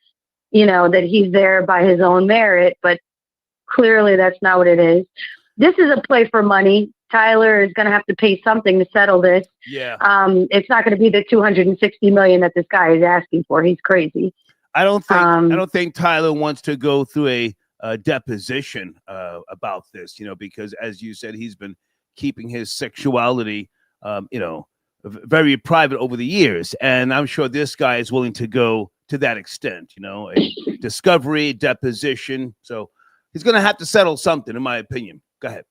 you know, that he's there by his own merit. But clearly that's not what it is. This is a play for money. Tyler is going to have to pay something to settle this. Yeah. It's not going to be the $260 million that this guy is asking for. He's crazy. I don't think Tyler wants to go through a deposition about this, you know, because as you said, he's been keeping his sexuality, you know, very private over the years. And I'm sure this guy is willing to go to that extent, you know, a discovery, deposition. So he's going to have to settle something, in my opinion. Go ahead.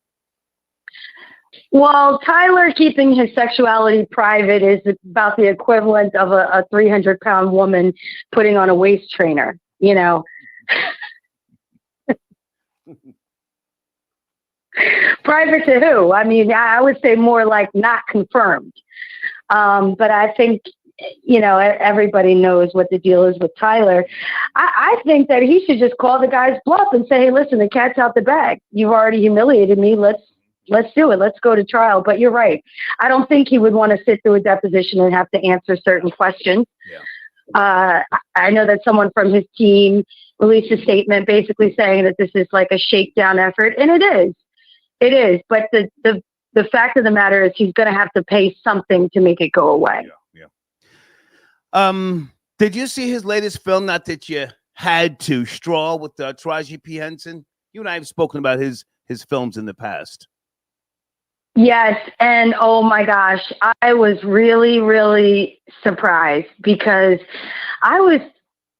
Well, Tyler keeping his sexuality private is about the equivalent of a 300-pound woman putting on a waist trainer, you know. Private to who? I mean, I would say more like not confirmed. But I think, everybody knows what the deal is with Tyler. I think that he should just call the guy's bluff and say, hey, listen, the cat's out the bag. You've already humiliated me. Let's do it. Let's go to trial. But you're right. I don't think he would want to sit through a deposition and have to answer certain questions. Yeah. I know that someone from his team released a statement basically saying that this is like a shakedown effort, and it is. It is. But the fact of the matter is he's going to have to pay something to make it go away. Yeah. Did you see his latest film? Not that you had to. Straw with Taraji P. Henson. You and I have spoken about his films in the past. Yes, and oh my gosh, I was really, really surprised because I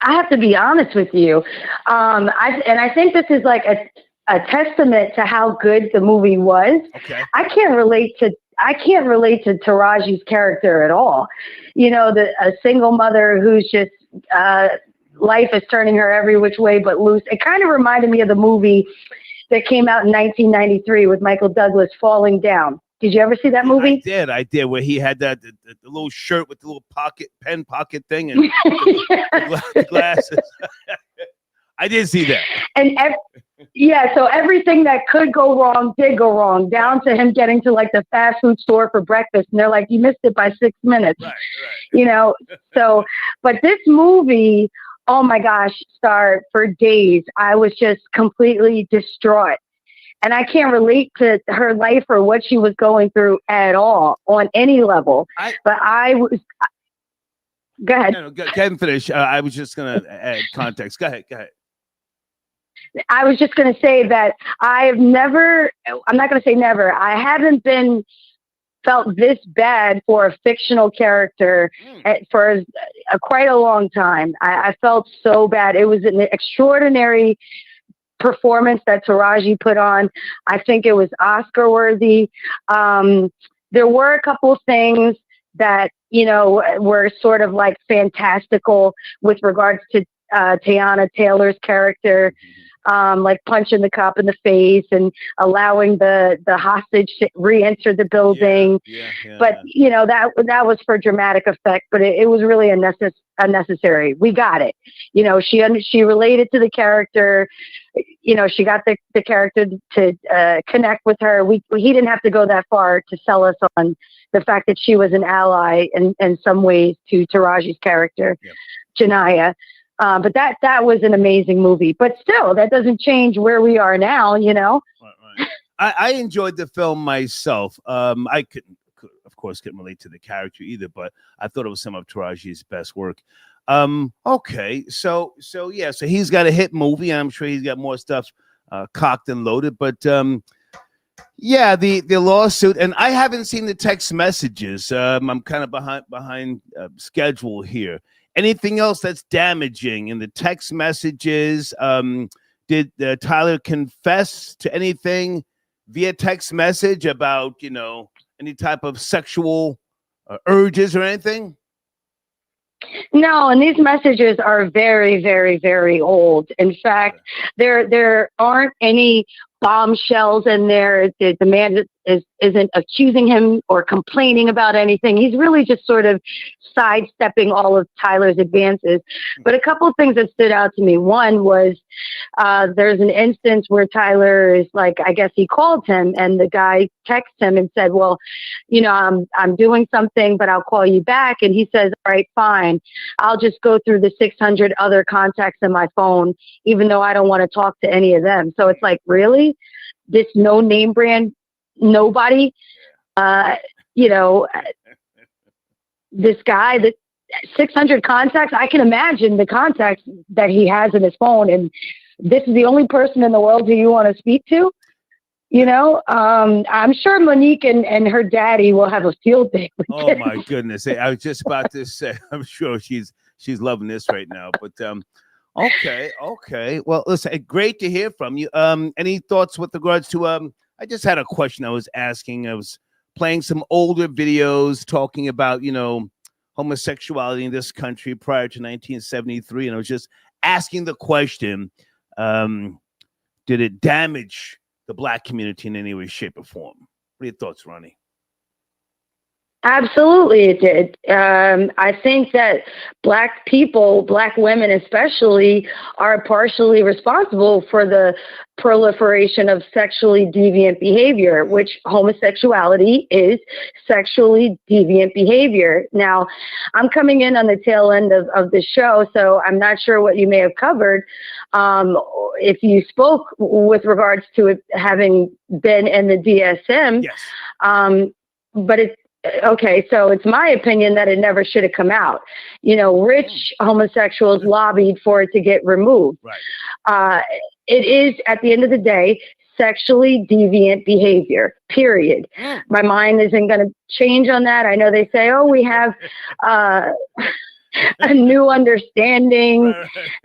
have to be honest with you. I think this is like a testament to how good the movie was. Okay. I can't relate to Taraji's character at all. A single mother who's just life is turning her every which way but loose. It kind of reminded me of the movie that came out in 1993 with Michael Douglas, Falling Down. Did you ever see that movie? I did. Where he had the little shirt with the little pen pocket thing and the glasses. I did see that. And so everything that could go wrong did go wrong, down to him getting to like the fast food store for breakfast, and they're like, "You missed it by 6 minutes." Right. So, but this movie, oh my gosh, Star, for days I was just completely distraught, and I can't relate to her life or what she was going through at all on any level. But I was. Go ahead. No, go ahead and finish. I was just gonna add context. Go ahead. I was just going to say that I'm not going to say never. I haven't felt this bad for a fictional character for quite a long time. I felt so bad. It was an extraordinary performance that Taraji put on. I think it was Oscar worthy. There were a couple things that, were sort of like fantastical with regards to Teyana Taylor's character. Like punching the cop in the face and allowing the hostage to re-enter the building. But that was for dramatic effect, but it was really unnecessary. We got it. She related to the character. She got the character to connect with her. He didn't have to go that far to sell us on the fact that she was an ally in some ways to Taraji's character, Janaya. But that was an amazing movie. But still, that doesn't change where we are now, Right. I enjoyed the film myself. I of course, couldn't relate to the character either, but I thought it was some of Taraji's best work. Okay, so he's got a hit movie, and I'm sure he's got more stuff cocked and loaded. But the lawsuit, and I haven't seen the text messages. I'm kind of behind schedule here. Anything else that's damaging in the text messages? Did Tyler confess to anything via text message about, any type of sexual urges or anything? No, and these messages are very, very, very old. In fact, there aren't any bombshells in there. The man isn't accusing him or complaining about anything. He's really just sort of sidestepping all of Tyler's advances. But a couple of things that stood out to me. One was there's an instance where Tyler is like, I guess he called him, and the guy texts him and said, well, I'm doing something, but I'll call you back. And he says, all right, fine. I'll just go through the 600 other contacts in my phone, even though I don't want to talk to any of them. So it's like, really? This no name brand nobody, this guy, that 600 contacts, I can imagine the contacts that he has in his phone, and this is the only person in the world who you want to speak to. I'm sure Monique and her daddy will have a field day with Oh my goodness. I was just about to say, I'm sure she's loving this right now, but okay. Well, listen, great to hear from you. Any thoughts with regards to, I just had a question I was asking. I was playing some older videos talking about, homosexuality in this country prior to 1973. And I was just asking the question, did it damage the black community in any way, shape, or form? What are your thoughts, Ronnie? Absolutely, it did. I think that Black people, Black women especially, are partially responsible for the proliferation of sexually deviant behavior, which homosexuality is sexually deviant behavior. Now, I'm coming in on the tail end of the show, so I'm not sure what you may have covered. If you spoke with regards to it having been in the DSM, yes. But it's okay, so it's my opinion that it never should have come out. You know, rich homosexuals lobbied for it to get removed. Right. It is, at the end of the day, sexually deviant behavior, period. My mind isn't going to change on that. I know they say, oh, we have a new understanding,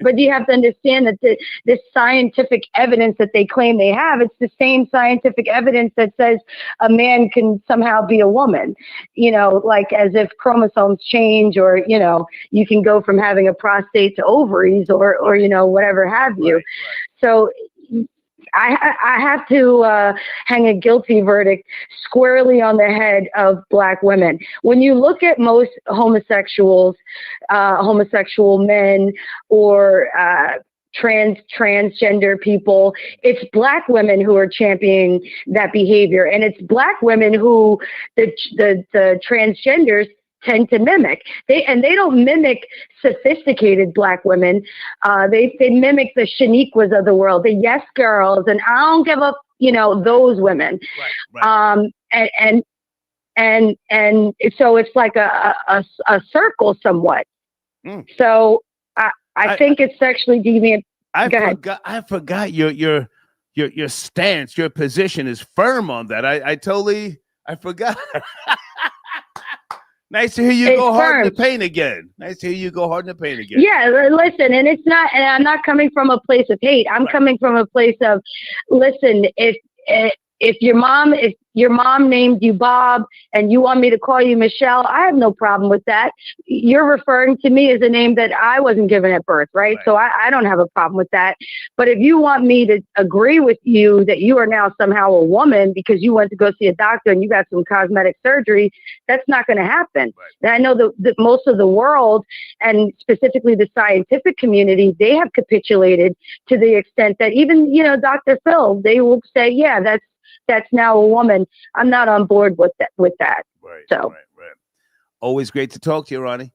but you have to understand that this scientific evidence that they claim they have, it's the same scientific evidence that says a man can somehow be a woman, you know, like as if chromosomes change, or, you know, you can go from having a prostate to ovaries, or you know, whatever have you. So I have to hang a guilty verdict squarely on the head of Black women. When you look at most homosexuals, homosexual men, or transgender people, it's Black women who are championing that behavior, and it's Black women who the transgenders tend to mimic. They don't mimic sophisticated Black women. They mimic the Shaniquas of the world, the yes girls, and I don't give up, you know, those women. And so it's like a circle somewhat. So I think it's sexually deviant. I forgot your stance, your position is firm on that. I forgot. Nice to hear you go hard in the paint again. Nice to hear you go hard in the paint again. Yeah, listen, and it's not, and I'm not coming from a place of hate. I'm coming from a place of, listen, if your mom named you Bob and you want me to call you Michelle, I have no problem with that. You're referring to me as a name that I wasn't given at birth, right? So I don't have a problem with that. But if you want me to agree with you that you are now somehow a woman because you went to go see a doctor and you got some cosmetic surgery, that's not going to happen. And I know that most of the world, and specifically the scientific community, they have capitulated to the extent that even, you know, Dr. Phil, they will say, yeah, that's now a woman. I'm not on board with that. So always great to talk to you, Ronnie.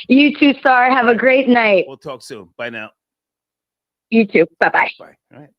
You too, Star. Have a great night. We'll talk soon. Bye now. You too. Bye-bye. Bye. All right.